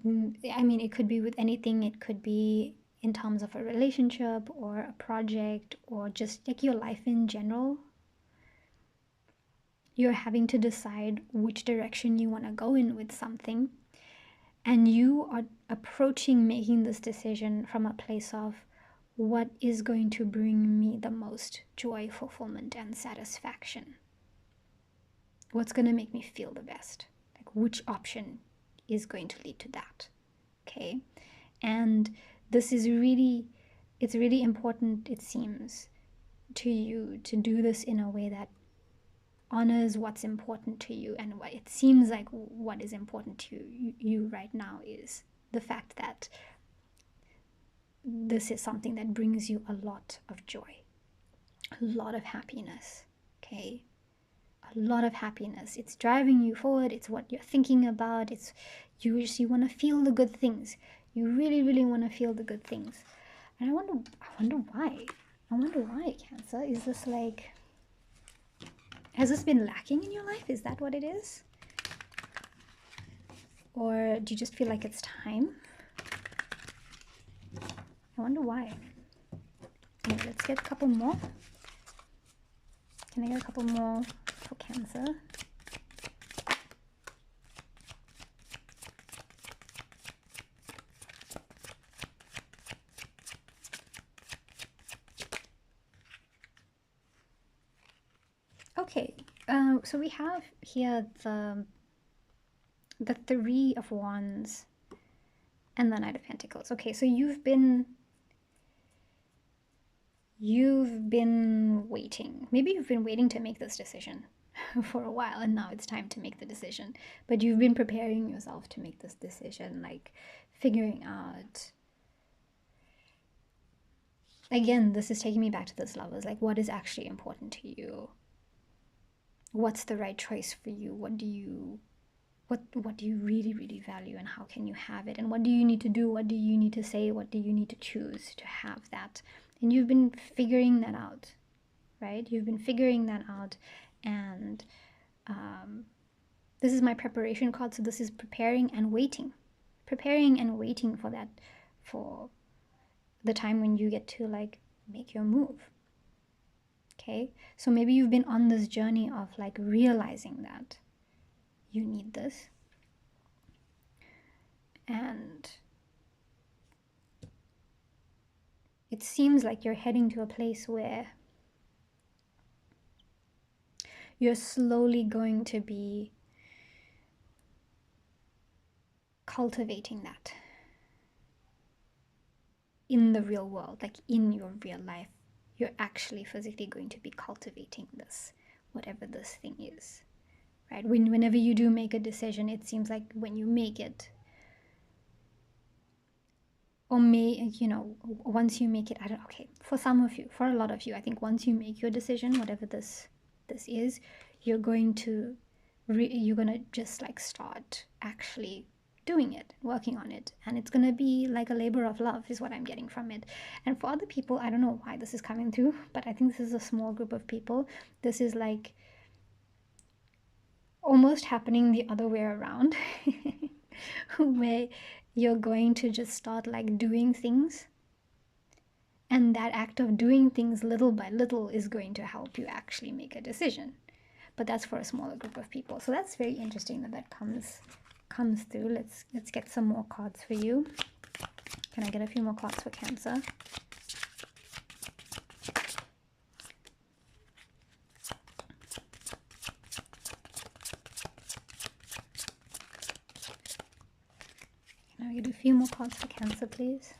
mean, it could be with anything. It could be in terms of a relationship or a project or just like your life in general. You're having to decide which direction you want to go in with something, and you are approaching making this decision from a place of, what is going to bring me the most joy, fulfillment, and satisfaction? What's going to make me feel the best? Like, which option is going to lead to that? Okay, and this is really, it's really important, it seems, to you to do this in a way that honors what's important to you. And what it seems like what is important to you right now is the fact that this is something that brings you a lot of joy, a lot of happiness. Okay, a lot of happiness. It's driving you forward. It's what you're thinking about. It's you want to feel the good things. You really want to feel the good things. And I wonder why. Cancer, is this like, has this been lacking in your life? Is that what it is? Or do you just feel like it's time? I wonder why. Anyway, let's get a couple more. Can I get a couple more for Cancer? Okay, so we have here the Three of Wands and the Knight of Pentacles. Okay, so you've been waiting. Maybe you've been waiting to make this decision for a while, and now it's time to make the decision. But you've been preparing yourself to make this decision, like figuring out. Again, this is taking me back to this, Lovers. Like, what is actually important to you? What's the right choice for you? What do you really, really value, and how can you have it? And what do you need to do? What do you need to say? What do you need to choose to have that? And you've been figuring that out, right? You've been figuring that out. And this is my preparation card. So this is preparing and waiting for that, for the time when you get to like make your move. Okay, so maybe you've been on this journey of like realizing that you need this, and it seems like you're heading to a place where you're slowly going to be cultivating that in the real world, like in your real life. You're actually physically going to be cultivating this, whatever this thing is, right? Whenever you do make a decision, it seems like when you make it, or once you make it, I don't know, okay, for some of you, for a lot of you, I think once you make your decision, whatever this is, you're going to just like start actually doing it, working on it, and it's gonna be like a labor of love is what I'm getting from it. And for other people, I don't know why this is coming through, but I think this is a small group of people. This is like almost happening the other way around where you're going to just start like doing things, and that act of doing things little by little is going to help you actually make a decision. But that's for a smaller group of people. So that's very interesting that comes through. Let's get some more cards for you. Can I get a few more cards for Cancer? Can I get a few more cards for Cancer, please?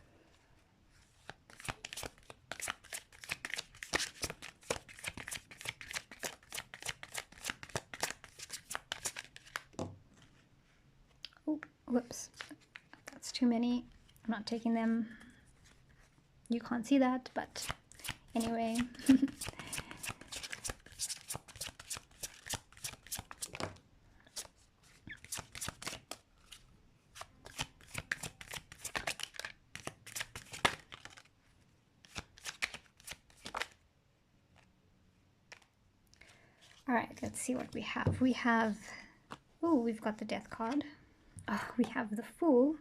Oh, whoops. That's too many. I'm not taking them. You can't see that, but anyway. All right, let's see what we have. We have, oh, we've got the Death card. Oh, we have the Fool.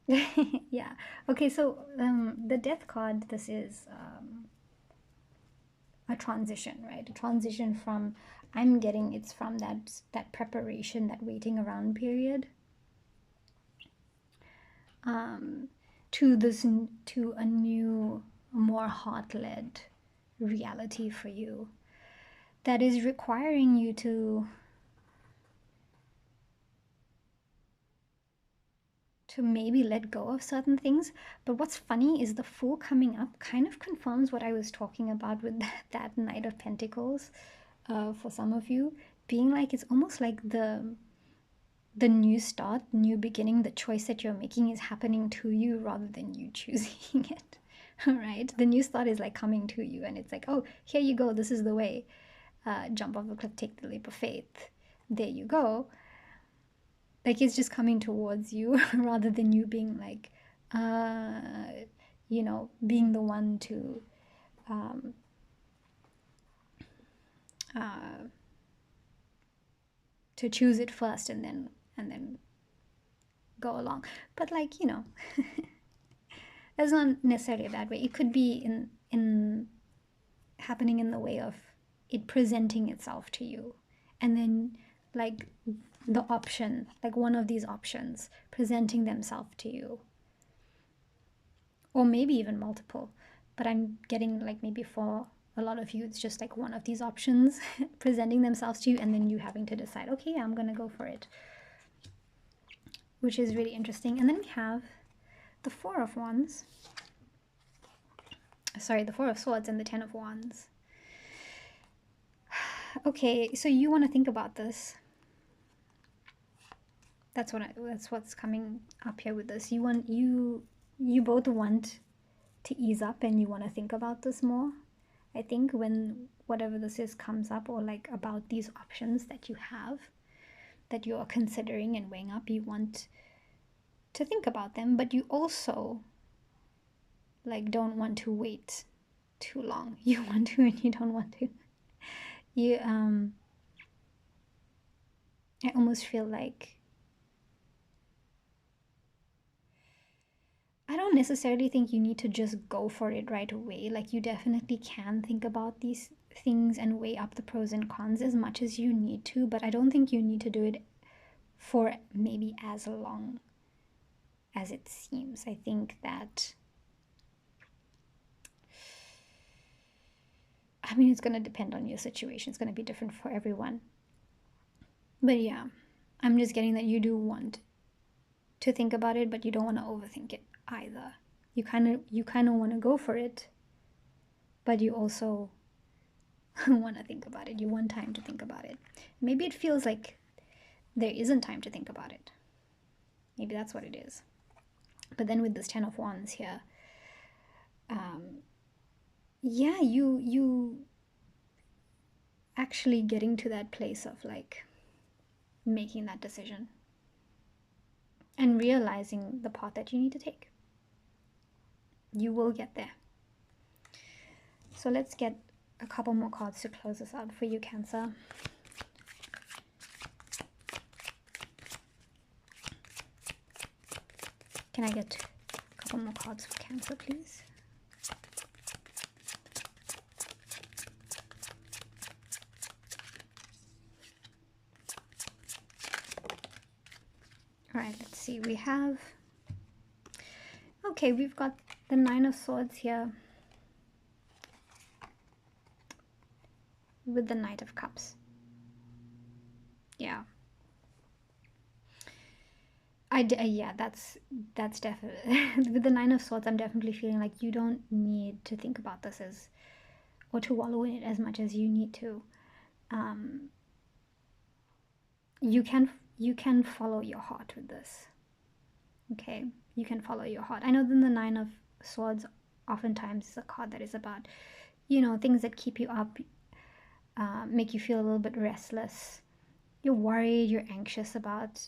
Yeah. Okay, so the Death card, this is a transition, right? A transition from, I'm getting it's from that preparation, that waiting around period, to a new, more heart-led reality for you that is requiring you to maybe let go of certain things. But what's funny is the Fool coming up kind of confirms what I was talking about with that Knight of Pentacles, for some of you, being like it's almost like the new start, new beginning, the choice that you're making is happening to you rather than you choosing it. All right, the new start is like coming to you, and it's like, oh, here you go, this is the way. Jump off the cliff, take the leap of faith. There you go. Like it's just coming towards you rather than you being like, being the one to to choose it first and then go along. But like, you know, that's not necessarily a bad way. It could be in happening in the way of it presenting itself to you, and then like the option, like one of these options presenting themselves to you, or maybe even multiple. But I'm getting like maybe for a lot of you it's just like one of these options presenting themselves to you, and then you having to decide, okay, I'm gonna go for it, which is really interesting. And then we have the Four of Wands, sorry, the Four of Swords and the Ten of Wands. Okay, so you want to think about this. That's what's coming up here with this. You both want to ease up and you want to think about this more. I think when whatever this is comes up, or like about these options that you have, that you are considering and weighing up, you want to think about them, but you also like don't want to wait too long. You want to and you don't want to. You I almost feel like I don't necessarily think you need to just go for it right away. Like, you definitely can think about these things and weigh up the pros and cons as much as you need to, but I don't think you need to do it for maybe as long as it seems. I think that, I mean, it's going to depend on your situation. It's going to be different for everyone. But yeah, I'm just getting that you do want to think about it, but you don't want to overthink it either. You kind of want to go for it, but you also want to think about it. You want time to think about it. Maybe it feels like there isn't time to think about it. Maybe that's what it is. But then with this Ten of Wands here, yeah, you actually getting to that place of like making that decision and realizing the path that you need to take. You will get there. So let's get a couple more cards to close this out for you, Cancer. Can I get a couple more cards for Cancer, please? All right, let's see. We have, okay, we've got the Nine of Swords here with the Knight of Cups. Yeah. Yeah, that's definitely with the Nine of Swords. I'm definitely feeling like you don't need to think about this as, or to wallow in it as much as you need to. You can follow your heart with this. Okay, you can follow your heart. I know that the Nine of Swords oftentimes is a card that is about, you know, things that keep you up, make you feel a little bit restless. You're worried, you're anxious about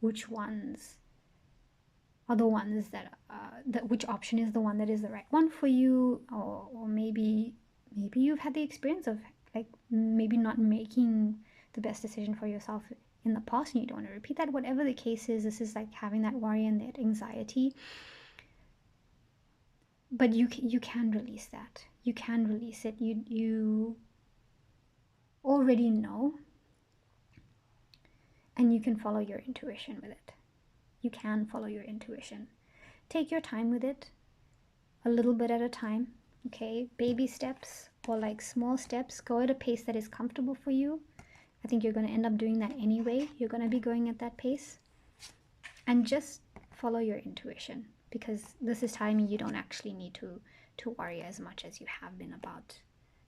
which ones are the ones that which option is the one that is the right one for you, or maybe you've had the experience of like maybe not making the best decision for yourself in the past and you don't want to repeat that. Whatever the case is, this is like having that worry and that anxiety. But you can release that. You can release it. You already know, and you can follow your intuition with it. You can follow your intuition. Take your time with it, a little bit at a time. Okay, baby steps or like small steps. Go at a pace that is comfortable for you. I think you're going to end up doing that anyway. You're going to be going at that pace. And just follow your intuition, because this is telling me you don't actually need to worry as much as you have been about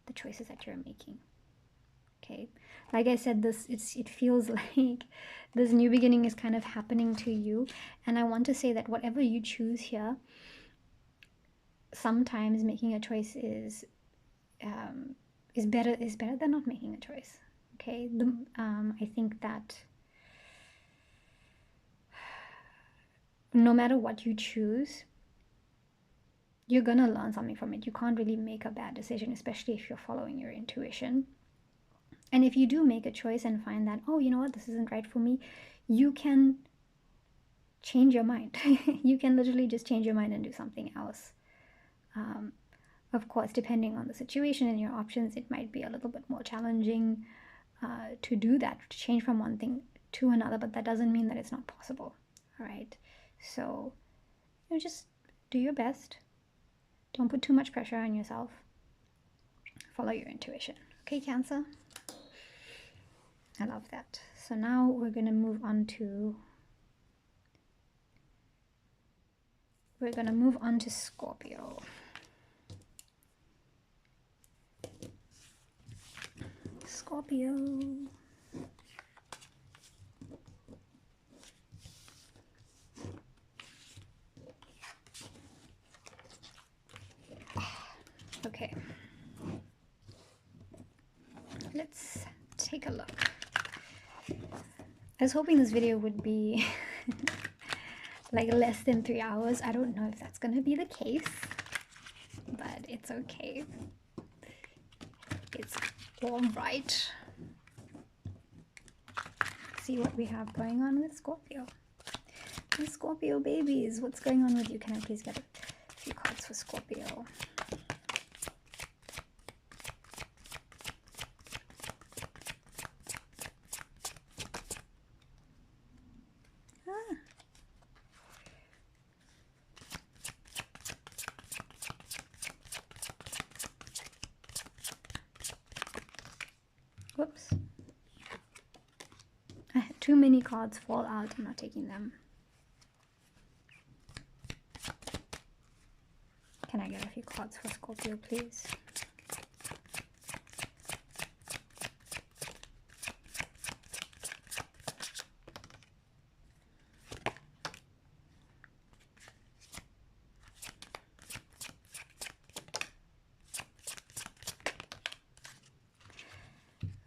the choices that you're making. Okay, like I said, it feels like this new beginning is kind of happening to you, and I want to say that whatever you choose here, sometimes making a choice is better than not making a choice. Okay, I think that no matter what you choose, you're gonna learn something from it. You can't really make a bad decision, especially if you're following your intuition. And if you do make a choice and find that, oh, you know what, this isn't right for me, you can change your mind. You can literally just change your mind and do something else. Of course, depending on the situation and your options, it might be a little bit more challenging to do that, to change from one thing to another, but that doesn't mean that it's not possible. All right, so you know, just do your best. Don't put too much pressure on yourself. Follow your intuition. Okay, Cancer? I love that. So now we're going to move on to Scorpio. Scorpio. Okay. Let's take a look. I was hoping this video would be like less than 3 hours. I don't know if that's going to be the case, but it's okay. It's all right. See what we have going on with Scorpio. The Scorpio babies, what's going on with you? Can I please get a few cards for Scorpio? Whoops. I had too many cards fall out. I'm not taking them. Can I get a few cards for Scorpio, please?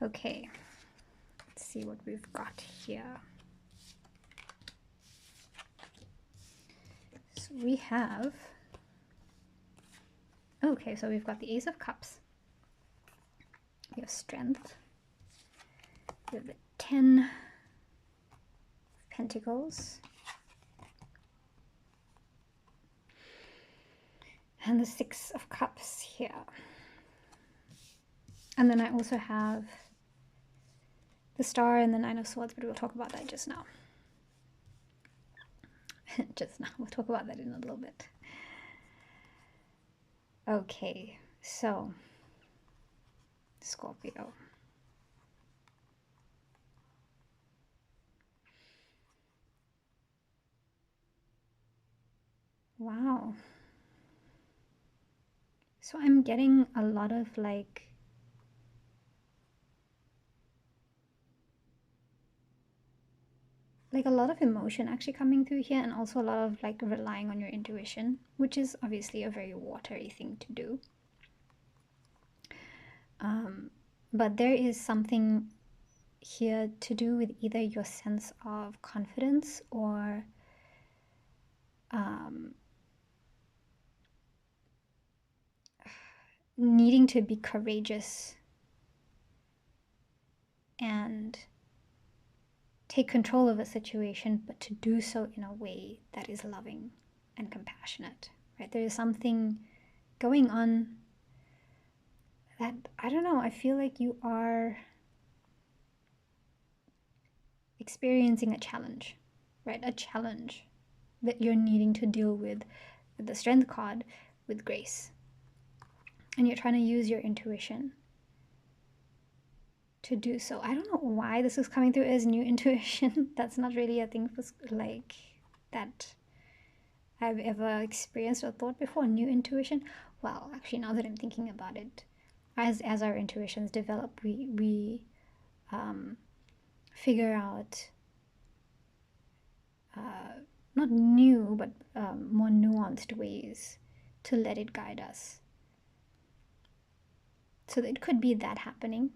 Okay, let's see what we've got here. So we have, okay, so we've got the Ace of Cups. We have Strength. We have the 10 of Pentacles. And the 6 of Cups here. And then I also have the Star and the 9 of Swords, but we'll talk about that just now. Just now. We'll talk about that in a little bit. Okay, so Scorpio. Wow. So I'm getting a lot of like a lot of emotion actually coming through here, and also a lot of like relying on your intuition, which is obviously a very watery thing to do. But there is something here to do with either your sense of confidence or needing to be courageous and take control of a situation, but to do so in a way that is loving and compassionate, right? There is something going on that, I don't know, I feel like you are experiencing a challenge, right? A challenge that you're needing to deal with the Strength card, with grace. And you're trying to use your intuition to do so. I don't know why this is coming through as new intuition. That's not really a thing for like that I've ever experienced or thought before. New intuition. Well, actually, now that I'm thinking about it, as our intuitions develop, we figure out not new but more nuanced ways to let it guide us. So it could be that happening.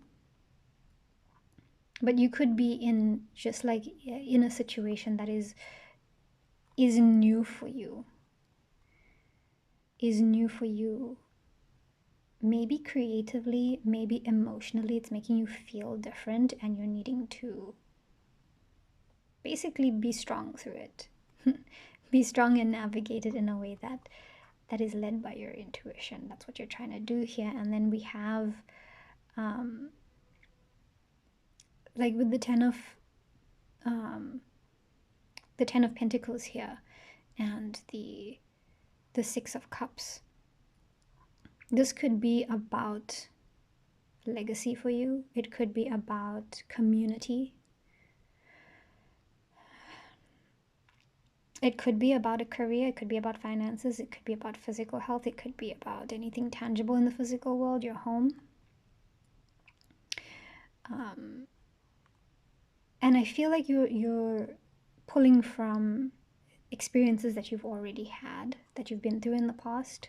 But you could be in just like in a situation that is new for you. Is new for you. maybe creatively, maybe emotionally, it's making you feel different, and you're needing to basically be strong through it. Be strong and navigate it in a way that is led by your intuition. That's what you're trying to do here. And then we have like with the ten of Pentacles here, and the Six of Cups. This could be about legacy for you. It could be about community. It could be about a career. It could be about finances. It could be about physical health. It could be about anything tangible in the physical world, your home. And I feel like you're pulling from experiences that you've already had, that you've been through in the past.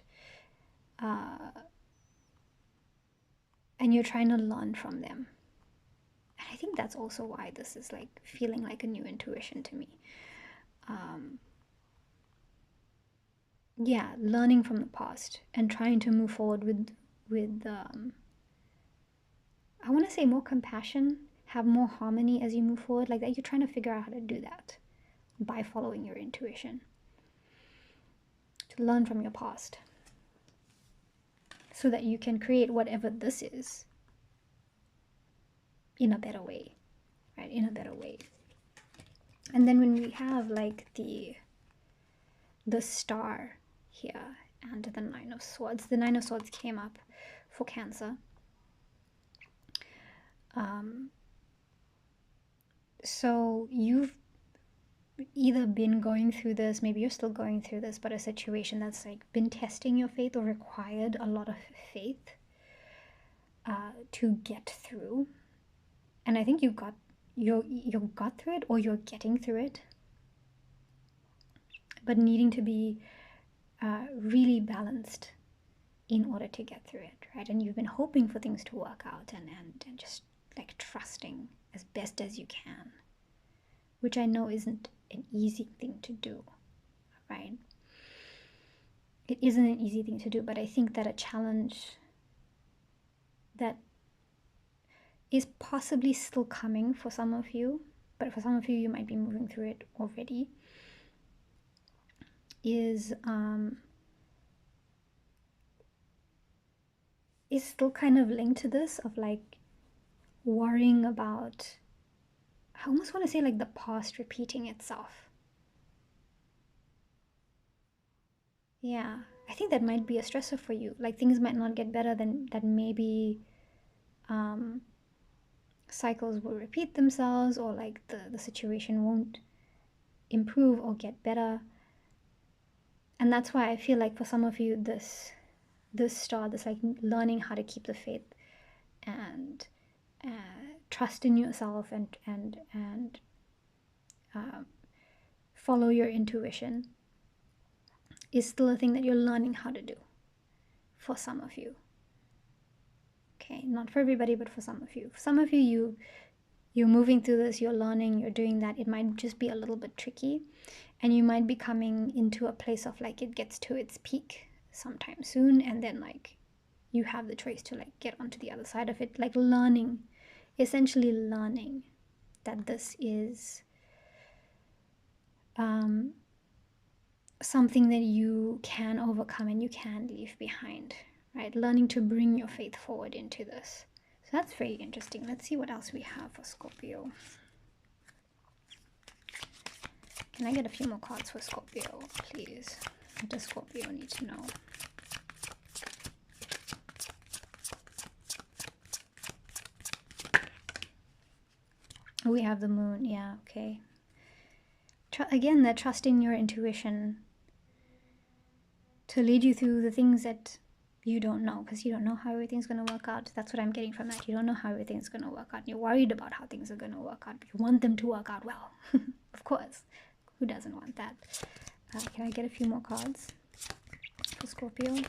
And you're trying to learn from them. And I think that's also why this is like feeling like a new intuition to me. Yeah, learning from the past and trying to move forward with I want to say more compassion, have more harmony as you move forward, like that. You're trying to figure out how to do that by following your intuition, to learn from your past, so that you can create whatever this is in a better way, right? In a better way. And then when we have like the Star here and the Nine of Swords, the Nine of Swords came up for Cancer. So you've either been going through this, maybe you're still going through this, but a situation that's like been testing your faith or required a lot of faith to get through. And I think you got through it, or you're getting through it, but needing to be really balanced in order to get through it, right? And you've been hoping for things to work out, and just like trusting as best as you can, which I know isn't an easy thing to do, right? It isn't an easy thing to do, but I think that a challenge that is possibly still coming for some of you, but for some of you, you might be moving through it already, is still kind of linked to this, of like worrying about, I almost want to say like the past repeating itself. Yeah, I think that might be a stressor for you. Like things might not get better, than that maybe cycles will repeat themselves, or like the situation won't improve or get better. And that's why I feel like for some of you, this star, this like learning how to keep the faith and trust in yourself and follow your intuition, is still a thing that you're learning how to do for some of you. Okay, not for everybody, but for some of you. For some of you, you're moving through this, you're learning, you're doing that. It might just be a little bit tricky, and you might be coming into a place of like it gets to its peak sometime soon, and then like you have the choice to like get onto the other side of it, like learning, essentially learning that this is something that you can overcome and you can leave behind, right? Learning to bring your faith forward into this. So that's very interesting. Let's see what else we have for Scorpio. Can I get a few more cards for Scorpio, please? What does Scorpio need to know? We have the Moon. Yeah, okay. Again, that trust in your intuition to lead you through the things that you don't know, because you don't know how everything's going to work out. That's what I'm getting from that. You don't know how everything's going to work out. You're worried about how things are going to work out. You want them to work out well. Of course. Who doesn't want that? Can I get a few more cards for Scorpio?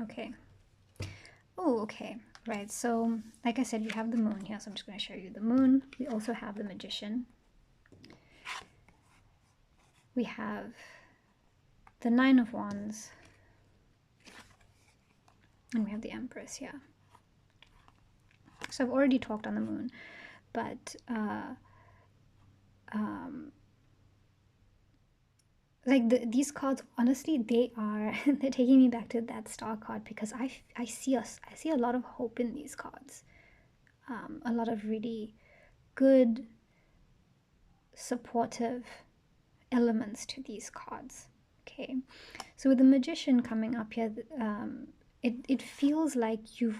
Okay. Oh, okay. Right. So, like I said, we have the moon here. So I'm just going to show you the moon. We also have the magician. We have the Nine of Wands. And we have the Empress here. So I've already talked on the moon. But, like these cards, honestly, they're taking me back to that star card, because I see a lot of hope in these cards. A lot of really good, supportive elements to these cards. Okay, so with the magician coming up here, it feels like you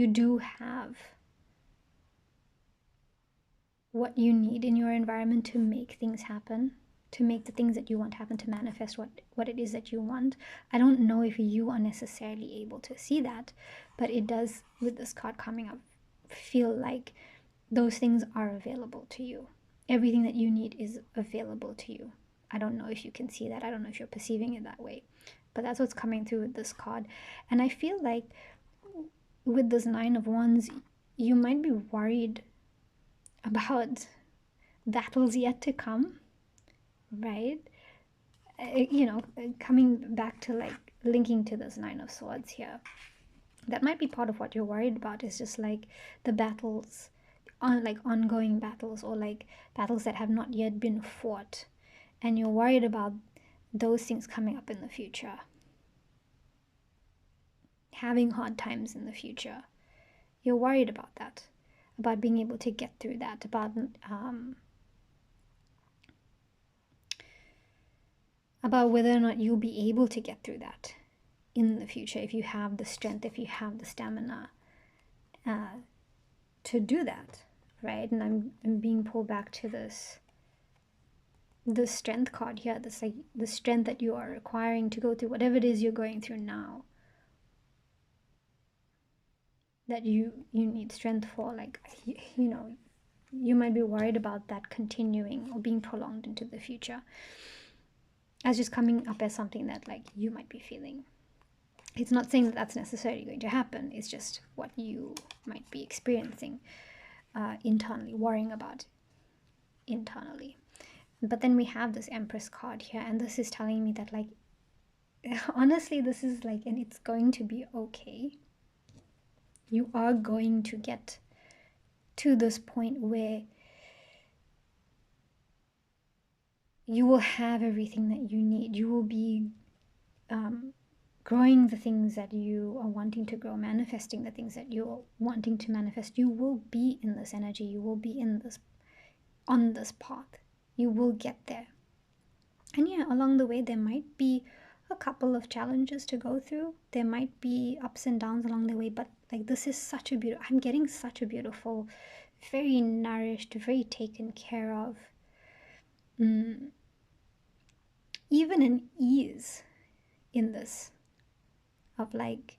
do have what you need in your environment to make things happen, to make the things that you want happen, to manifest what it is that you want. I don't know if you are necessarily able to see that, but it does, with this card coming up, feel like those things are available to you. Everything that you need is available to you. I don't know if you can see that. I don't know if you're perceiving it that way, but that's what's coming through with this card. And I feel like with this Nine of Wands, you might be worried about battles yet to come, right? You know, coming back to like linking to this Nine of Swords here, that might be part of what you're worried about, is just like the battles, like ongoing battles, or like battles that have not yet been fought, and you're worried about those things coming up in the future, having hard times in the future. You're worried about that, about being able to get through that, about whether or not you'll be able to get through that in the future, if you have the strength, if you have the stamina to do that, right? And I'm being pulled back to the strength card here. That's like the strength that you are requiring to go through whatever it is you're going through now, that you need strength for. Like, you know, you might be worried about that continuing or being prolonged into the future, as just coming up as something that like you might be feeling. It's not saying that that's necessarily going to happen. It's just what you might be experiencing internally, worrying about internally. But then we have this Empress card here, and this is telling me that, like, honestly, this is like, and it's going to be okay. You are going to get to this point where you will have everything that you need. You will be growing the things that you are wanting to grow, manifesting the things that you're wanting to manifest. You will be in this energy. You will be on this path. You will get there. And yeah, along the way, there might be a couple of challenges to go through. There might be ups and downs along the way, but like, this is such a beautiful, I'm getting such a beautiful, very nourished, very taken care of, even an ease in this, of like,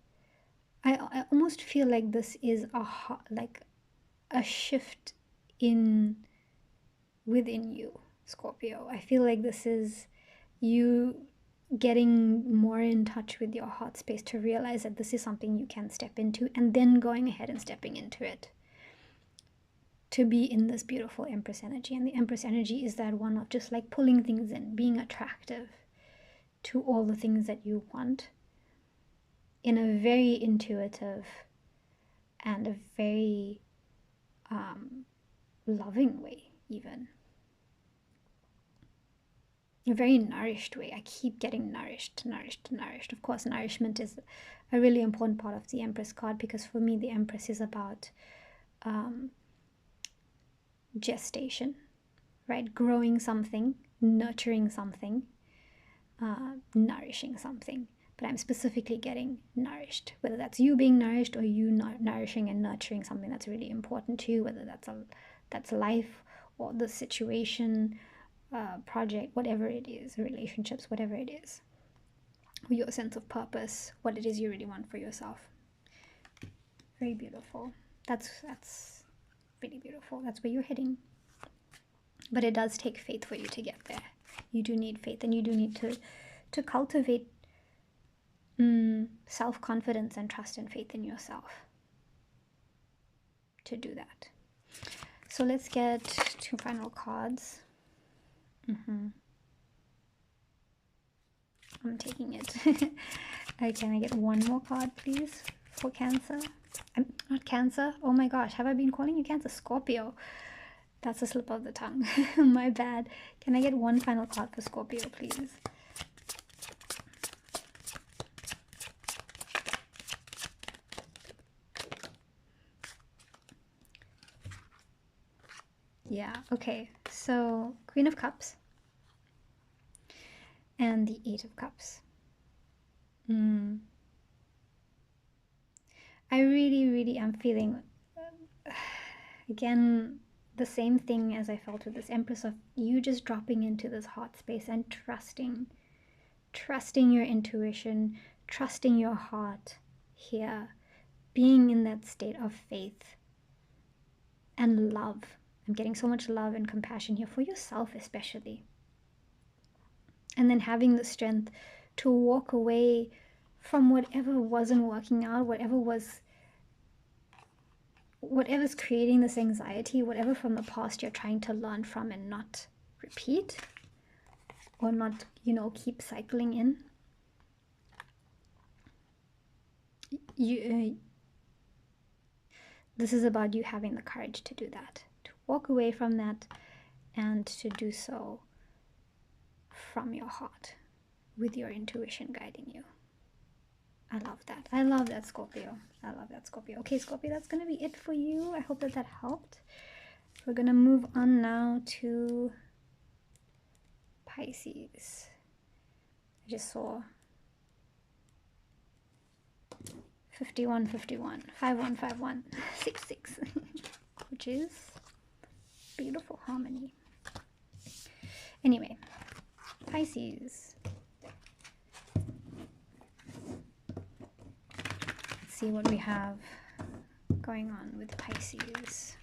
I almost feel like this is a shift within you, Scorpio. I feel like this is you getting more in touch with your heart space, to realize that this is something you can step into, and then going ahead and stepping into it, to be in this beautiful Empress energy. And the Empress energy is that one of just like pulling things in, being attractive to all the things that you want, in a very intuitive and a very loving way, even a very nourished way. I keep getting nourished. Of course, nourishment is a really important part of the Empress card, because for me, the Empress is about gestation, right? Growing something, nurturing something, nourishing something. But I'm specifically getting nourished, whether that's you being nourished, or you nourishing and nurturing something that's really important to you, whether that's life, or the situation, project, whatever it is, relationships, whatever it is, or your sense of purpose, what it is you really want for yourself. Very beautiful. That's really beautiful. That's where you're heading. But it does take faith for you to get there. You do need faith, and you do need to cultivate self-confidence and trust and faith in yourself to do that. So let's get 2 final cards. I'm taking it. Can I get 1 more card, please, for Cancer? Not Cancer. Oh my gosh, have I been calling you Cancer? Scorpio. That's a slip of the tongue. My bad. Can I get 1 final card for Scorpio, please? Yeah, okay. So, Queen of Cups and the 8 of Cups. I really am feeling, again, the same thing as I felt with this Empress, of you just dropping into this heart space and trusting your intuition, trusting your heart here, being in that state of faith and love. I'm getting so much love and compassion here for yourself especially. And then having the strength to walk away from whatever wasn't working out, whatever's creating this anxiety, whatever from the past you're trying to learn from and not repeat, or not, keep cycling in. This is about you having the courage to do that, to walk away from that, and to do so from your heart, with your intuition guiding you. I love that. I love that, Scorpio. I love that, Scorpio. Okay, Scorpio, that's going to be it for you. I hope that helped. We're going to move on now to Pisces. I just saw 5151, 5151, 66, which is beautiful harmony. Anyway, Pisces. Let's see what we have going on with Pisces.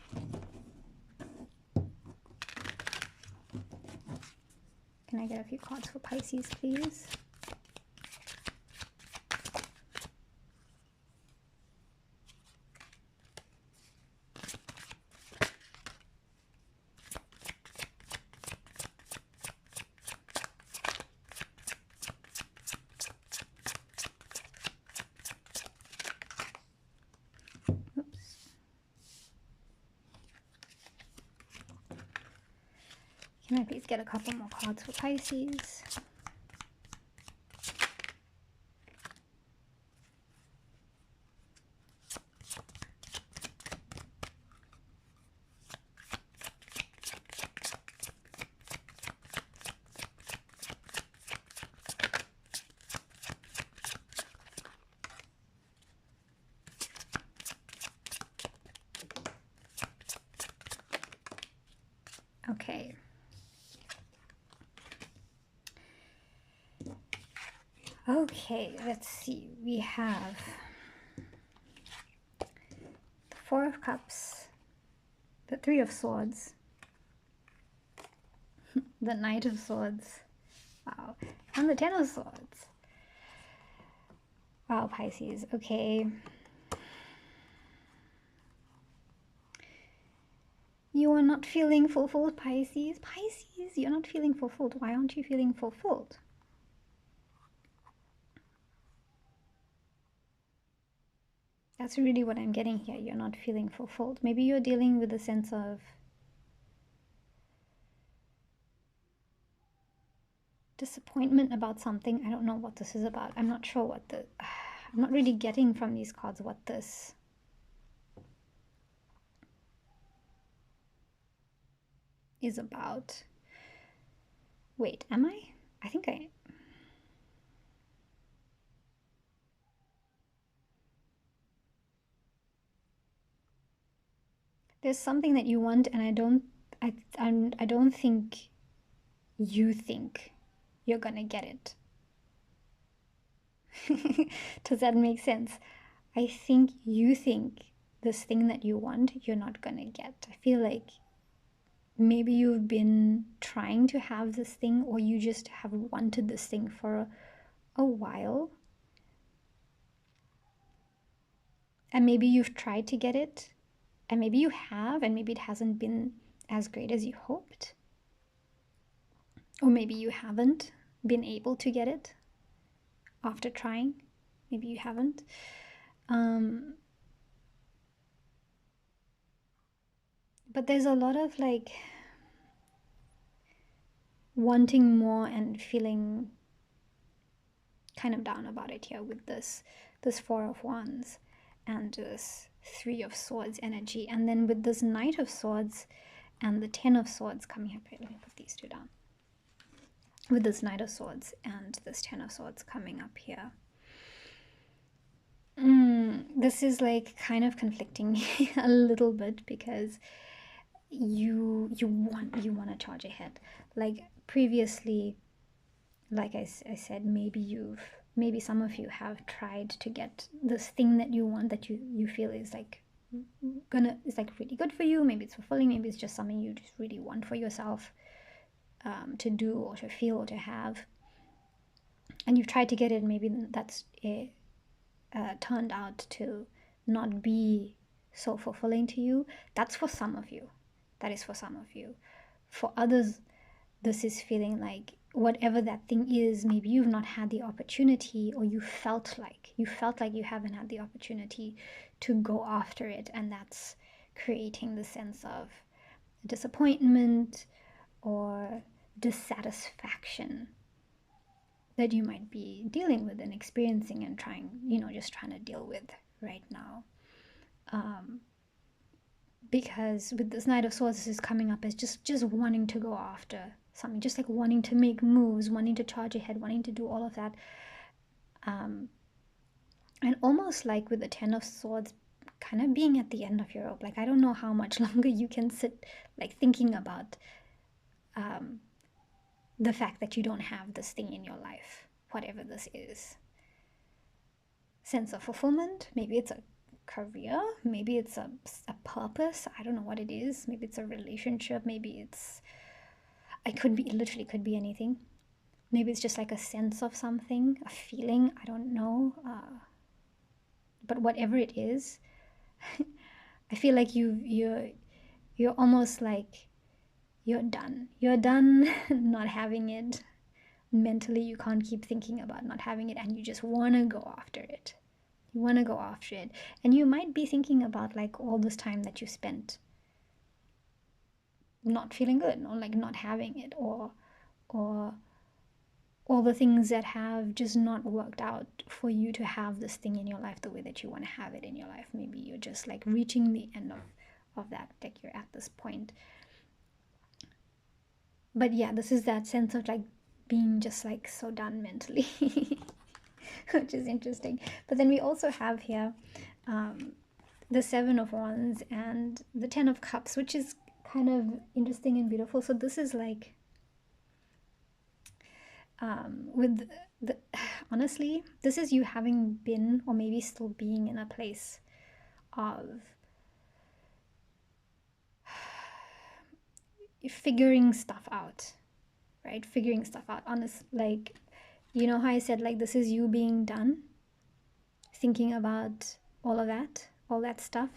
Can I get a few cards for Pisces, please? Can I please get a couple more cards for Pisces? Okay. Okay, let's see. We have the 4 of Cups, the 3 of Swords, the Knight of Swords, wow, and the 10 of Swords. Wow, Pisces, okay. You are not feeling fulfilled, Pisces. Pisces, you're not feeling fulfilled. Why aren't you feeling fulfilled? That's really what I'm getting here. You're not feeling fulfilled. Maybe you're dealing with a sense of disappointment about something. I don't know what this is about. I'm not sure what I'm not really getting from these cards what this is about. Wait, am I? I think I... There's something that you want, and I don't think you think you're gonna get it. Does that make sense? I think you think this thing that you want, you're not gonna get. I feel like maybe you've been trying to have this thing, or you just have wanted this thing for a while, And maybe you've tried to get it, and maybe you have, and maybe it hasn't been as great as you hoped. Or maybe you haven't been able to get it after trying. Maybe you haven't. But there's a lot of like wanting more and feeling kind of down about it here with this Four of Wands and this Three of Swords energy, and then with this Knight of Swords and the Ten of Swords coming up here. Let me put these two down. With this Knight of Swords and this Ten of Swords coming up here. This is like kind of conflicting a little bit, because you want to charge ahead. Like previously, like I said, maybe some of you have tried to get this thing that you want, that you feel is like really good for you. Maybe it's fulfilling, maybe it's just something you just really want for yourself, to do or to feel or to have, and you've tried to get it. Maybe that's turned out to not be so fulfilling to you. That's for some of you. That is for some of you. For others, this is feeling like whatever that thing is, maybe you've not had the opportunity, or you felt like you haven't had the opportunity to go after it, and that's creating the sense of disappointment or dissatisfaction that you might be dealing with and experiencing and trying to deal with right now. Because with this Knight of Swords, this is coming up as just wanting to go after something, just like wanting to make moves, wanting to charge ahead, wanting to do all of that. And almost like with the Ten of Swords kind of being at the end of your rope. Like, I don't know how much longer you can sit like thinking about the fact that you don't have this thing in your life, whatever this is. Sense of fulfillment, maybe it's a career, maybe it's a purpose, I don't know what it is. Maybe it's a relationship, maybe it literally could be anything. Maybe it's just like a sense of something, a feeling, I don't know. But whatever it is, I feel like you're almost like you're done not having it. Mentally you can't keep thinking about not having it, and you just want to go after it. And you might be thinking about like all this time that you spent not feeling good, or like not having it, or all the things that have just not worked out for you to have this thing in your life the way that you want to have it in your life. Maybe you're just like reaching the end of that, like you're at this point. But yeah, this is that sense of like being just like so done mentally, which is interesting. But then we also have here the Seven of Wands and the Ten of Cups, which is kind of interesting and beautiful. So this is like with the honestly, this is you having been, or maybe still being, in a place of figuring stuff out, right? Figuring stuff out. Honest, like, you know how I said like this is you being done, thinking about all that stuff.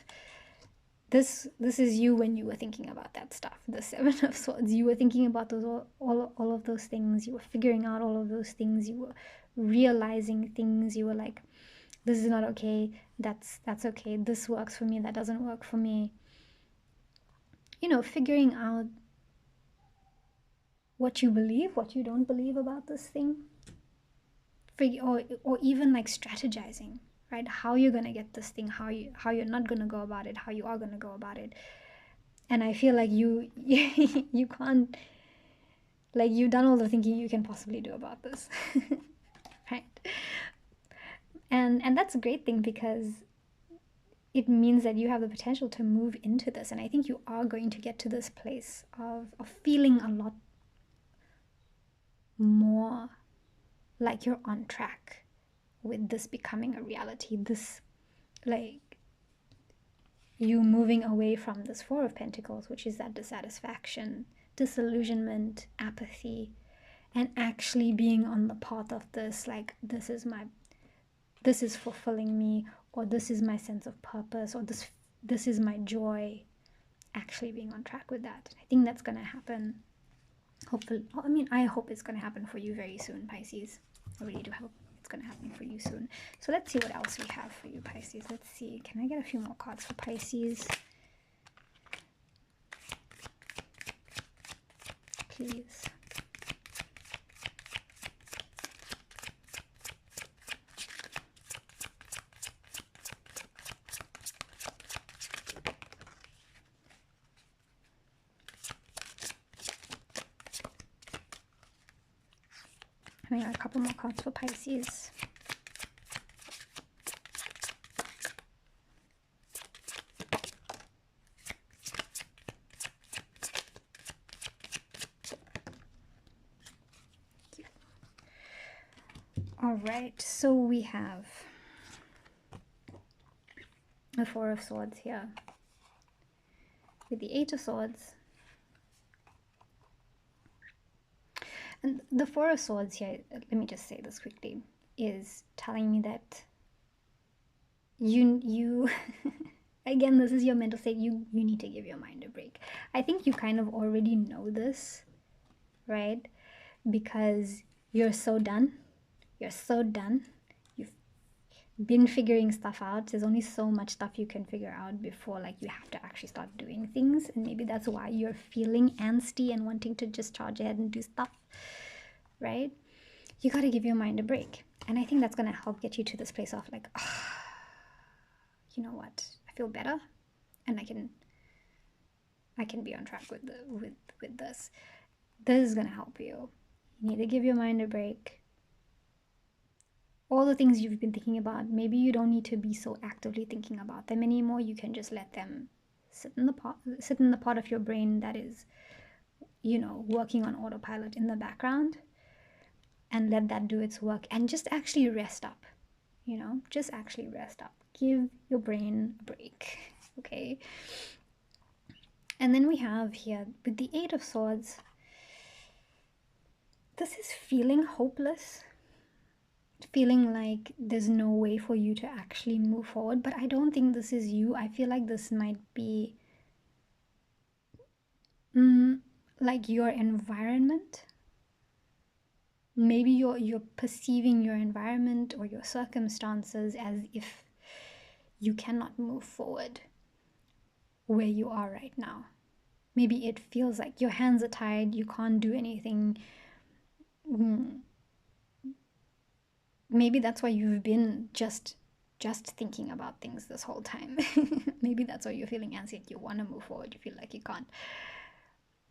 This is you when you were thinking about that stuff. The Seven of Swords, you were thinking about those all of those things. You were figuring out all of those things. You were realizing things. You were like, this is not okay. That's okay. This works for me. That doesn't work for me. You know, figuring out what you believe, what you don't believe about this thing. Or even like strategizing, right? How you're gonna get this thing, how you're not gonna go about it, how you are gonna go about it. And I feel like you can't, like, you've done all the thinking you can possibly do about this. Right? And that's a great thing, because it means that you have the potential to move into this. And I think you are going to get to this place of feeling a lot more like you're on track with this becoming a reality. This, like, you moving away from this Four of Pentacles, which is that dissatisfaction, disillusionment, apathy, and actually being on the path of this, like, this is fulfilling me, or this is my sense of purpose, or this is my joy, actually being on track with that. I think that's going to happen. Hopefully, I mean, I hope it's going to happen for you very soon, Pisces. I really do hope it's going to happen for you soon. So let's see what else we have for you, Pisces. Let's see. Can I get a few more cards for Pisces? Please. I got a couple more cards for Pisces. All right, so we have the Four of Swords here with the Eight of Swords. And the Four of Swords here, let me just say this quickly, is telling me that you again, this is your mental state, you need to give your mind a break. I think you kind of already know this, right? Because you're so done. You're so done. You've been figuring stuff out. There's only so much stuff you can figure out before like you have to actually start doing things. And maybe that's why you're feeling angsty and wanting to just charge ahead and do stuff, right? You got to give your mind a break. And I think that's going to help get you to this place of like, oh, you know what? I feel better and I can be on track with this. This is going to help you. You need to give your mind a break. All the things you've been thinking about, maybe you don't need to be so actively thinking about them anymore. You can just let them sit in the part of your brain that is, you know, working on autopilot in the background, and let that do its work and just actually rest up, you know, just actually rest up. Give your brain a break, okay? And then we have here with the Eight of Swords, this is feeling hopeless, feeling like there's no way for you to actually move forward. But I don't think this is you. I feel like this might be like your environment. Maybe you're perceiving your environment or your circumstances as if you cannot move forward where you are right now. Maybe it feels like your hands are tied, you can't do anything. Maybe that's why you've been just thinking about things this whole time. Maybe that's why you're feeling anxious. You want to move forward, you feel like you can't.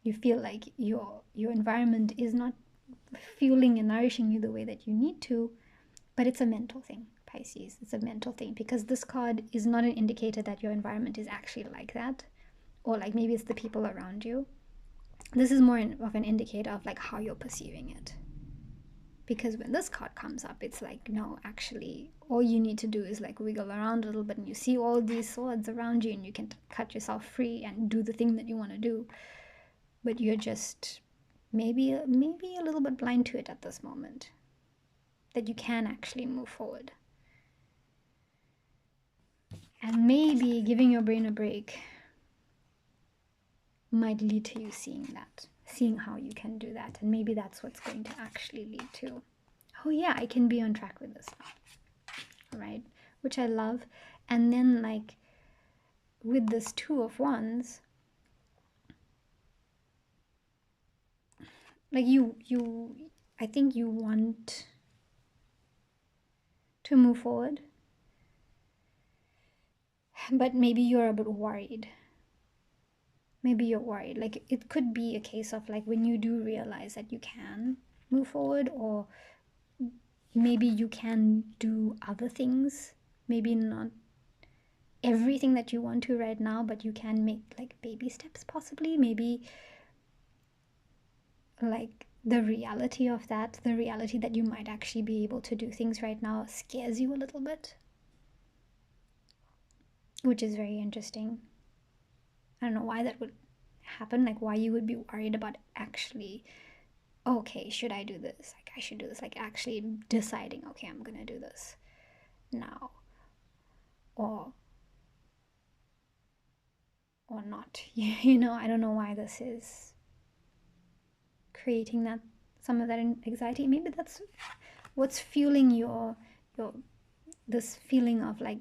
You feel like your environment is not fueling and nourishing you the way that you need to. But it's a mental thing, Pisces. It's a mental thing, because this card is not an indicator that your environment is actually like that, or like maybe it's the people around you. This is more of an indicator of like how you're perceiving it. Because when this card comes up, it's like, no, actually, all you need to do is like wiggle around a little bit and you see all these swords around you and you can cut yourself free and do the thing that you want to do. But you're just maybe a little bit blind to it at this moment, that you can actually move forward. And maybe giving your brain a break might lead to you seeing that, seeing how you can do that. And maybe that's what's going to actually lead to, oh yeah, I can be on track with this now, right? Which I love. And then like with this Two of Wands, like I think you want to move forward, but maybe you're a bit worried. Maybe you're worried. Like it could be a case of like when you do realize that you can move forward, or maybe you can do other things, maybe not everything that you want to right now, but you can make like baby steps possibly. Maybe like the reality of that, the reality that you might actually be able to do things right now scares you a little bit, which is very interesting. I don't know why that would happen, like why you would be worried about actually, okay, should I do this? Like I should do this, like actually deciding, okay, I'm gonna do this now. or not. You know, I don't know why this is creating that, some of that anxiety. Maybe that's what's fueling your this feeling of like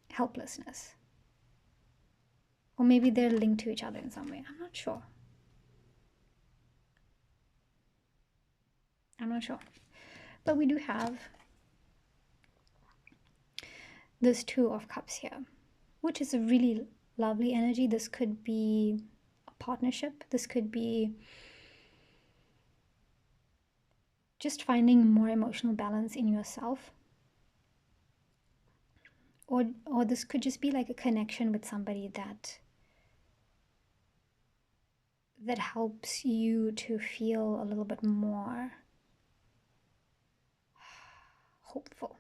helplessness. Or maybe they're linked to each other in some way. I'm not sure. But we do have this Two of Cups here, which is a really lovely energy. This could be a partnership. This could be just finding more emotional balance in yourself. Or this could just be like a connection with somebody that helps you to feel a little bit more hopeful,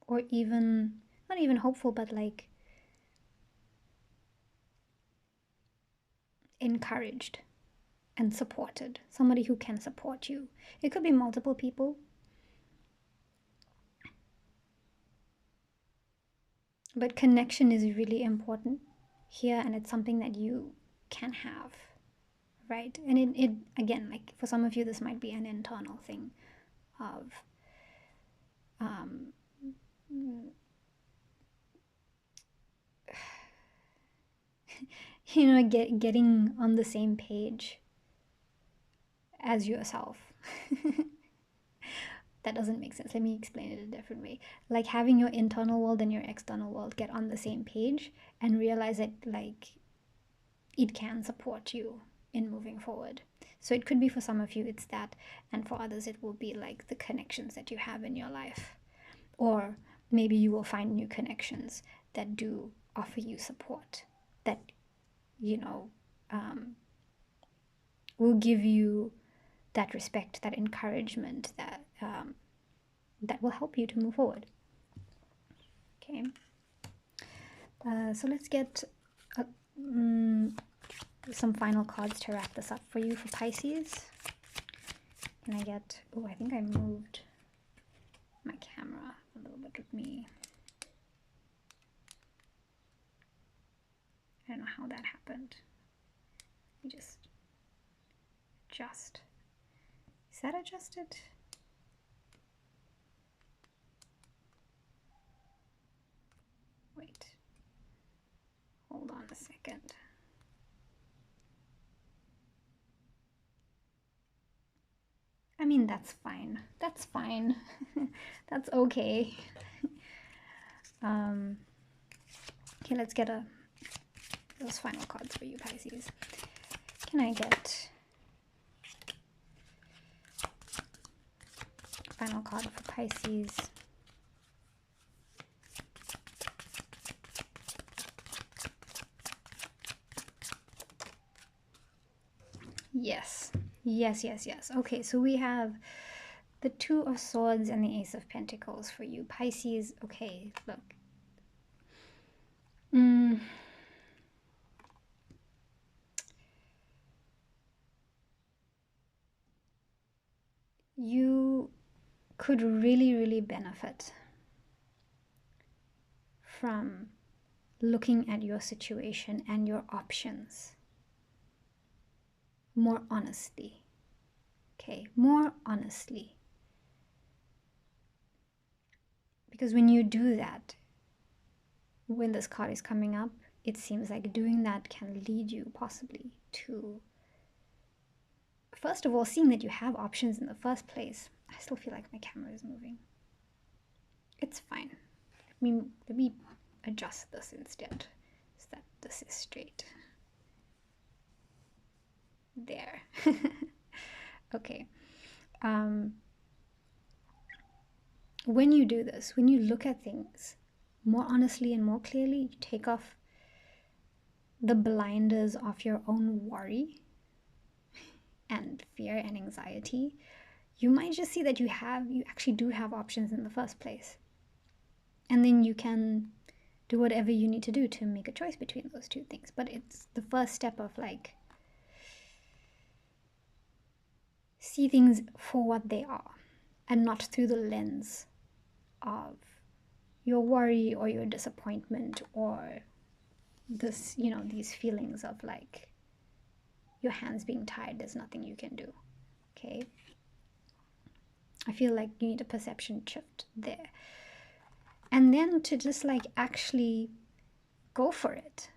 or even not even hopeful, but like encouraged and supported. Somebody who can support you. It could be multiple people, but connection is really important here, and it's something that you can have, right? And it again, like for some of you, this might be an internal thing of you know, getting on the same page as yourself. That doesn't make sense. Let me explain it a different way. Like having your internal world and your external world get on the same page and realize that like it can support you in moving forward. So it could be for some of you it's that, and for others it will be like the connections that you have in your life. Or maybe you will find new connections that do offer you support, that, you know, will give you that respect, that encouragement, that that will help you to move forward. Okay. So let's get some final cards to wrap this up for you for Pisces. Can I get... Oh, I think I moved my camera a little bit with me. I don't know how that happened. Let me just adjust. Is that adjusted? Wait. Hold on a second. I mean, that's fine. That's fine. That's okay. Okay, let's get those final cards for you, Pisces. Can I get final card for Pisces? Yes. Yes, yes, yes. Okay, so we have the Two of Swords and the Ace of Pentacles for you, Pisces. Okay, look. You could really, really benefit from looking at your situation and your options more honestly. Okay, more honestly. Because when you do that, when this card is coming up, it seems like doing that can lead you possibly to, first of all, seeing that you have options in the first place. I still feel like my camera is moving. It's fine. Let me adjust this instead so that this is straight. There. Okay. When you do this, when you look at things more honestly and more clearly, you take off the blinders of your own worry and fear and anxiety, you might just see that you actually do have options in the first place. And then you can do whatever you need to do to make a choice between those two things. But it's the first step of like, see things for what they are and not through the lens of your worry or your disappointment or this, you know, these feelings of like your hands being tied, there's nothing you can do. Okay, I feel like you need a perception shift there, and then to just like actually go for it.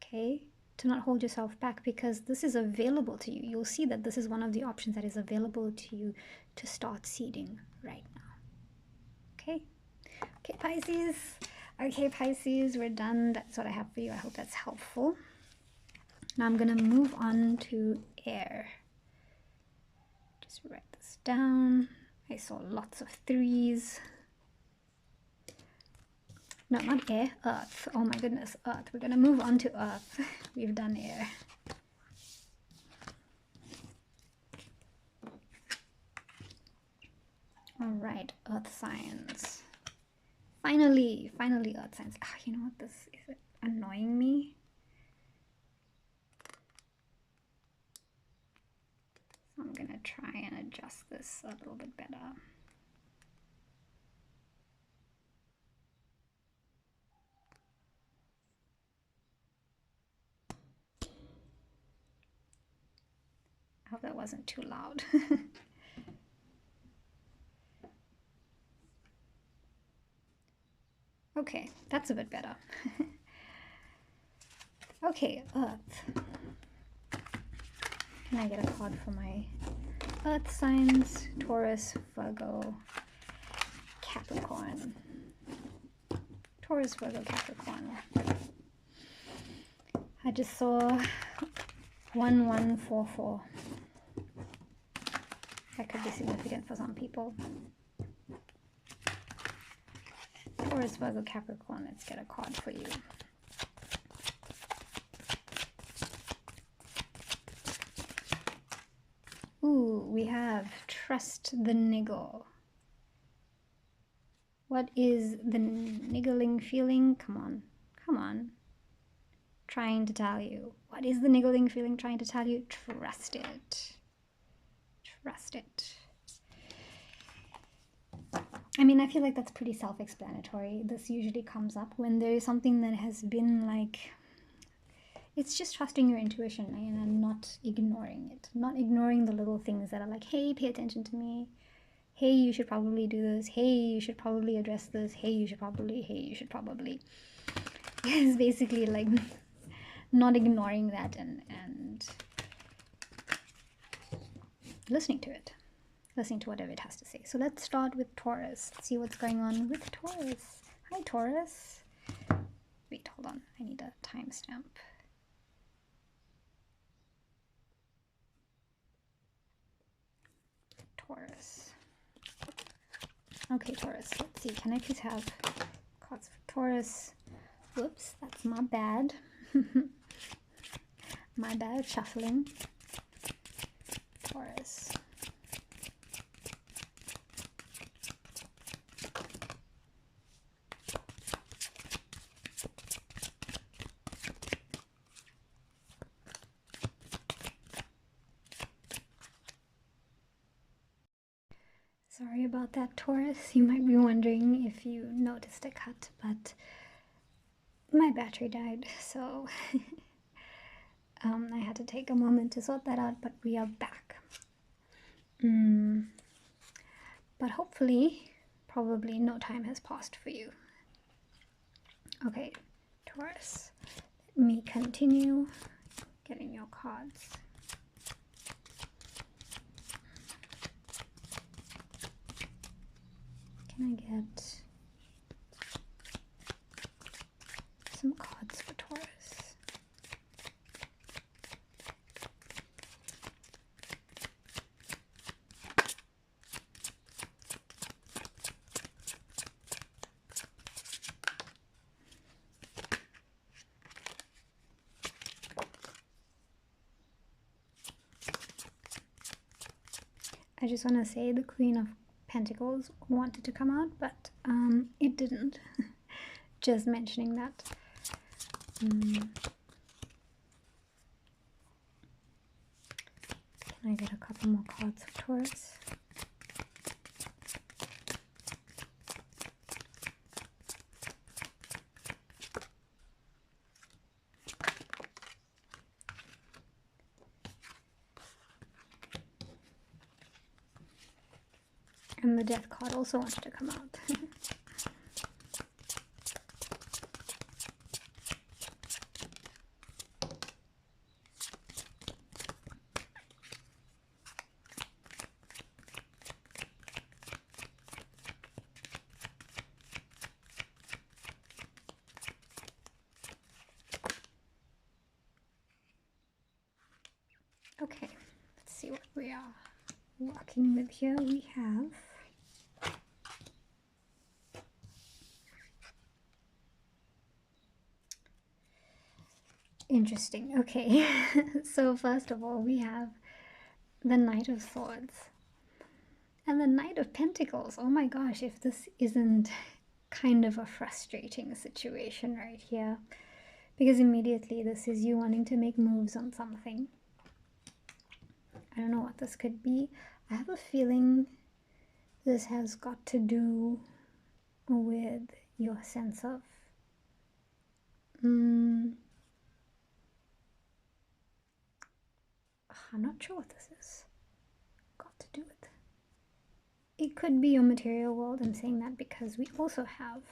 Okay, to not hold yourself back, because this is available to you. You'll see that this is one of the options that is available to you to start seeding right now. Okay, okay, Pisces. Okay, Pisces, we're done. That's what I have for you. I hope that's helpful. Now I'm gonna move on to air. Just write this down. I saw lots of threes. No, not air, earth. Oh my goodness, earth. We're gonna move on to earth. We've done air. All right, earth signs. Finally earth signs. Ah, you know what, this is annoying me. So I'm gonna try and adjust this a little bit better. I hope that wasn't too loud. Okay, that's a bit better. Okay, earth. Can I get a card for my earth signs? Taurus, Virgo, Capricorn. Taurus, Virgo, Capricorn. I just saw 1144. That could be significant for some people. Taurus, Virgo, Capricorn. Let's get a card for you. Ooh, we have trust the niggle. What is the niggling feeling? Come on, come on. Trying to tell you. What is the niggling feeling trying to tell you? Trust it. Trust it. I mean, I feel like that's pretty self-explanatory. This usually comes up when there is something that has been like, it's just trusting your intuition and not ignoring it. Not ignoring the little things that are like, hey, pay attention to me. Hey, you should probably do this. Hey, you should probably address this. Hey, you should probably. Hey, you should probably. It's basically like not ignoring that and listening to it. Listening to whatever it has to say. So let's start with Taurus. Let's see what's going on with Taurus. Hi, Taurus. Wait, hold on. I need a timestamp. Taurus. Okay, Taurus. Let's see. Can I please have cards for Taurus? Whoops, that's my bad. My bad, shuffling. Taurus. Sorry about that, Taurus. You might be wondering if you noticed a cut, but my battery died, so I had to take a moment to sort that out, but we are back. But hopefully, probably no time has passed for you. Okay, Taurus, let me continue getting your cards. Can I get some cards for Taurus? I just want to say the Queen of Pentacles wanted to come out, but it didn't. Just mentioning that. Can I get a couple more cards of Taurus? And the Death card also wanted to come out. Okay, let's see what we are working with here. We have interesting. Okay, so first of all, we have the Knight of Swords and the Knight of Pentacles. Oh my gosh, if this isn't kind of a frustrating situation right here, because immediately this is you wanting to make moves on something. I don't know what this could be. I have a feeling this has got to do with your sense of I'm not sure what this is got to do with. It could be your material world. I'm saying that because we also have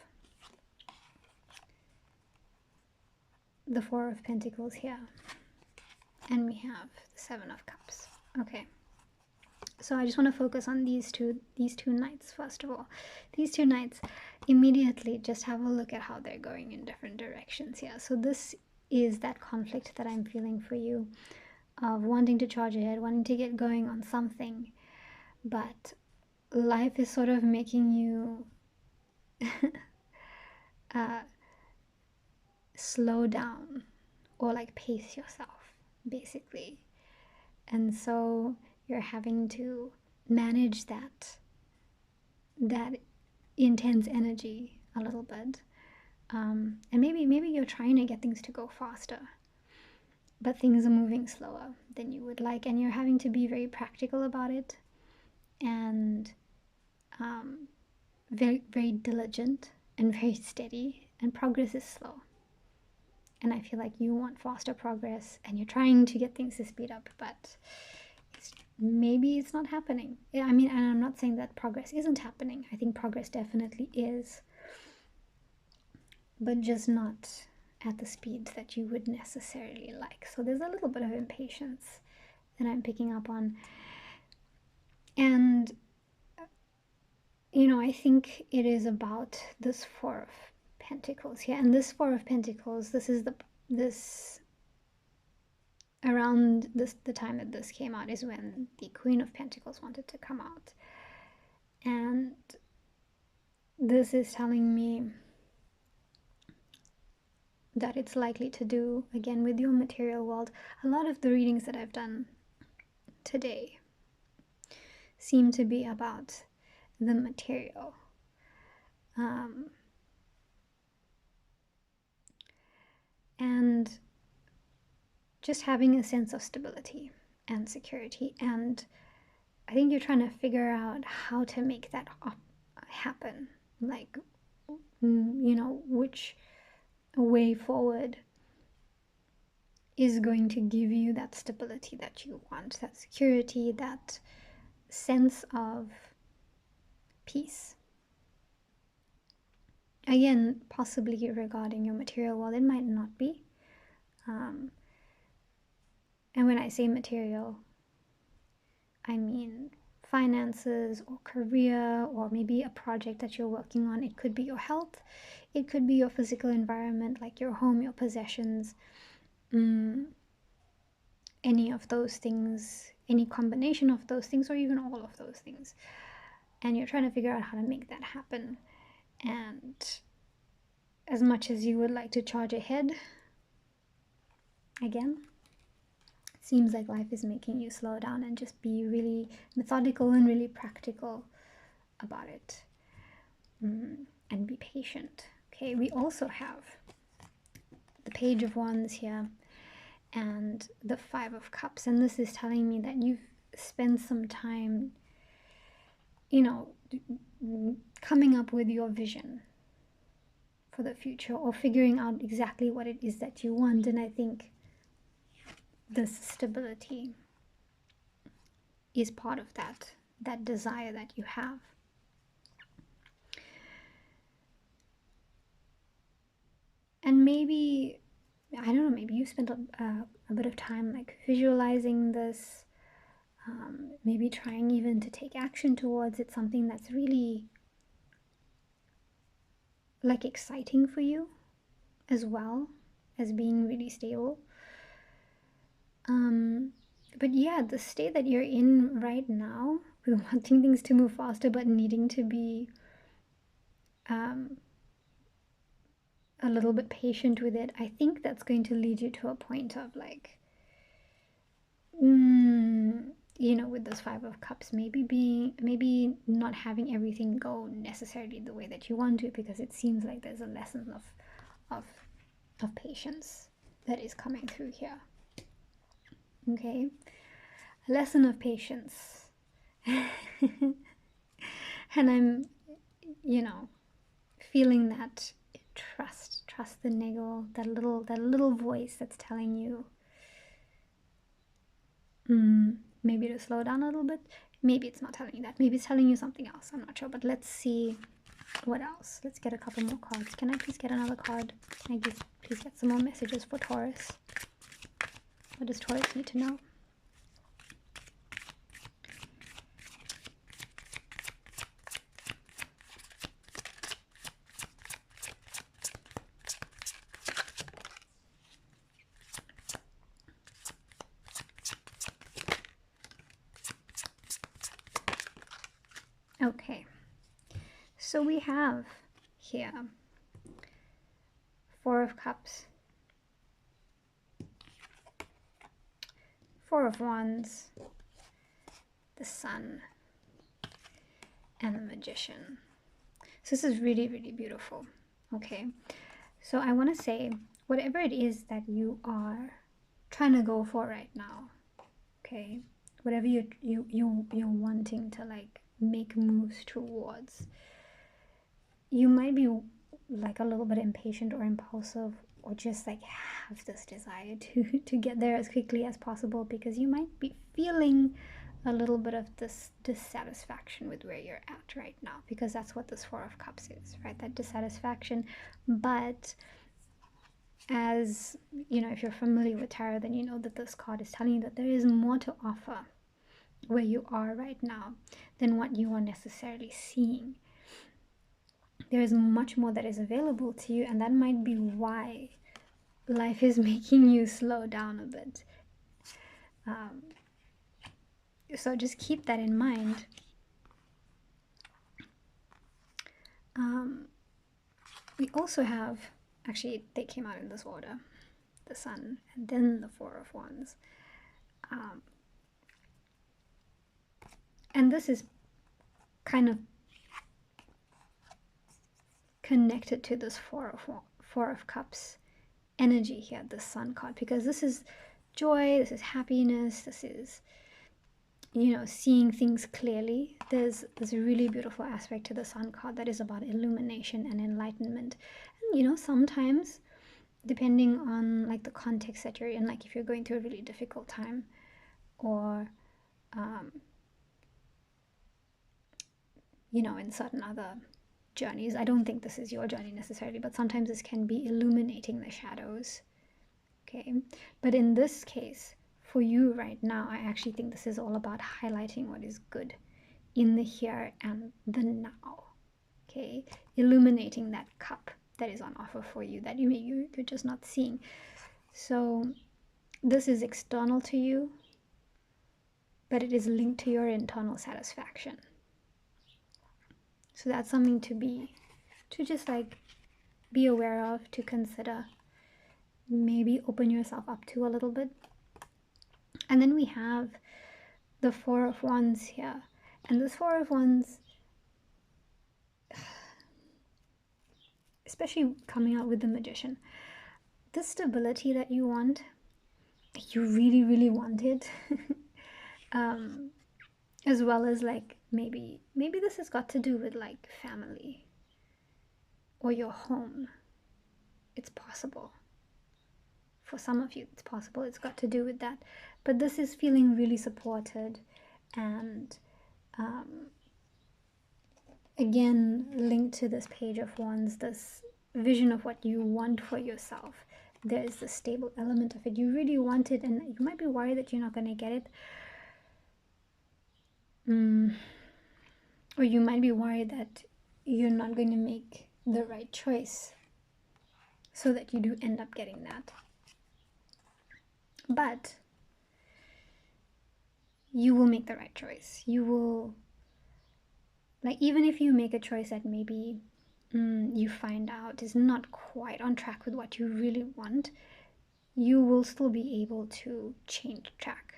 the Four of Pentacles here, and we have the Seven of Cups. Okay, so I just want to focus on these two knights first of all. These two knights, immediately just have a look at how they're going in different directions here. So this is that conflict that I'm feeling for you, of wanting to charge ahead, wanting to get going on something, but life is sort of making you slow down or like pace yourself basically. And so you're having to manage that intense energy a little bit, and maybe you're trying to get things to go faster, but things are moving slower than you would like, and you're having to be very practical about it, and very, very diligent and very steady, and progress is slow. And I feel like you want faster progress and you're trying to get things to speed up, but maybe it's not happening. I mean, and I'm not saying that progress isn't happening. I think progress definitely is, but just not at the speed that you would necessarily like. So there's a little bit of impatience that I'm picking up on. And you know, I think it is about this Four of Pentacles here. And this Four of Pentacles, around the time that this came out is when the Queen of Pentacles wanted to come out. And this is telling me that it's likely to do, again, with your material world. A lot of the readings that I've done today seem to be about the material. And just having a sense of stability and security. And I think you're trying to figure out how to make that happen. Like, you know, which way forward is going to give you that stability that you want, that security, that sense of peace. Again, possibly regarding your material world, it might not be. And when I say material, I mean finances or career, or maybe a project that you're working on. It could be your health, it could be your physical environment, like your home, your possessions, any of those things, any combination of those things, or even all of those things. And you're trying to figure out how to make that happen. And as much as you would like to charge ahead, again, it seems like life is making you slow down and just be really methodical and really practical about it, and be patient. Okay, we also have the Page of Wands here and the Five of Cups, and this is telling me that you've spent some time, you know, coming up with your vision for the future, or figuring out exactly what it is that you want. And I think this stability is part of that desire that you have. And maybe, I don't know, maybe you spent a bit of time like visualizing this, maybe trying even to take action towards it, something that's really like exciting for you as well as being really stable. But yeah, the state that you're in right now, with wanting things to move faster but needing to be a little bit patient with it, I think that's going to lead you to a point of like, you know, with this Five of Cups, maybe not having everything go necessarily the way that you want to, because it seems like there's a lesson of patience that is coming through here. Okay, a lesson of patience. And I'm, you know, feeling that trust the niggle, that little voice that's telling you maybe to slow down a little bit. Maybe it's not telling you that, maybe it's telling you something else, I'm not sure. But let's see what else. Let's get a couple more cards. Can I please get another card? Can I please get some more messages for Taurus? What does Taurus need to know? Okay, so we have here Four of Cups, Four of Wands, the Sun, and the Magician. So this is really, really beautiful. Okay, so I want to say, whatever it is that you are trying to go for right now, okay, whatever you're wanting to like make moves towards, you might be like a little bit impatient or impulsive, or just like have this desire to get there as quickly as possible, because you might be feeling a little bit of this dissatisfaction with where you're at right now, because that's what this Four of Cups is, right? That dissatisfaction. But as you know, if you're familiar with tarot, then you know that this card is telling you that there is more to offer where you are right now than what you are necessarily seeing. There is much more that is available to you, and that might be why life is making you slow down a bit. So just keep that in mind. We also have, actually they came out in this order, the Sun and then the Four of Wands. And this is kind of connected to this Four of Cups energy here, the Sun card, because this is joy, this is happiness, this is, you know, seeing things clearly. There's a really beautiful aspect to the Sun card that is about illumination and enlightenment. And you know, sometimes depending on like the context that you're in, like if you're going through a really difficult time, or you know, in certain other journeys, I don't think this is your journey necessarily, but sometimes this can be illuminating the shadows. Okay, but in this case for you right now, I actually think this is all about highlighting what is good in the here and the now. Okay, illuminating that cup that is on offer for you that you're just not seeing. So this is external to you, but it is linked to your internal satisfaction. So that's something to just like be aware of, to consider, maybe open yourself up to a little bit. And then we have the Four of Wands here, and this Four of Wands, especially coming out with the Magician, the stability that you want, you really, really want it. As well as like maybe this has got to do with like family or your home. It's possible. For some of you, it's possible it's got to do with that. But this is feeling really supported, and again linked to this Page of Wands, this vision of what you want for yourself. There is the stable element of it. You really want it, and you might be worried that you're not going to get it. Or you might be worried that you're not going to make the right choice so that you do end up getting that. But you will make the right choice. You will, like, even if you make a choice that maybe you find out is not quite on track with what you really want, you will still be able to change track.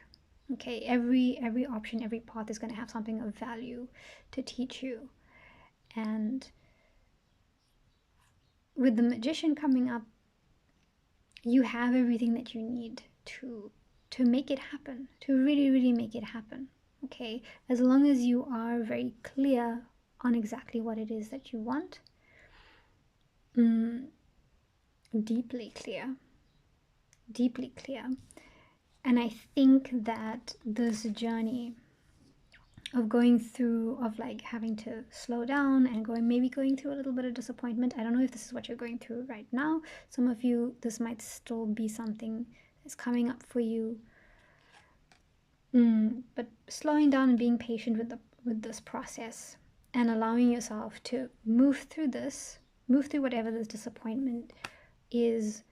Okay, every option, every path is going to have something of value to teach you. And with the Magician coming up, you have everything that you need to make it happen, to really make it happen. Okay, as long as you are very clear on exactly what it is that you want, deeply clear. And I think that this journey of going through, of like having to slow down and maybe going through a little bit of disappointment. I don't know if this is what you're going through right now. Some of you, this might still be something that's coming up for you. But slowing down and being patient with this process and allowing yourself to move through whatever this disappointment is,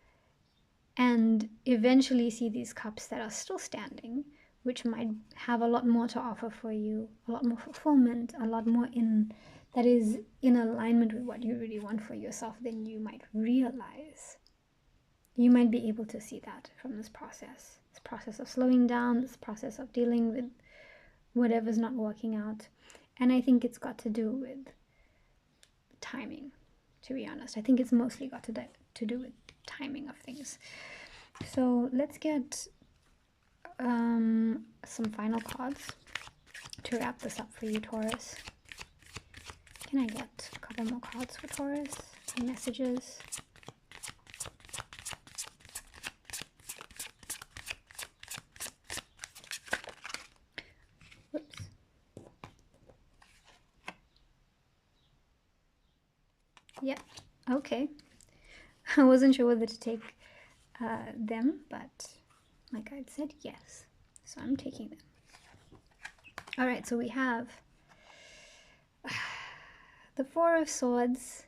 and eventually see these cups that are still standing, which might have a lot more to offer for you, a lot more fulfillment, a lot more that is in alignment with what you really want for yourself than you might realize. You might be able to see that from this process of slowing down, this process of dealing with whatever's not working out. And I think it's got to do with timing, to be honest. I think it's mostly got to do with timing of things. So let's get some final cards to wrap this up for you, Taurus. Can I get a couple more cards for Taurus? Some messages. Whoops. Yep. Okay. I wasn't sure whether to take them, but my guide said yes, so I'm taking them. All right, so we have the Four of Swords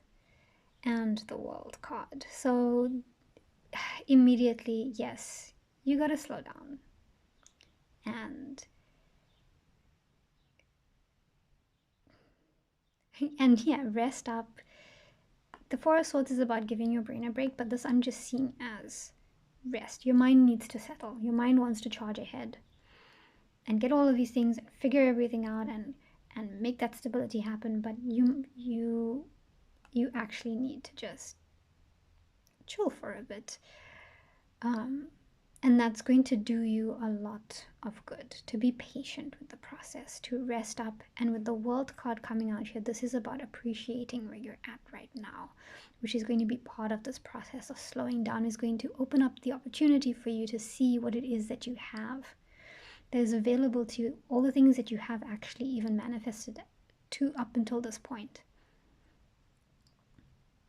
and the World card. So immediately, yes, you gotta slow down and yeah, rest up. The Four of Swords is about giving your brain a break, but this I'm just seeing as rest. Your mind needs to settle. Your mind wants to charge ahead and get all of these things and figure everything out and make that stability happen. But you actually need to just chill for a bit. And that's going to do you a lot of good, to be patient with the process, to rest up. And with the World card coming out here, this is about appreciating where you're at right now, which is going to be part of this process of slowing down, is going to open up the opportunity for you to see what it is that you have that is available to you, all the things that you have actually even manifested to up until this point,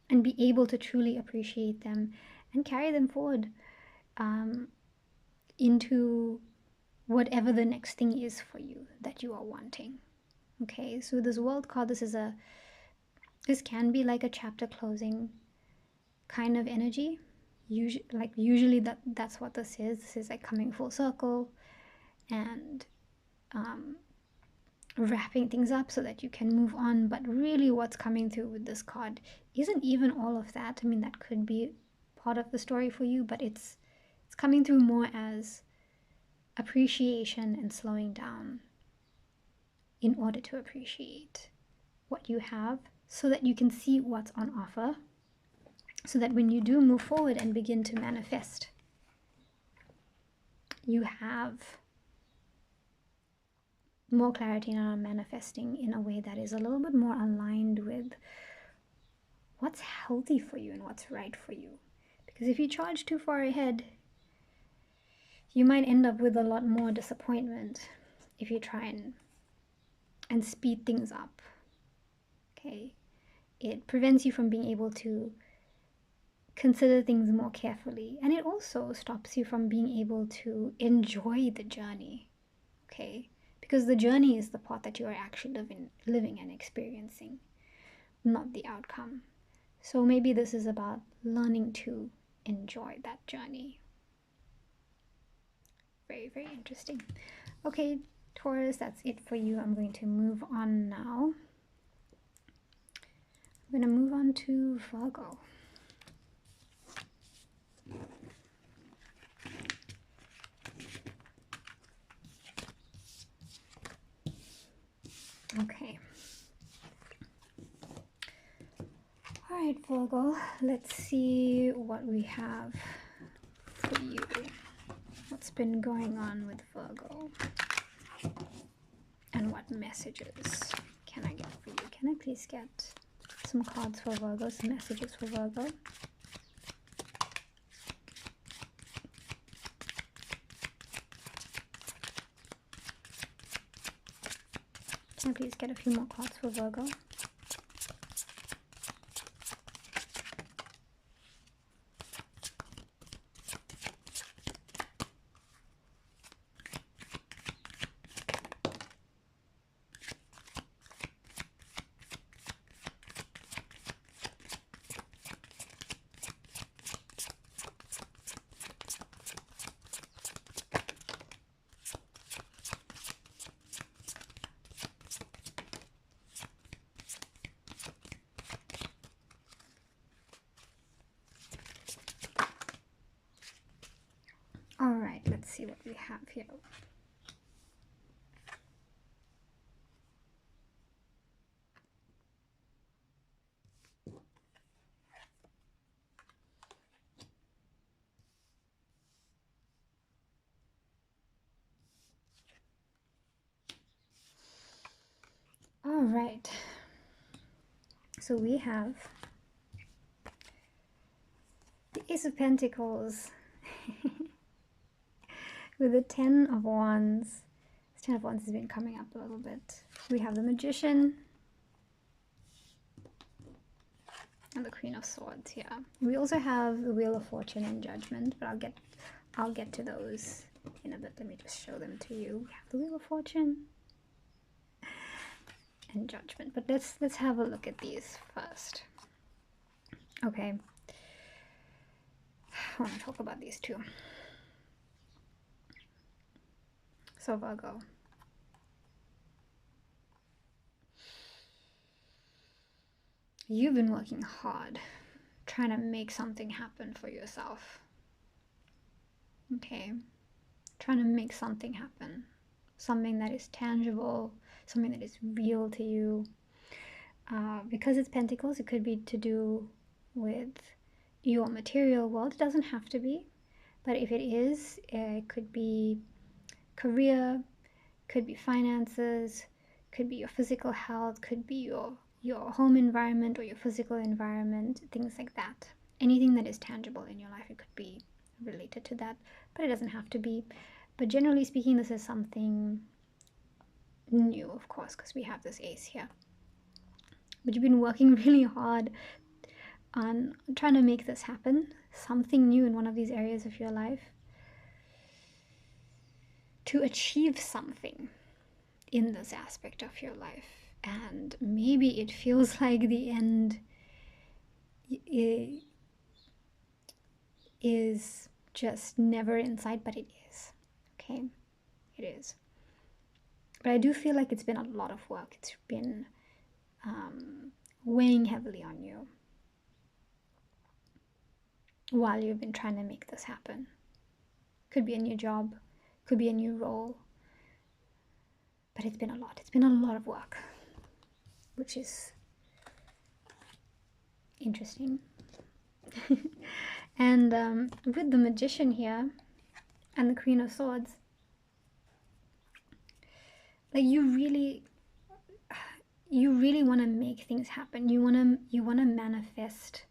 and be able to truly appreciate them and carry them forward into whatever the next thing is for you that you are wanting. Okay, so this World card, this can be like a chapter closing kind of energy. Usually that's what this is. This is like coming full circle and wrapping things up so that you can move on. But really what's coming through with this card isn't even all of that. I mean, that could be part of the story for you, but it's coming through more as appreciation and slowing down in order to appreciate what you have, so that you can see what's on offer, so that when you do move forward and begin to manifest, you have more clarity on manifesting in a way that is a little bit more aligned with what's healthy for you and what's right for you. Because if you charge too far ahead, you might end up with a lot more disappointment if you try and speed things up. Okay, it prevents you from being able to consider things more carefully, and it also stops you from being able to enjoy the journey, okay? Because the journey is the part that you are actually living and experiencing, not the outcome. So maybe this is about learning to enjoy that journey. Very, very interesting. Okay, Taurus, that's it for you. I'm going to move on now. I'm going to move on to Virgo. Okay. All right, Virgo, let's see what we have for you. What's been going on with Virgo? And what messages can I get for you? Can I please get some cards for Virgo, some messages for Virgo? Can I please get a few more cards for Virgo? All right, let's see what we have here. All right, so we have the Ace of Pentacles with the Ten of Wands. This Ten of Wands has been coming up a little bit. We have the Magician and the Queen of Swords here. We also have the Wheel of Fortune and Judgment, but I'll get to those in a bit. Let me just show them to you. We have the Wheel of Fortune and Judgment, but let's have a look at these first. Okay, I want to talk about these two. So Virgo, you've been working hard trying to make something happen for yourself. Okay, trying to make something happen, something that is tangible, something that is real to you. Because it's Pentacles, it could be to do with your material world. It doesn't have to be, but if it is, it could be career, could be finances, could be your physical health, could be your home environment or your physical environment, things like that. Anything that is tangible in your life, it could be related to that, but it doesn't have to be. But generally speaking, this is something new, of course, because we have this Ace here. But you've been working really hard on trying to make this happen, something new in one of these areas of your life, to achieve something in this aspect of your life. And maybe it feels like the end is just never in sight, but it is. Okay, it is. But I do feel like it's been a lot of work. It's been weighing heavily on you while you've been trying to make this happen. Could be a new job, could be a new role, but it's been a lot. It's been a lot of work, which is interesting. And with the Magician here and the Queen of Swords, like you really want to make things happen. You want to manifest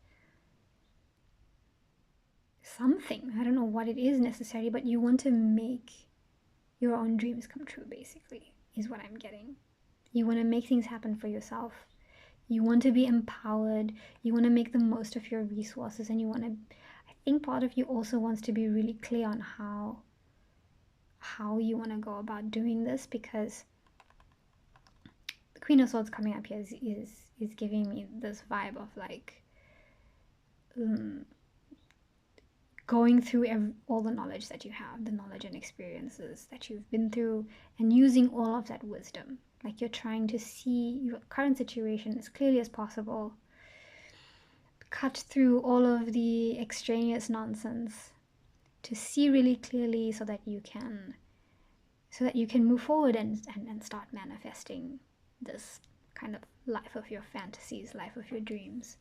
something. I don't know what it is necessarily, but you want to make your own dreams come true, basically, is what I'm getting. You want to make things happen for yourself. You want to be empowered. You want to make the most of your resources, and you want to, I think part of you also wants to be really clear on how you want to go about doing this, because the Queen of Swords coming up here is giving me this vibe of like going through all the knowledge that you have, the knowledge and experiences that you've been through, and using all of that wisdom. Like, you're trying to see your current situation as clearly as possible, cut through all of the extraneous nonsense to see really clearly, so that you can move forward and start manifesting this kind of life of your fantasies, life of your dreams,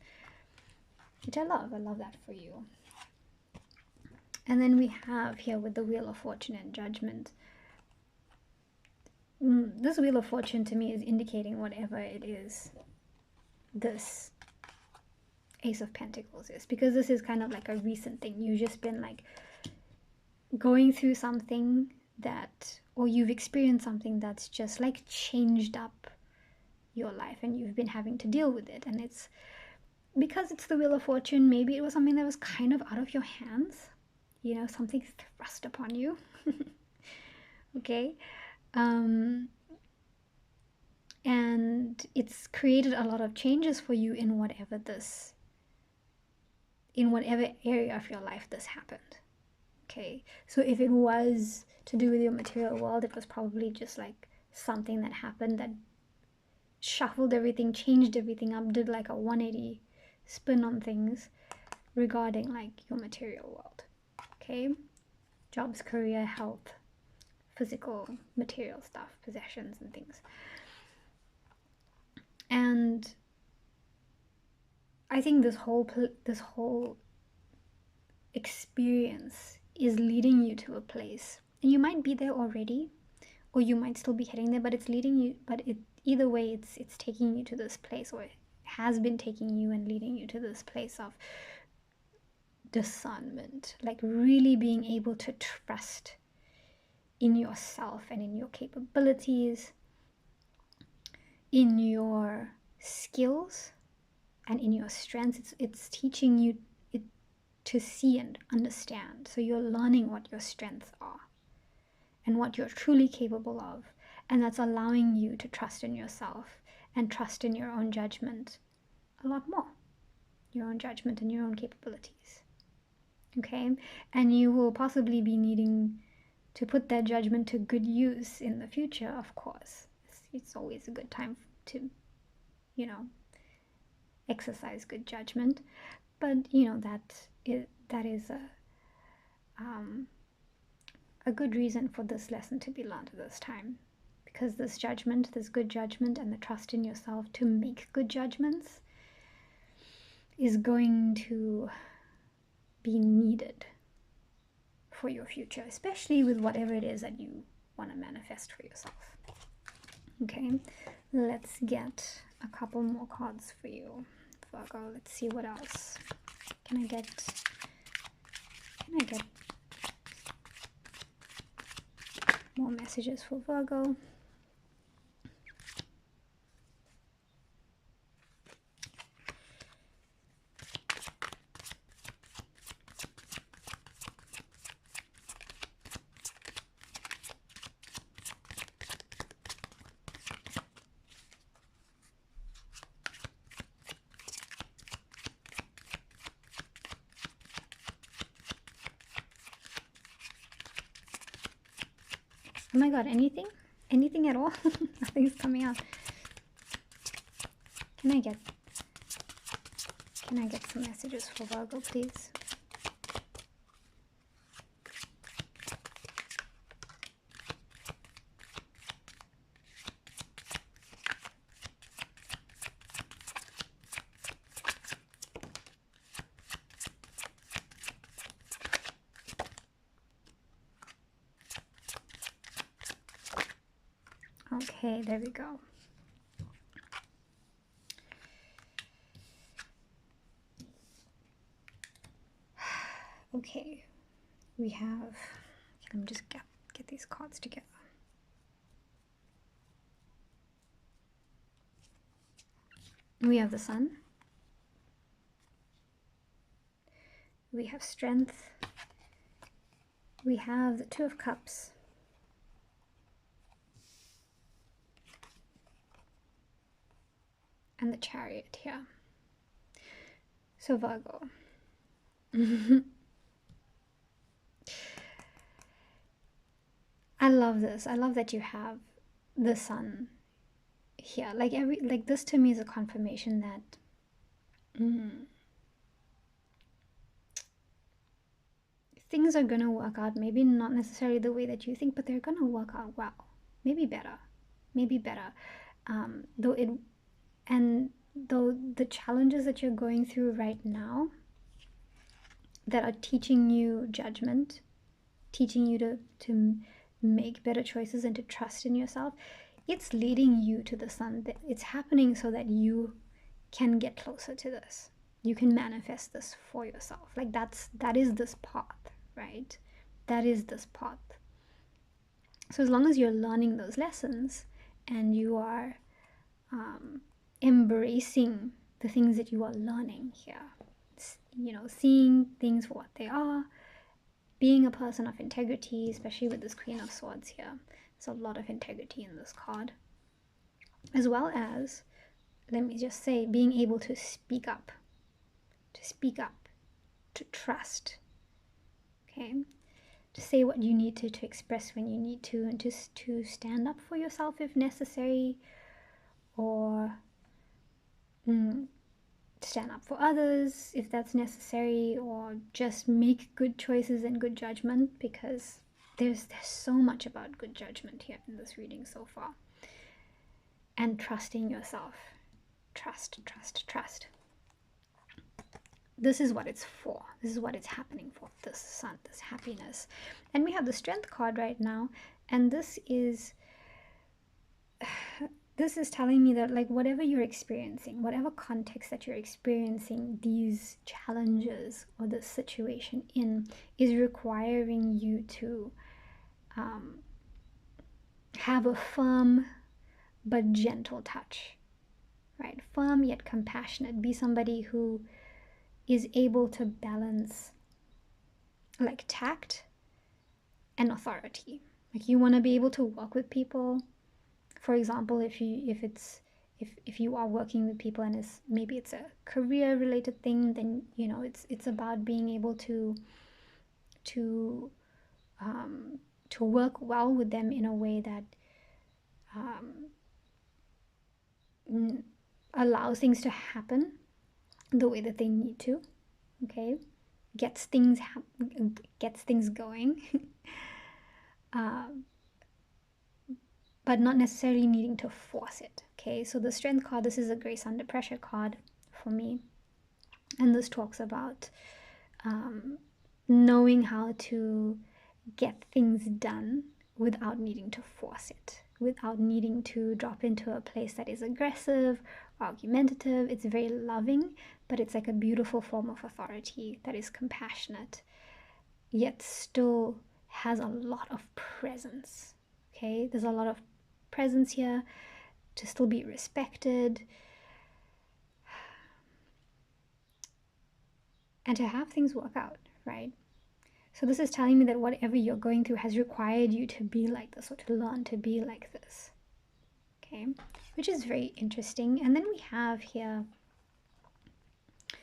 which I love that for you. And then we have here with the Wheel of Fortune and Judgment. This Wheel of Fortune to me is indicating whatever it is this Ace of Pentacles is, because this is kind of like a recent thing. You've just been like going through something that, or you've experienced something that's just like changed up your life, and you've been having to deal with it. And it's because it's the Wheel of Fortune, maybe it was something that was kind of out of your hands, you know, something thrust upon you. Okay, and it's created a lot of changes for you in whatever area of your life this happened. Okay, so if it was to do with your material world, it was probably just like something that happened that shuffled everything, changed everything up, did like a 180 spin on things regarding like your material world. Okay, jobs, career, health, physical, material stuff, possessions and things. And I think this whole experience is leading you to a place, and you might be there already, or you might still be heading there, but it's leading you, either way, it's taking you to this place, or it has been taking you and leading you to this place of discernment, like really being able to trust in yourself and in your capabilities, in your skills and in your strengths. It's teaching you to see and understand. So you're learning what your strengths are and what you're truly capable of, and that's allowing you to trust in yourself and trust in your own judgment a lot more, your own judgment and your own capabilities. Okay, and you will possibly be needing to put that judgment to good use in the future, of course. It's always a good time to, you know, exercise good judgment, but you know that is a good reason for this lesson to be learned this time, because this judgment, this good judgment, and the trust in yourself to make good judgments is going to be needed for your future, especially with whatever it is that you want to manifest for yourself. Okay, let's get a couple more cards for you, Virgo. Let's see what else. Can I get more messages for Virgo? Oh my god, anything at all? Nothing's coming out. Can I get some messages for Virgo, please? Okay, there we go. Okay, we have, let me just get these cards together. We have the Sun. We have Strength. We have the Two of Cups. And the Chariot here. So Virgo. I love this. I love that you have the Sun here. Like this to me is a confirmation that things are gonna work out. Maybe not necessarily the way that you think, but they're gonna work out well. Maybe better. Maybe better. Though the challenges that you're going through right now that are teaching you judgment, teaching you to make better choices and to trust in yourself, it's leading you to the Sun. It's happening so that you can get closer to this. You can manifest this for yourself. Like that is this path, right? That is this path. So as long as you're learning those lessons and you are embracing the things that you are learning here, you know, seeing things for what they are, being a person of integrity, especially with this Queen of Swords here. There's a lot of integrity in this card. As well as, let me just say, being able to speak up, to trust, okay? To say what you need to express when you need to, and just to stand up for yourself if necessary, or stand up for others if that's necessary, or just make good choices and good judgment, because there's so much about good judgment here in this reading so far. And trusting yourself. Trust. This is what it's for. This is what it's happening for. This Sun, this happiness. And we have the Strength card right now, and this is telling me that, like, whatever you're experiencing, whatever context that you're experiencing these challenges or this situation in, is requiring you to have a firm but gentle touch, right? Firm yet compassionate. Be somebody who is able to balance, like, tact and authority. Like, you want to be able to work with people. For example, if you are working with people and maybe it's a career related thing, then you know it's about being able to work well with them in a way that allows things to happen the way that they need to, okay? Gets things going. But not necessarily needing to force it, okay? So the Strength card, this is a Grace Under Pressure card for me. And this talks about knowing how to get things done without needing to force it, without needing to drop into a place that is aggressive, argumentative. It's very loving, but it's like a beautiful form of authority that is compassionate, yet still has a lot of presence, okay? There's a lot of presence here to still be respected and to have things work out, right? So this is telling me that whatever you're going through has required you to be like this, or to learn to be like this, okay? Which is very interesting. And then we have here, I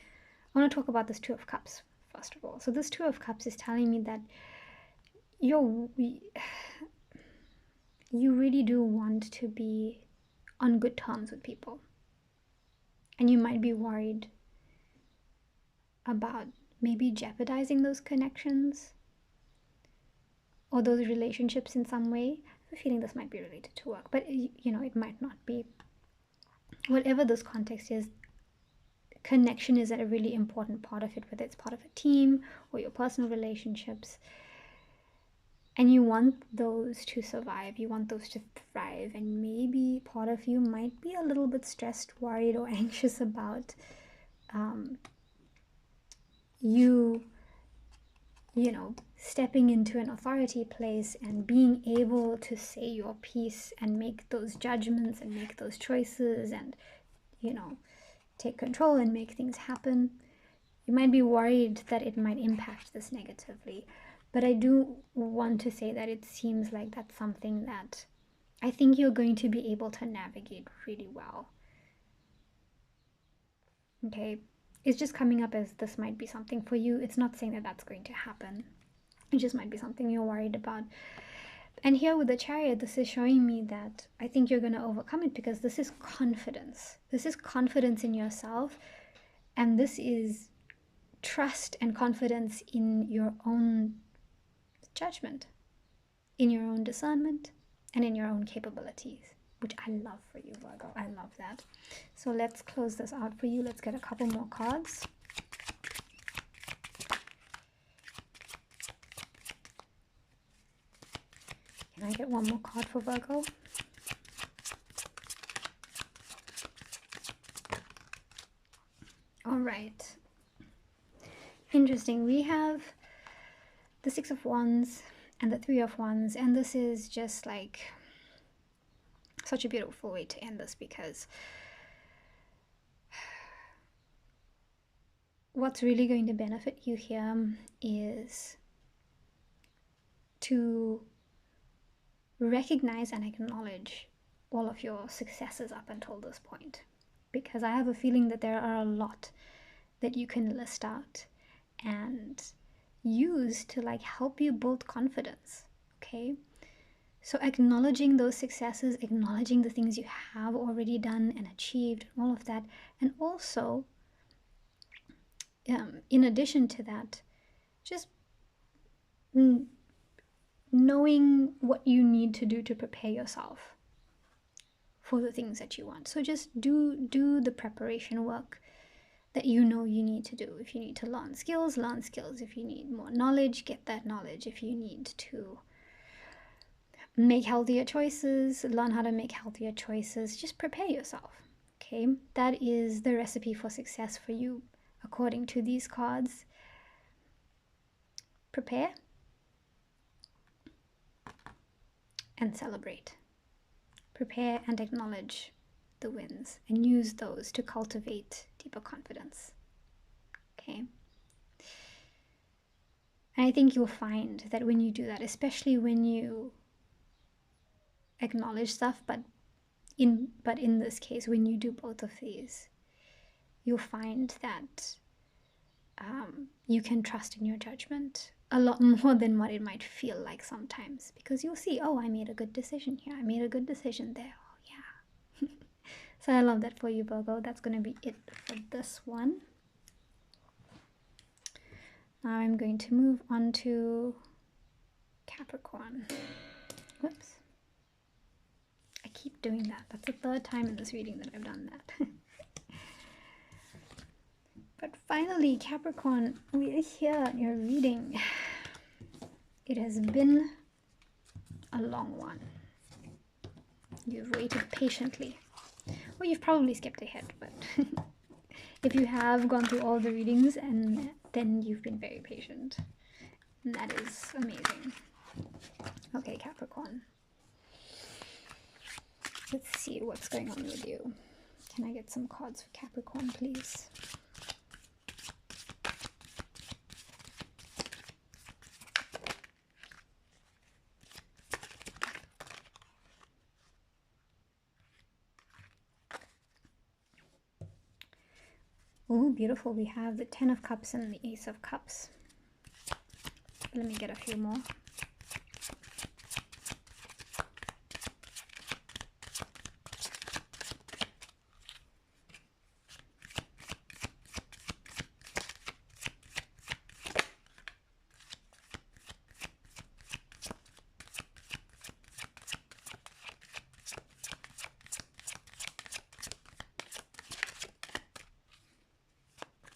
want to talk about this Two of Cups first of all. So this Two of Cups is telling me that you really do want to be on good terms with people, and you might be worried about maybe jeopardizing those connections or those relationships in some way. I have a feeling this might be related to work, but you know, it might not be. Whatever this context is, connection is a really important part of it, whether it's part of a team or your personal relationships. And you want those to survive, you want those to thrive, and maybe part of you might be a little bit stressed, worried, or anxious about you know, stepping into an authority place and being able to say your piece and make those judgments and make those choices and, you know, take control and make things happen. You might be worried that it might impact this negatively, but I do want to say that it seems like that's something that I think you're going to be able to navigate really well. Okay, it's just coming up as this might be something for you. It's not saying that that's going to happen. It just might be something you're worried about. And here with the Chariot, this is showing me that I think you're going to overcome it, because this is confidence. This is confidence in yourself, and this is trust and confidence in your own judgment, in your own discernment, and in your own capabilities, which I love for you, Virgo. I love that. So let's close this out for you. Let's get a couple more cards. Can I get one more card for Virgo? All right. Interesting. We have the Six of Wands and the Three of Wands, and this is just like such a beautiful way to end this, because what's really going to benefit you here is to recognize and acknowledge all of your successes up until this point, because I have a feeling that there are a lot that you can list out and use to like help you build confidence. Okay, so acknowledging those successes, acknowledging the things you have already done and achieved, and all of that, and also in addition to that, just knowing what you need to do to prepare yourself for the things that you want. So just do the preparation work that you know you need to do. If you need to learn skills, learn skills. If you need more knowledge, get that knowledge. If you need to make healthier choices, learn how to make healthier choices. Just prepare yourself. Okay, that is the recipe for success for you according to these cards. Prepare and celebrate. Prepare and acknowledge the wins, and use those to cultivate deeper confidence. Okay, and I think you'll find that when you do that, especially when you acknowledge stuff, but in this case, when you do both of these, you'll find that you can trust in your judgment a lot more than what it might feel like sometimes, because you'll see, oh, I made a good decision here, I made a good decision there. Oh yeah. So I love that for you, Virgo. That's going to be it for this one. Now I'm going to move on to Capricorn. Whoops, I keep doing that. That's the third time in this reading that I've done that. But finally, Capricorn, we are here in your reading. It has been a long one. You've waited patiently. Well, you've probably skipped ahead, but if you have gone through all the readings, and then you've been very patient. And that is amazing. Okay, Capricorn. Let's see what's going on with you. Can I get some cards for Capricorn, please? Oh, beautiful. We have the Ten of Cups and the Ace of Cups. Let me get a few more.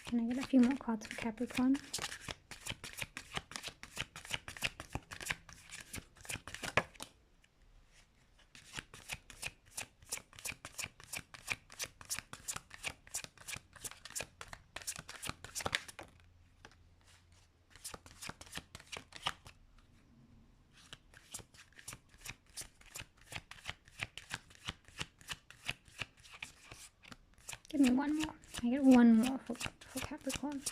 Can I get a few more cards for Capricorn? Give me one more. I get one more for Capricorn.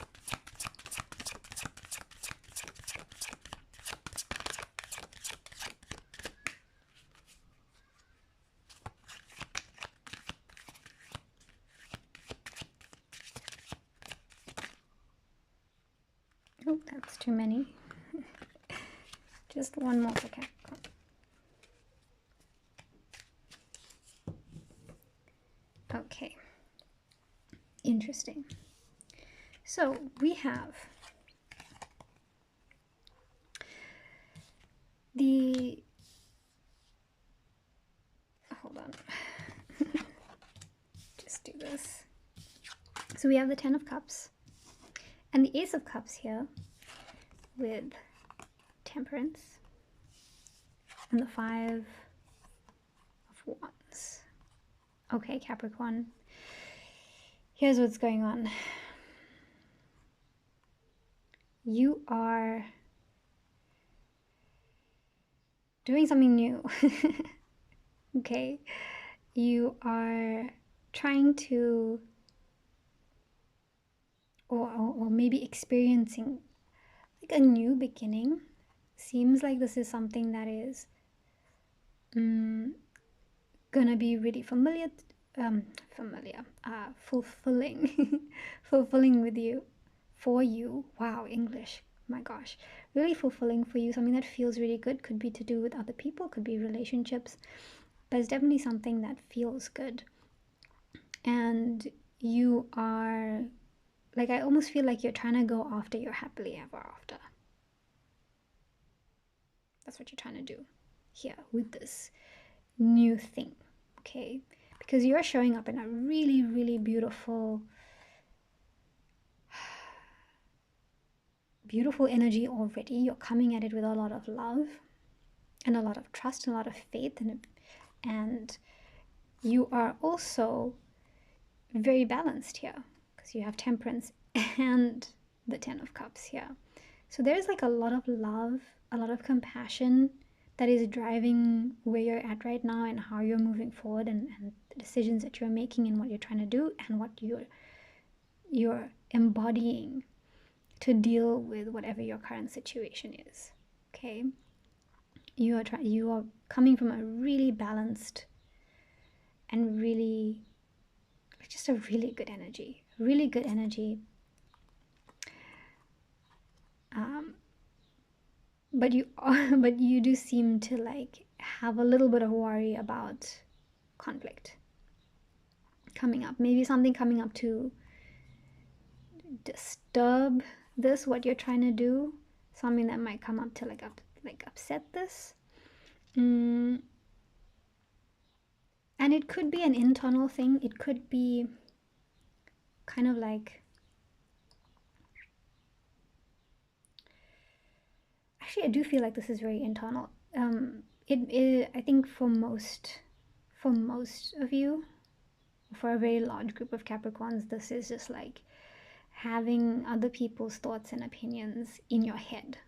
Oh, that's too many. Just one more for Capricorn. Okay. Interesting. So we have the, hold on. Just do this. So we have the Ten of Cups and the Ace of Cups here with Temperance and the Five of Wands. Okay, Capricorn. Here's what's going on. You are doing something new. Okay. You are trying to, or maybe experiencing like a new beginning. Seems like this is something that is gonna be really fulfilling fulfilling with you, for you. Wow, English, my gosh. Really fulfilling for you, something that feels really good. Could be to do with other people, could be relationships, but it's definitely something that feels good. And you are like, I almost feel like you're trying to go after your happily ever after. That's what you're trying to do here with this new thing. Okay, because you're showing up in a really, really beautiful energy already. You're coming at it with a lot of love and a lot of trust and a lot of faith, and you are also very balanced here because you have Temperance and the Ten of Cups here. So there's like a lot of love, a lot of compassion that is driving where you're at right now and how you're moving forward, and the decisions that you're making and what you're trying to do and what you're embodying to deal with whatever your current situation is. Okay, you are coming from a really balanced and really just a really good energy, but you do seem to like have a little bit of worry about conflict coming up. Maybe something coming up to disturb this, what you're trying to do. Something that might come up to like upset this. And it could be an internal thing. It could be kind of like, actually I do feel like this is very internal. I think for most of you, for a very large group of Capricorns, this is just like having other people's thoughts and opinions in your head.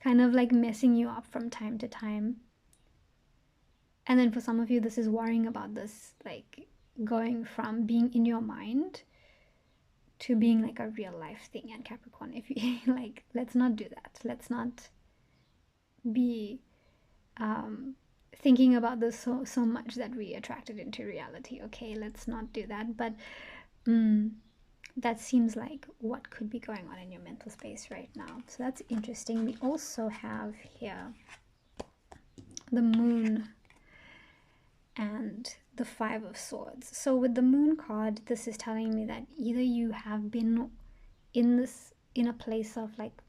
Kind of like messing you up from time to time. And then for some of you, this is worrying about this, like going from being in your mind to being like a real life thing. And Capricorn, if you like, let's not do that. Let's not be thinking about this so much that we attract it into reality. Okay, let's not do that. But that seems like what could be going on in your mental space right now. So that's interesting. We also have here the Moon and the Five of Swords. So with the Moon card, this is telling me that either you have been in a place of like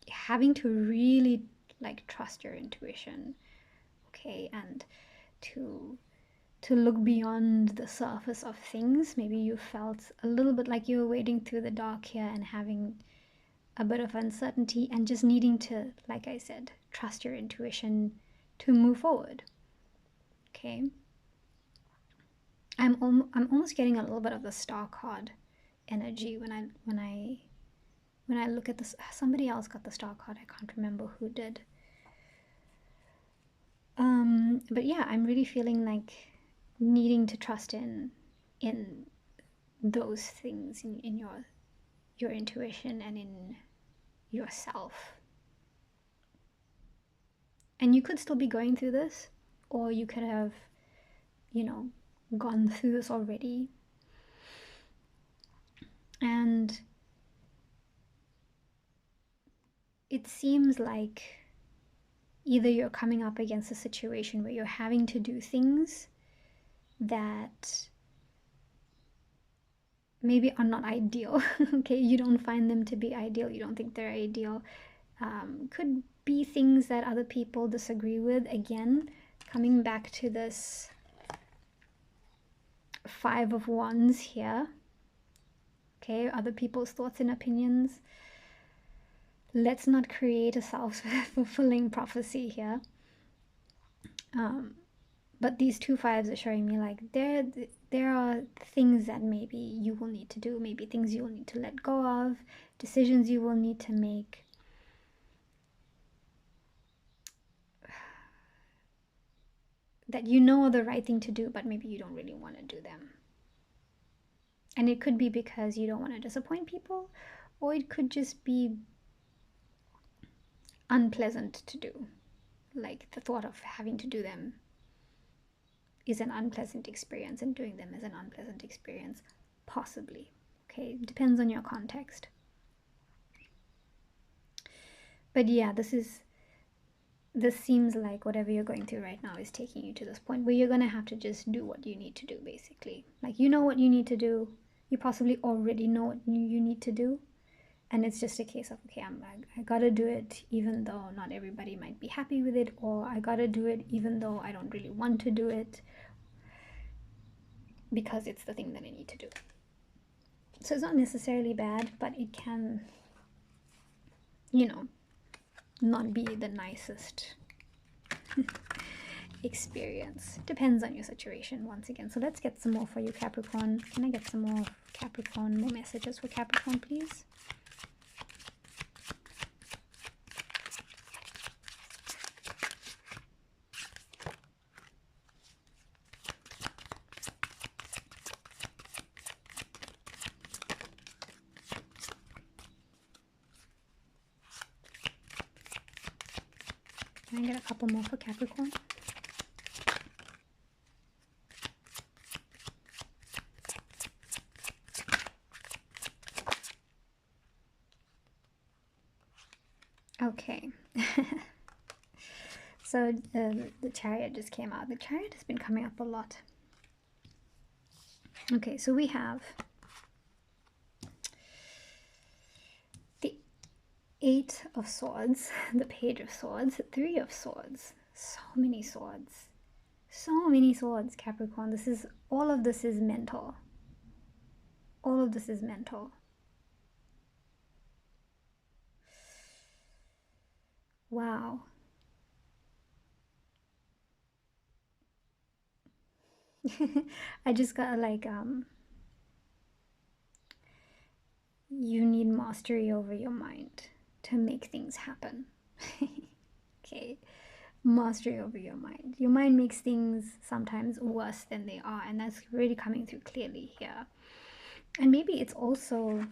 having to really like trust your intuition, okay, and to look beyond the surface of things. Maybe you felt a little bit like you were wading through the dark here and having a bit of uncertainty and just needing to, like I said, trust your intuition to move forward. Okay, I'm almost getting a little bit of the Star card energy when I look at this. Somebody else got the Star card. I can't remember who did. But yeah, I'm really feeling like needing to trust in those things in your intuition and in yourself. And you could still be going through this, or you could have, you know, gone through this already. And it seems like either you're coming up against a situation where you're having to do things that maybe are not ideal. Okay, you don't find them to be ideal, you don't think they're ideal. Could be things that other people disagree with. Again, coming back to this 5 of Wands here. Okay, other people's thoughts and opinions. Let's not create a self-fulfilling prophecy here. But these 2 5s are showing me like there are things that maybe you will need to do, maybe things you will need to let go of, decisions you will need to make. That you know are the right thing to do, but maybe you don't really want to do them. And it could be because you don't want to disappoint people, or it could just be unpleasant to do. Like the thought of having to do them is an unpleasant experience, and doing them is an unpleasant experience, possibly. Okay, it depends on your context. But yeah, this seems like whatever you're going through right now is taking you to this point where you're going to have to just do what you need to do, basically. Like, you know what you need to do. You possibly already know what you need to do. And it's just a case of, okay, I gotta do it even though not everybody might be happy with it, or I gotta do it even though I don't really want to do it, because it's the thing that I need to do. So it's not necessarily bad, but it can, you know, not be the nicest experience. Depends on your situation, once again. So let's get some more for you, Capricorn. Can I get some more Capricorn, more messages for Capricorn, please? Can I get a couple more for Capricorn? Okay. So the Chariot just came out. The Chariot has been coming up a lot. Okay, so we have the 8 of Swords, the Page of Swords, 3 of Swords. So many swords. So many swords, Capricorn. This is, all of this is mental. All of this is mental. Wow. I just got like, you need mastery over your mind to make things happen. Okay, mastery over your mind. Your mind makes things sometimes worse than they are, and that's really coming through clearly here. And maybe it's also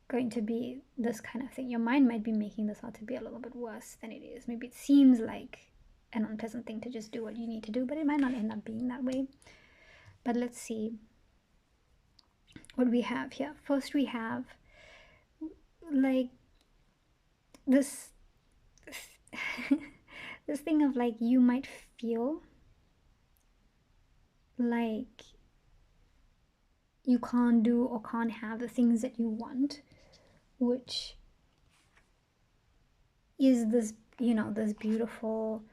going to be this kind of thing. Your mind might be making this out to be a little bit worse than it is. Maybe it seems like an unpleasant thing to just do what you need to do, but it might not end up being that way. But let's see what we have here. First, we have like this this thing of like, you might feel like you can't do or can't have the things that you want, which is this, you know, this beautiful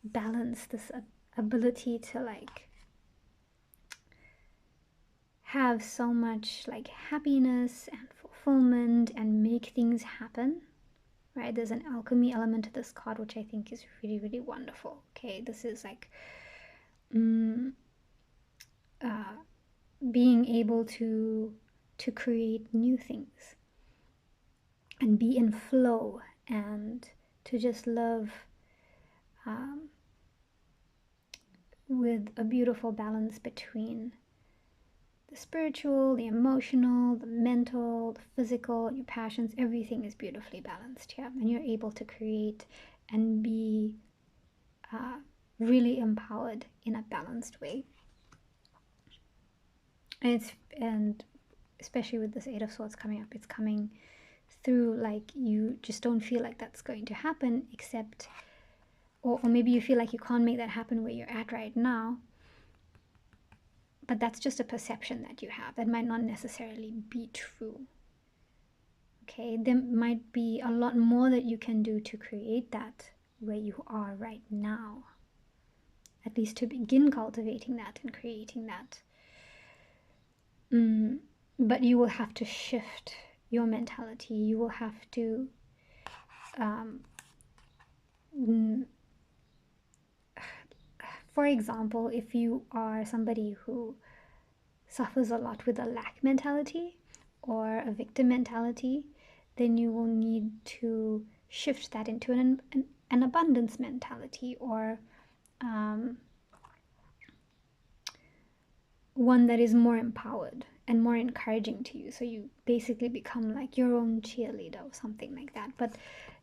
balance, this ability to like have so much like happiness and fulfillment and make things happen, right? There's an alchemy element to this card, which I think is really, really wonderful. Okay, this is like being able to create new things and be in flow, and to just love with a beautiful balance between The spiritual, the emotional, the mental, the physical, your passions, everything is beautifully balanced here. And you're able to create and be really empowered in a balanced way. And especially with this Eight of Swords coming up, it's coming through like you just don't feel like that's going to happen, except, or maybe you feel like you can't make that happen where you're at right now. But that's just a perception that you have. That might not necessarily be true. Okay, there might be a lot more that you can do to create that where you are right now. At least to begin cultivating that and creating that. But you will have to shift your mentality. You will have to for example, if you are somebody who suffers a lot with a lack mentality or a victim mentality, then you will need to shift that into an abundance mentality, or one that is more empowered and more encouraging to you. So you basically become like your own cheerleader or something like that. But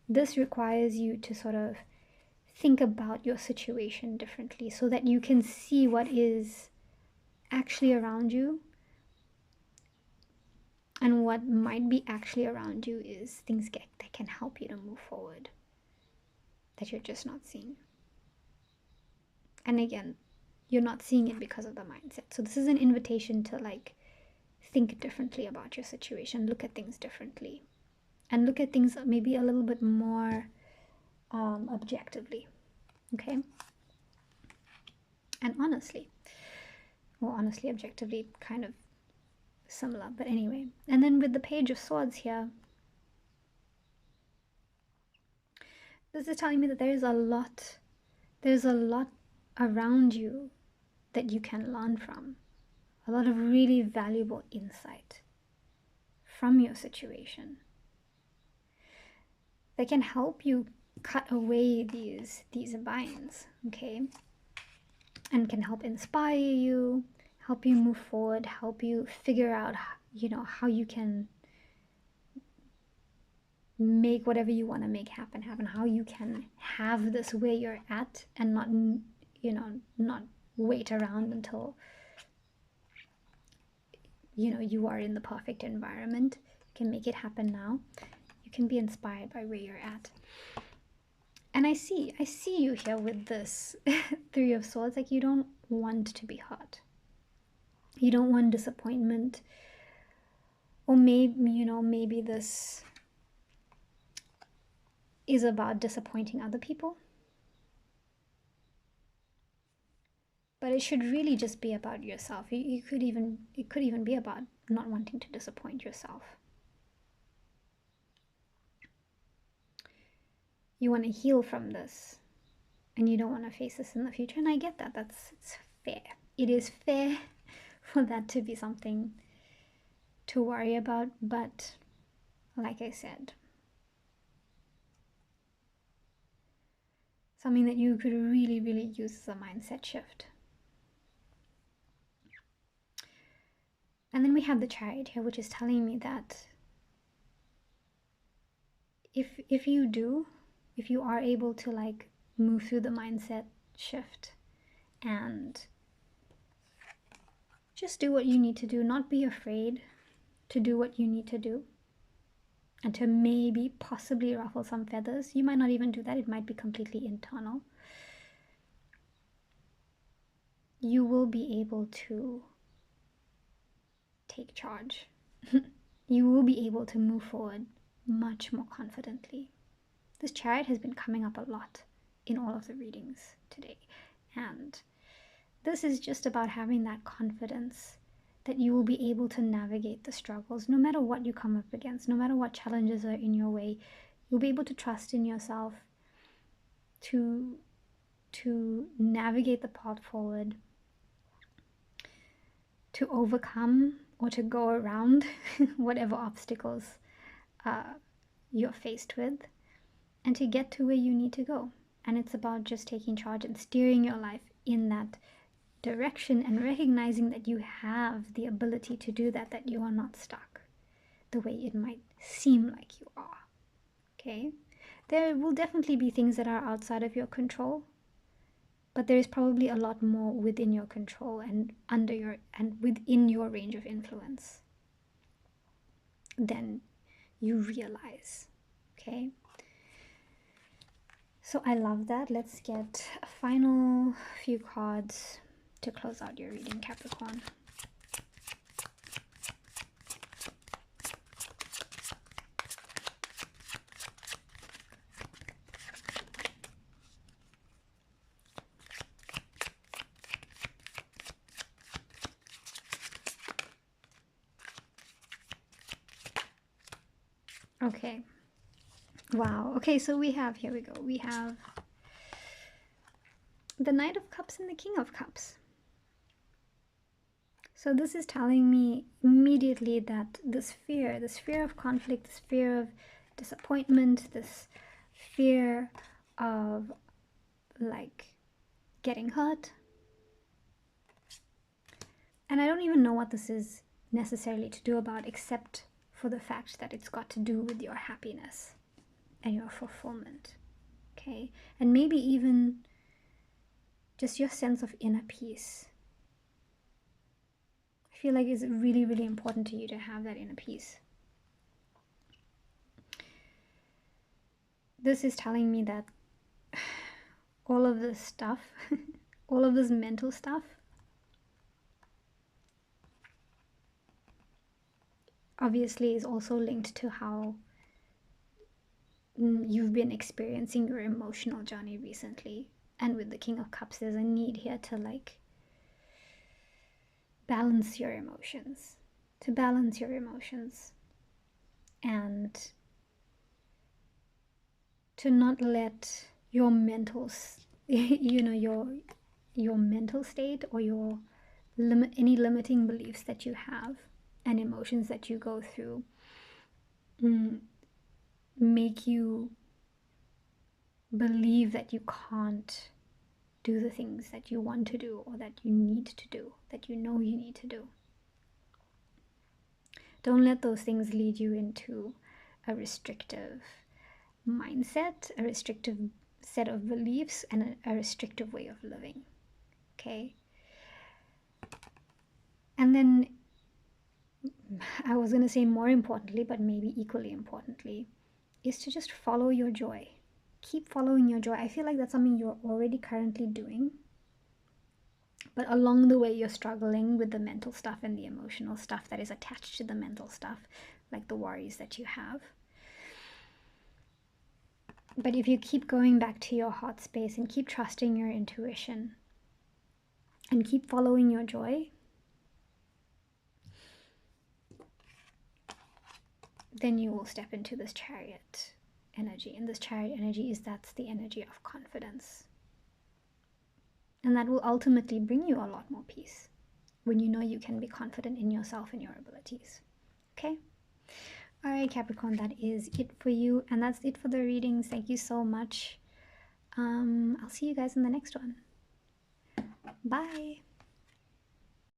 this requires you to sort of think about your situation differently so that you can see what is actually around you. And what might be actually around you is things that can help you to move forward, that you're just not seeing. And again, you're not seeing it because of the mindset. So this is an invitation to like think differently about your situation, look at things differently, and look at things maybe a little bit more objectively. Okay? And honestly, objectively, kind of similar, but anyway. And then with the Page of Swords here, this is telling me that there's a lot around you that you can learn from. A lot of really valuable insight from your situation that can help you cut away these binds, okay? And can help inspire you, help you move forward, help you figure out, you know, how you can make whatever you want to make happen, how you can have this where you're at and not, you know, not wait around until, you know, you are in the perfect environment. You can make it happen now. You can be inspired by where you're at. And I see you here with this Three of Swords. Like, you don't want to be hurt. You don't want disappointment. Or maybe, you know, maybe this is about disappointing other people. But it should really just be about yourself. It could even be about not wanting to disappoint yourself. You want to heal from this, and you don't want to face this in the future. And I get that. It's fair. It is fair for that to be something to worry about. But like I said, something that you could really, really use as a mindset shift. And then we have the Chariot here, which is telling me that if you are able to like move through the mindset shift and just do what you need to do, not be afraid to do what you need to do, and to maybe possibly ruffle some feathers. You might not even do that. It might be completely internal. You will be able to take charge. You will be able to move forward much more confidently. This Chariot has been coming up a lot in all of the readings today. And this is just about having that confidence that you will be able to navigate the struggles, no matter what you come up against, no matter what challenges are in your way. You'll be able to trust in yourself to navigate the path forward, to overcome or to go around whatever obstacles you're faced with, and to get to where you need to go. And it's about just taking charge and steering your life in that direction and recognizing that you have the ability to do that, that you are not stuck the way it might seem like you are. Okay? There will definitely be things that are outside of your control, but there is probably a lot more within your control and within your range of influence than you realize. Okay? So I love that. Let's get a final few cards to close out your reading, Capricorn. Okay. Wow. Okay, so we have, here we go. We have the Knight of Cups and the King of Cups. So this is telling me immediately that this fear of conflict, this fear of disappointment, this fear of like getting hurt. And I don't even know what this is necessarily to do about, except for the fact that it's got to do with your happiness and your fulfillment. Okay? And maybe even just your sense of inner peace. I feel like it's really, really important to you to have that inner peace. This is telling me that all of this stuff, all of this mental stuff, obviously is also linked to how you've been experiencing your emotional journey recently. And with the King of Cups, there's a need here to like balance your emotions, and to not let your mental, your mental state or your any limiting beliefs that you have and emotions that you go through make you believe that you can't do the things that you want to do or that you need to do, that you know you need to do. Don't let those things lead you into a restrictive mindset, a restrictive set of beliefs, and a restrictive way of living. Okay? And then I was going to say more importantly, but maybe equally importantly, is to just follow your joy. Keep following your joy. I feel like that's something you're already currently doing, but along the way you're struggling with the mental stuff and the emotional stuff that is attached to the mental stuff, like the worries that you have. But if you keep going back to your heart space and keep trusting your intuition and keep following your joy, then you will step into this Chariot energy. And this Chariot energy that's the energy of confidence. And that will ultimately bring you a lot more peace when you know you can be confident in yourself and your abilities. Okay? Alright, Capricorn, that is it for you. And that's it for the readings. Thank you so much. I'll see you guys in the next one. Bye.